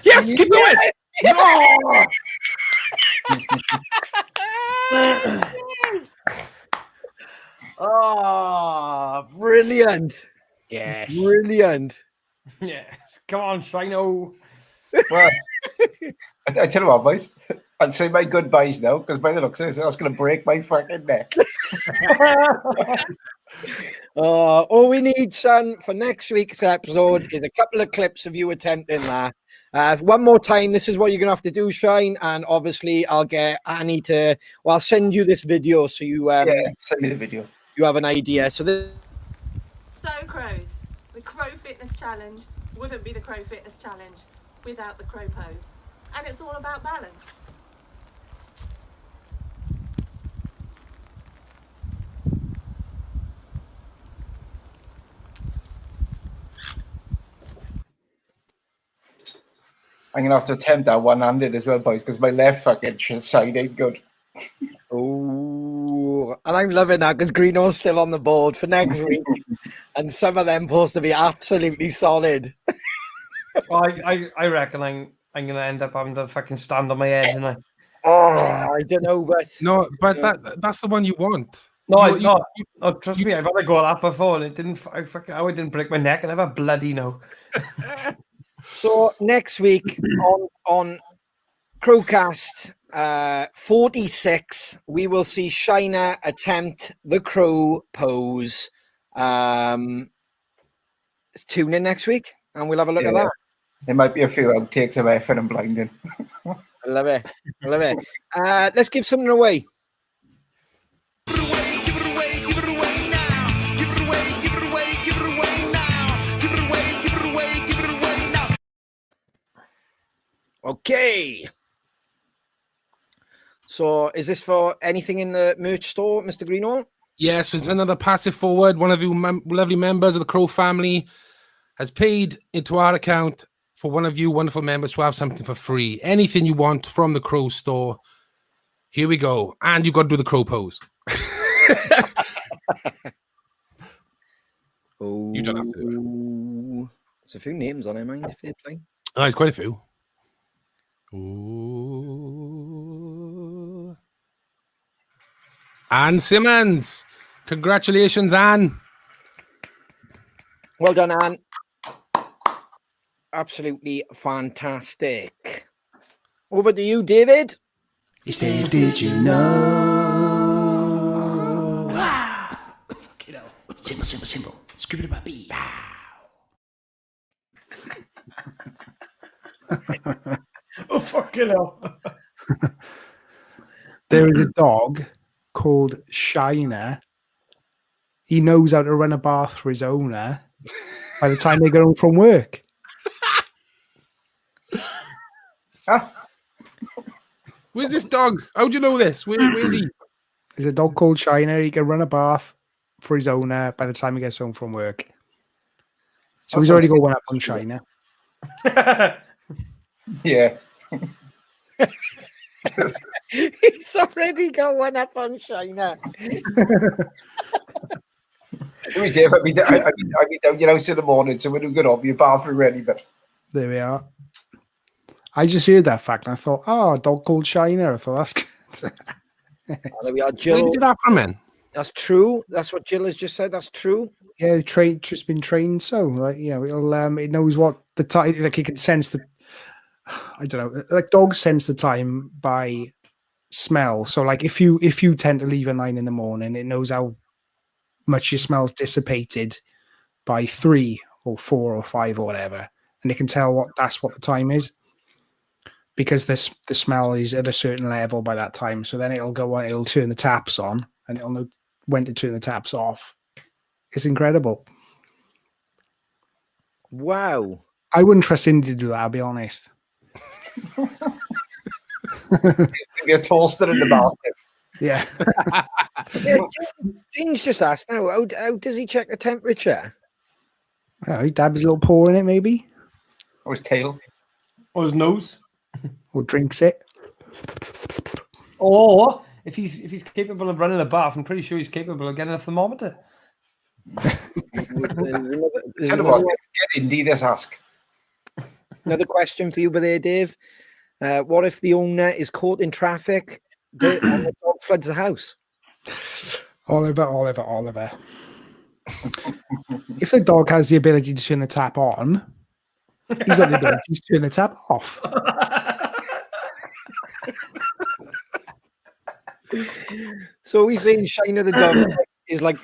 Yes, keep going. No! Yes! Oh, brilliant. Yes. Brilliant. Yes. Come on, Shino. Well, I tell you what, boys. I'd say my goodbyes now, because by the looks of it, that's going to break my fucking neck. All we need, son, for next week's episode is a couple of clips of you attempting that. One more time, this is what you're going to have to do, Shine, and obviously I'll get Annie to, well, I'll send you this video so you send me the video. You have an idea. So Crows, the Crow Fitness Challenge wouldn't be the Crow Fitness Challenge without the Crow pose. And it's all about balance. I'm going to have to attempt that one-handed as well, boys, because my left fucking side ain't good. Oh, and I'm loving that because Greeno's still on the board for next week, and some of them supposed to be absolutely solid. I reckon I'm gonna end up having to fucking stand on my head, and I don't know, but that's the one you want. No, trust me, I've had to go that before, and it didn't. I didn't break my neck, and I have a bloody no. So next week on CrowCast 46, we will see Shiner attempt the crow pose. Tune in next week, and we'll have a look at that. There might be a few outtakes of effort and blinding. I love it. Let's give something away. Okay. So is this for anything in the merch store, Mr. Greeno? Yes, it's another passive forward. One of you lovely members of the Crow family has paid into our account for one of you wonderful members to have something for free. Anything you want from the Crow store. Here we go. And you've got to do the crow pose. You don't have to do it. There's a few names on it, mind. Fair play. Oh, there's quite a few. Ooh. Anne Simmons. Congratulations, Anne. Well done, Anne. Absolutely fantastic. Over to you, David. It's Dave, did you know? Fuck it up. Simple. Scribble about B. Oh, fucking hell. There is a dog called Shiner. He knows how to run a bath for his owner by the time they get home from work. Where's this dog? How do you know this? Where's he? There's a dog called Shiner. He can run a bath for his owner by the time he gets home from work. So he's already got one up on Shiner. Yeah. He's already got one up on Shiner. Dave, I'll be down your house in the morning, so when we get up, your bathroom ready, but There we are. I just heard that fact and I thought, a dog called Shiner. I thought that's good. There we are, Jill. Where did you get that from, man? That's true. That's what Jill has just said. That's true. Yeah, just been trained so, like, you know, it knows what the time, like it can sense the, I don't know, like dogs sense the time by smell. So like if you tend to leave at 9 in the morning, it knows how much your smell's dissipated by 3 or 4 or 5 or whatever, and it can tell that's what the time is, because the smell is at a certain level by that time. So then it'll go on, it'll turn the taps on, and it'll know when to turn the taps off. It's incredible. Wow. I wouldn't trust Indy to do that, I'll be honest. Maybe a toaster in the basket. Yeah. Yeah, James just asked now, how does he check the temperature? Oh, he dabs his little paw in it, maybe. Or his tail. Or his nose. Or drinks it. Or if he's capable of running a bath, I'm pretty sure he's capable of getting a thermometer. Tell you what, get Indy this ask. Another question for you there, Dave. What if the owner is caught in traffic and the dog floods the house? Oliver. If the dog has the ability to turn the tap on, he's got the ability to turn the tap off. So we saying Shiner the dog is like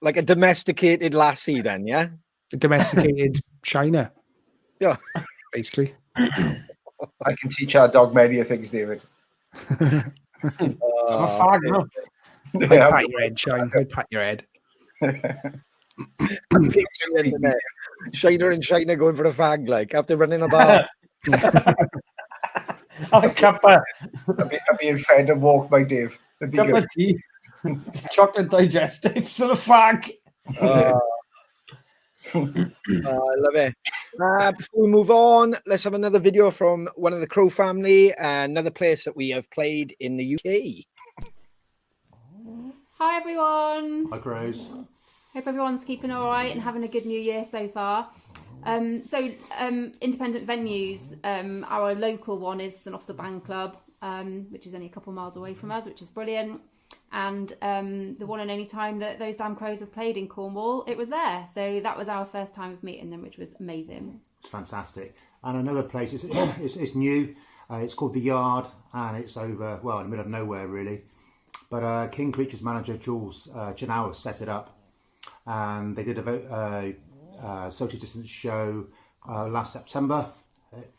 a domesticated lassie then, yeah? A domesticated Shiner. Yeah. Basically. I can teach our dog many things, David. I'm a fag, no? I'd pat your head, Shine. I'd pat your head. Shiner and Shiner going for a fag, like, after running a bar. A cuppa. I'm being fed and walked by Dave. Cup of tea. Chocolate digestives and a fag. I love it. Before we move on, let's have another video from one of the Crow family, another place that we have played in the UK. Hi everyone. Hi Crows. Hope everyone's keeping all right and having a good new year so far. Independent venues. Our local one is the Nostell Band Club, which is only a couple of miles away from us, which is brilliant. And the one and only time that those damn Crows have played in Cornwall, it was there. So that was our first time of meeting them, which was amazing. It's fantastic. And another place, it's new. It's called The Yard, and it's over, well, in the middle of nowhere, really. But King Creatures manager Jules Janauer set it up. And they did a social distance show last September.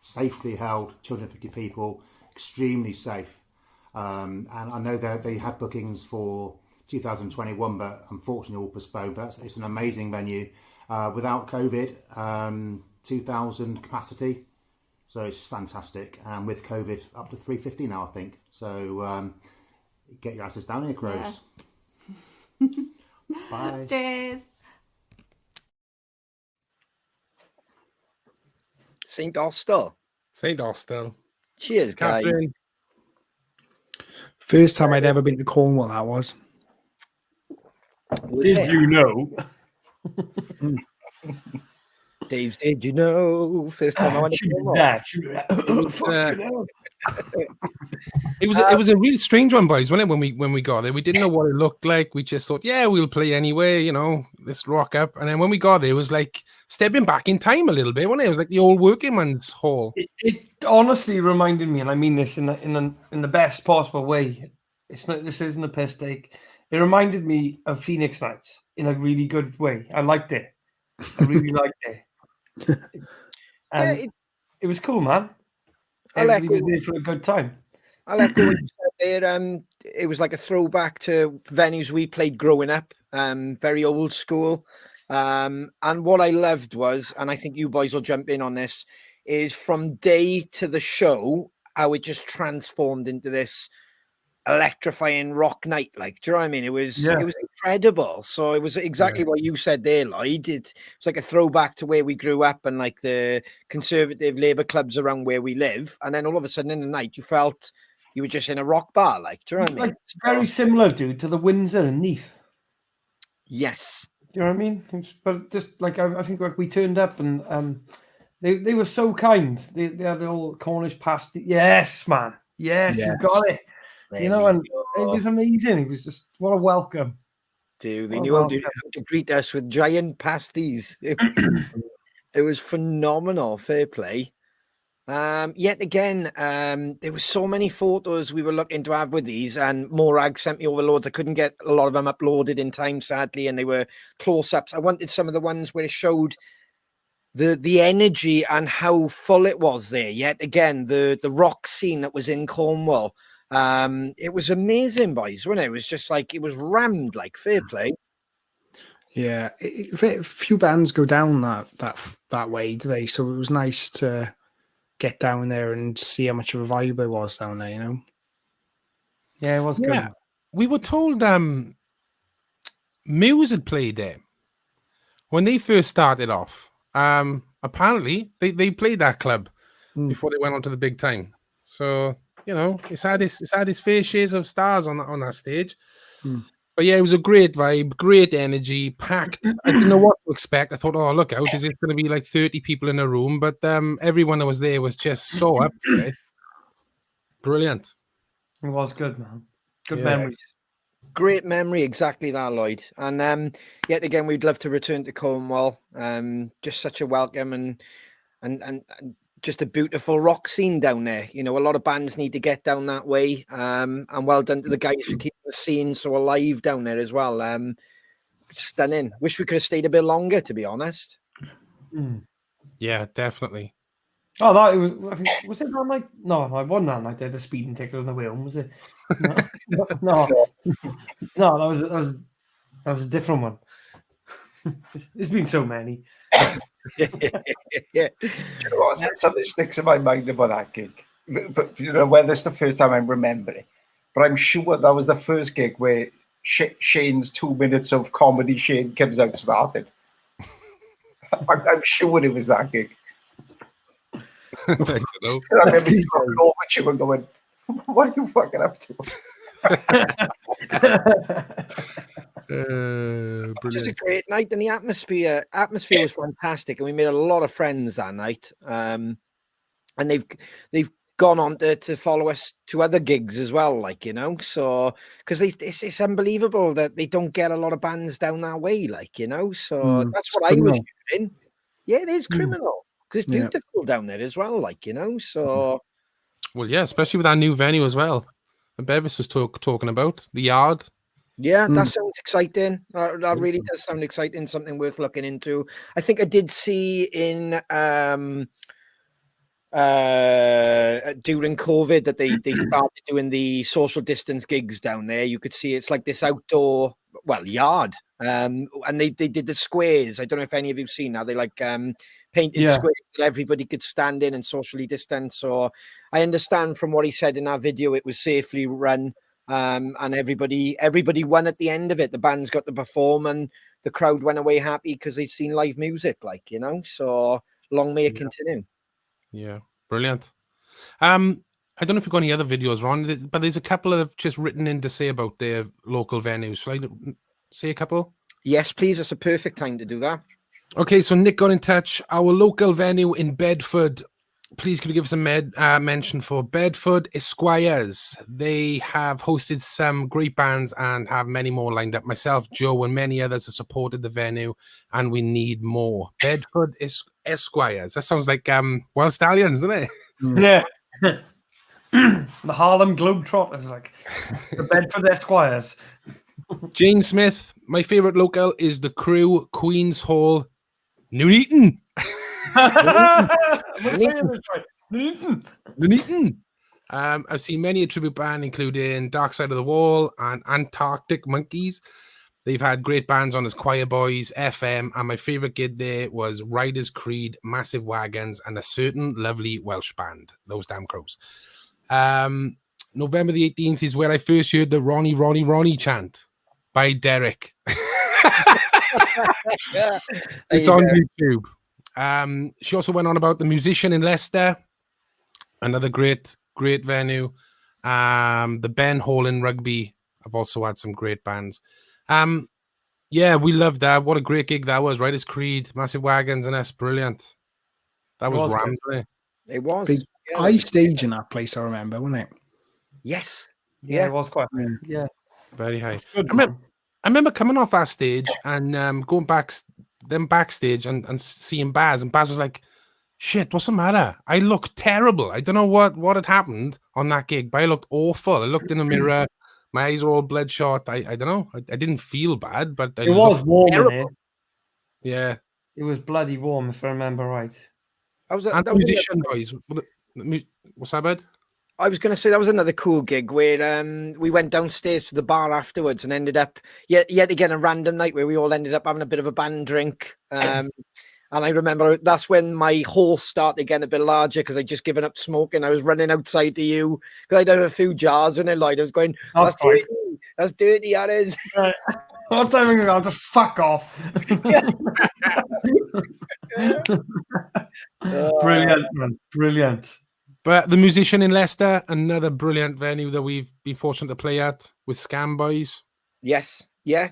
Safely held, 250 people, extremely safe. And I know that they had bookings for 2021, but unfortunately all postponed. But it's an amazing venue. Without COVID, 2,000 capacity. So it's fantastic. And with COVID, up to 350 now, I think. So get your asses down here, Crows. Yeah. Bye. Cheers. St. Austell. St. Austell. Cheers, guys. Catherine. First time I'd ever been to Cornwall, that was. Did you know? Dave's, did you know? First time I went to Cornwall. It was a really strange one, boys, wasn't it? When we got there, we didn't know what it looked like. We just thought, yeah, we'll play anyway, you know, let's rock up. And then when we got there, it was like stepping back in time a little bit, wasn't it? It was like the old working man's hall. It honestly reminded me, and I mean this in the best possible way. It's not. This isn't a piss take. It reminded me of Phoenix Nights in a really good way. I liked it. I really liked it. And it was cool, man. Everybody was there for a good time. I like what you said there. It was like a throwback to venues we played growing up. Very old school. And what I loved was, and I think you boys will jump in on this, is from day to the show, how it just transformed into this electrifying rock night. Like, do you know what I mean? It was incredible. So it was exactly what you said there, Lloyd. It's like a throwback to where we grew up and like the conservative Labour clubs around where we live. And then all of a sudden in the night, you felt you were just in a rock bar. Like, do you know what I mean? Like, very similar, dude, to the Windsor and Neath. Yes. Do you know what I mean? But just like I think like we turned up and they were so kind. They had the old Cornish pasty. Yes, man. Yes, you got it. You know, and it was amazing. It was just what a welcome. Dude, they knew how to greet us with giant pasties. It was phenomenal. Fair play. Yet again, there were so many photos we were looking to have with these, and Morag sent me over loads. I couldn't get a lot of them uploaded in time, sadly, and they were close-ups. I wanted some of the ones where it showed the energy and how full it was there. Yet again, the rock scene that was in Cornwall, it was amazing, boys, wasn't it? It was just like, it was rammed, like, fair play. Yeah, few bands go down that way, do they? So it was nice to get down there and see how much of a vibe there was down there, you know? Yeah, it was Yeah, good. we were told Muse had played there when they first started off. Apparently, they played that club before they went on to the big time. So you know, it's had its fair shares of stars on that stage. But yeah, it was a great vibe, great energy, packed. I didn't know what to expect. I thought, oh, look out, is it going to be like 30 people in a room? But everyone that was there was just so up for it. Brilliant. It was good, man. Good Yeah. memories. Great memory, exactly that, Lloyd. And yet again, we'd love to return to Cornwall. Just such a welcome and just a beautiful rock scene down there. You know, a lot of bands need to get down that way. And well done to the guys for keeping the scene so alive down there as well. Stunning. Wish we could have stayed a bit longer, to be honest. Yeah, definitely. Oh, that it was. I think, was it that night? No, I wasn't that night. They had a speeding ticket on the wheel. Was it? No, that was a different one. There's been so many. Do you know what? Something sticks in my mind about that gig. But you know, whether it's the first time I remember it, but I'm sure that was the first gig where Shane's 2 minutes of comedy Shane comes out started. I'm sure it was that gig. I don't know. I remember talking over to you and going, "What are you fucking up to?" Just a great night, and the atmosphere was fantastic, and we made a lot of friends that night. And they've gone on to follow us to other gigs as well, like, you know, so because it's unbelievable that they don't get a lot of bands down that way, like, you know, so that's what I was hearing. Yeah, it is criminal because it's beautiful down there as well, like, you know, so. Well, yeah, especially with our new venue as well. And Bevis was talking about the Yard. Yeah, that sounds exciting. That really does sound exciting. Something worth looking into. I think I did see in during COVID that they started doing the social distance gigs down there. You could see it's like this outdoor, yard. And they did the squares. I don't know if any of you've seen how they like painted squares that everybody could stand in and socially distance. So I understand from what he said in that video, it was safely run. And everybody won at the end of it. The bands got to perform and the crowd went away happy because they'd seen live music, like, you know, so long may it continue. Yeah, brilliant. I don't know if you've got any other videos, Ron, but there's a couple that have just written in to say about their local venues. Shall I say a couple? Yes, please. It's a perfect time to do that. Okay, so Nick got in touch. Our local venue in Bedford. Please could you give us a mention for Bedford Esquires? They have hosted some great bands and have many more lined up. Myself, Joe, and many others have supported the venue, and we need more. Bedford Esquires. That sounds like Wild Stallions, doesn't it? Yeah. The Harlem Globetrotters, like the Bedford Esquires. Jane Smith. My favorite local is the Crew Queen's Hall, Nuneaton. Nuneaton. I've seen many a tribute band, including Dark Side of the Wall and Antarctic Monkeys. They've had great bands on as Choir Boys, FM, and my favorite gig there was Riders Creed, Massive Wagons, and a certain lovely Welsh band, Those Damn Crows. November the 18th is where I first heard the Ronnie, Ronnie, Ronnie chant by Derek. It's on YouTube. She also went on about the Musician in Leicester, another great venue. The Ben Hall in Rugby. I've also had some great bands. Yeah, we loved that. What a great gig that was. Riders Creed, Massive Wagons, and us. Brilliant. That was rammed, wasn't it? It was. Big high stage in that place, I remember, wasn't it? Yes. Yeah, it was quite. Yeah. Very high. Good, I remember coming off that stage and going backstage and seeing Baz, and Baz was like, shit, what's the matter? I look terrible. I don't know what had happened on that gig, but I looked awful. I looked in the mirror. My eyes were all bloodshot. I don't know. I didn't feel bad, but I It was looked warm in terrible. here. Yeah. It was bloody warm, if I remember right. And the musician boys. What's that, bud? I was going to say that was another cool gig where we went downstairs to the bar afterwards and ended up yet again a random night where we all ended up having a bit of a band drink. And I remember that's when my horse started getting a bit larger because I'd just given up smoking. I was running outside to you because I'd had a few jars and then I was going, that's dirty, that's dirty, that is. Right. What time are you going to fuck off? Brilliant, man. Brilliant. But the Musician in Leicester, another brilliant venue that we've been fortunate to play at with Scam Boys. Yes. Yeah.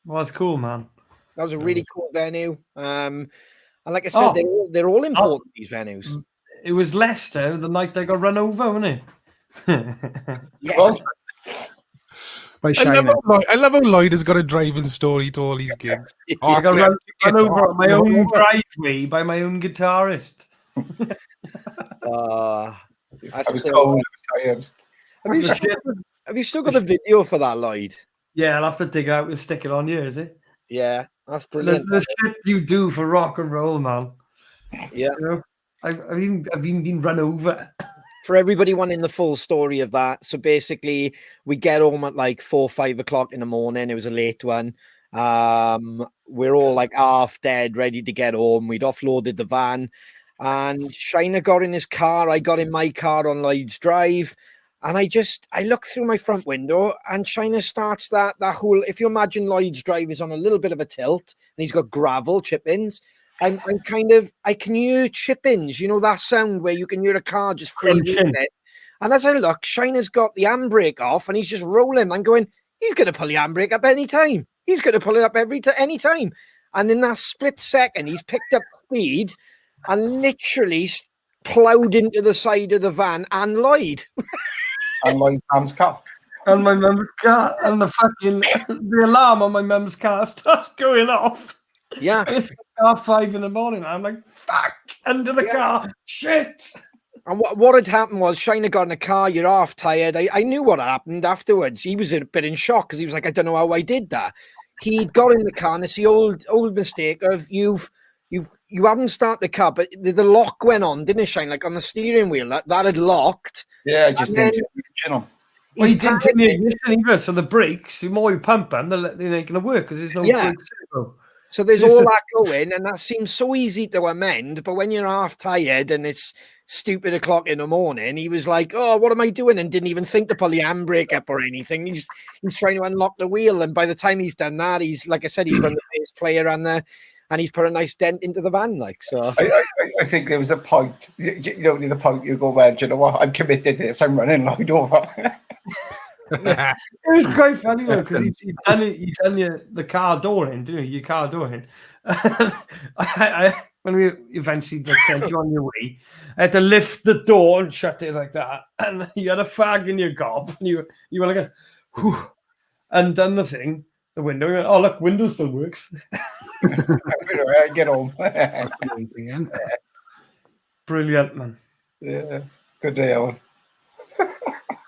Well, it's cool, man. That was a really cool venue. And like I said, they're all important, these venues. It was Leicester the night they got run over, wasn't it? Yeah. I love how Lloyd has got a driving story to all these gigs. I got run over on my own driveway by my own guitarist. I was cold. Have you still got the video for that, Lloyd? Yeah, I'll have to dig out and stick it on you, is it? Yeah, that's brilliant. The shit you do for rock and roll, man. Yeah. You know, I've even been run over. For everybody wanting the full story of that, so basically we get home at like 4 or 5 o'clock in the morning. It was a late one. We're all like half dead, ready to get home. We'd offloaded the van, and Shiner got in his car. I got in my car on Lloyd's drive, and I look through my front window, and Shiner starts that whole. If you imagine Lloyd's drive is on a little bit of a tilt, and he's got gravel chip-ins. I can hear chip-ins, you know, that sound where you can hear a car just freezing it. And as I look, Shiner's got the handbrake off and he's just rolling. I'm going, he's going to pull the handbrake up any time. He's going to pull it up any time. And in that split second, he's picked up speed and literally ploughed into the side of the van and Lloyd. And Lloyd's mum's car. And my mum's car. And the alarm on my mum's car starts going off. Yeah. It's 5 in the morning. I'm like, fuck, under the car. Shit. And what had happened was Shiner got in the car, you're half tired. I knew what happened afterwards. He was a bit in shock because he was like, I don't know how I did that. He got in the car, and it's the old mistake of you haven't started the car, but the lock went on, didn't it, Shine? Like on the steering wheel, that had locked. Yeah, I just didn't turn Well, you didn't turn the ignition either, so the brakes, the more you pump them, they're not going to work because there's no brakes. So there's all that going, and that seems so easy to amend. But when you're half tired and it's stupid o'clock in the morning, he was like, "Oh, what am I doing?" and didn't even think to pull the handbrake up or anything. He's trying to unlock the wheel, and by the time he's done that, he's like I said, he's run the bass player and he's put a nice dent into the van. Like so, I think there was a point. You know, the point you go, well, do you know what? I'm committed to this. I'm running Lloyd over. It was quite funny though because he done the car door in, didn't you? Your car door in. When we eventually sent you on your way, I had to lift the door and shut it like that, and you had a fag in your gob, and you were like, undone the thing, the window. Went, oh look, window still works. Get home. Brilliant, man. Yeah, good day, Owen.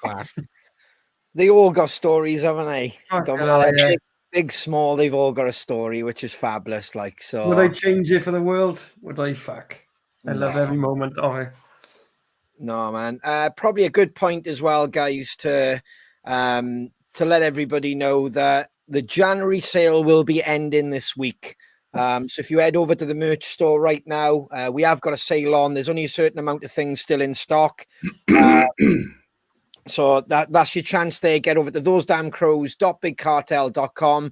Class. They all got stories, haven't they? Big, small, they've all got a story, which is fabulous. Like so. Would I change it for the world? Would I fuck? I love every moment of it. No, man. Probably a good point as well, guys, to let everybody know that the January sale will be ending this week. So if you head over to the merch store right now, we have got a sale on. There's only a certain amount of things still in stock. So that's your chance there. Get over to thosedamncrows.bigcartel.com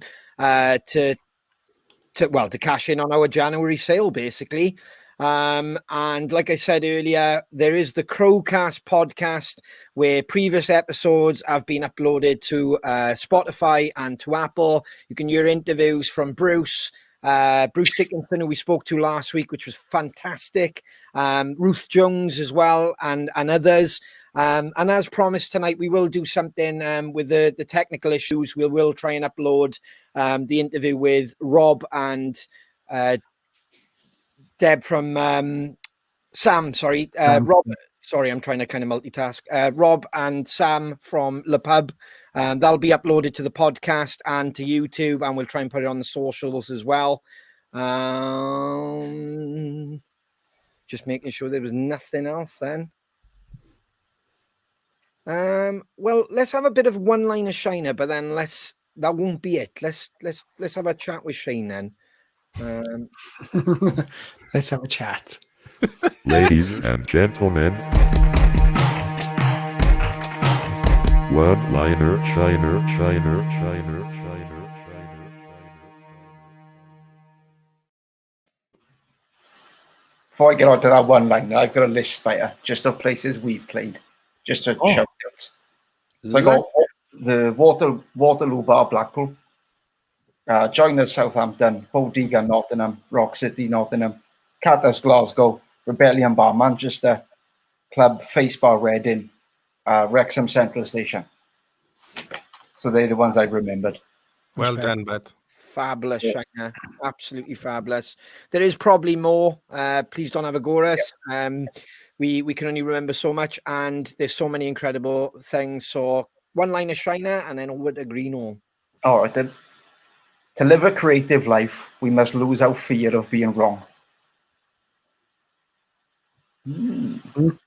to cash in on our January sale, basically. And like I said earlier, there is the CrowCast podcast where previous episodes have been uploaded to Spotify and to Apple. You can hear interviews from Bruce Dickinson, who we spoke to last week, which was fantastic. Ruth Jones as well, and others. And as promised tonight, we will do something with the technical issues. We will try and upload the interview with Rob and Deb from Sam, sorry, Rob. Sorry, I'm trying to kind of multitask. Rob and Sam from Le Pub. That'll be uploaded to the podcast and to YouTube, and we'll try and put it on the socials as well. Just making sure there was nothing else then. Well, let's have a bit of one-liner Shiner, but then that won't be it. Let's have a chat with Shane then. Let's have a chat. Ladies and gentlemen, one-liner Shiner. Before I get on to that one line, I've got a list later just of places we've played, just to shout out. So I got the Waterloo Bar, Blackpool, Joiners, Southampton, Bowdiga, Nottingham, Rock City, Nottingham, Cathouse, Glasgow, Rebellion Bar, Manchester, Club Face Bar, Reading, Wrexham Central Station. So they're the ones I remembered. Well done, bud. Fabulous, Shiner. Absolutely fabulous. There is probably more. Please don't have a go at us. We can only remember so much, and there's so many incredible things. So one line of Shiner, and then over to Greeno. All right, then. To live a creative life, we must lose our fear of being wrong.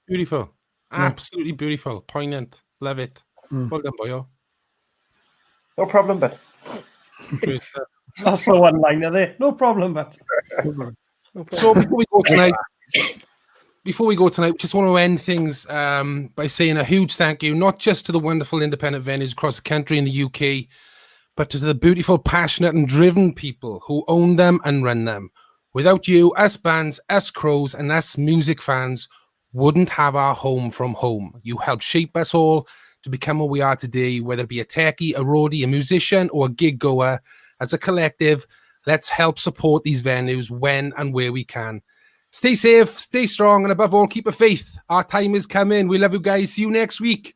Beautiful. Absolutely beautiful. Poignant. Love it. Well done, boyo. No problem, but that's the one liner there. No problem, but so before we go tonight, just want to end things by saying a huge thank you, not just to the wonderful independent venues across the country and the UK, but to the beautiful, passionate and driven people who own them and run them. Without you, us bands, us Crows and us music fans wouldn't have our home from home. You helped shape us all to become what we are today, whether it be a techie, a roadie, a musician or a gig goer. As a collective, let's help support these venues when and where we can. Stay safe, stay strong, and above all, keep a faith. Our time is coming. We love you guys. See you next week.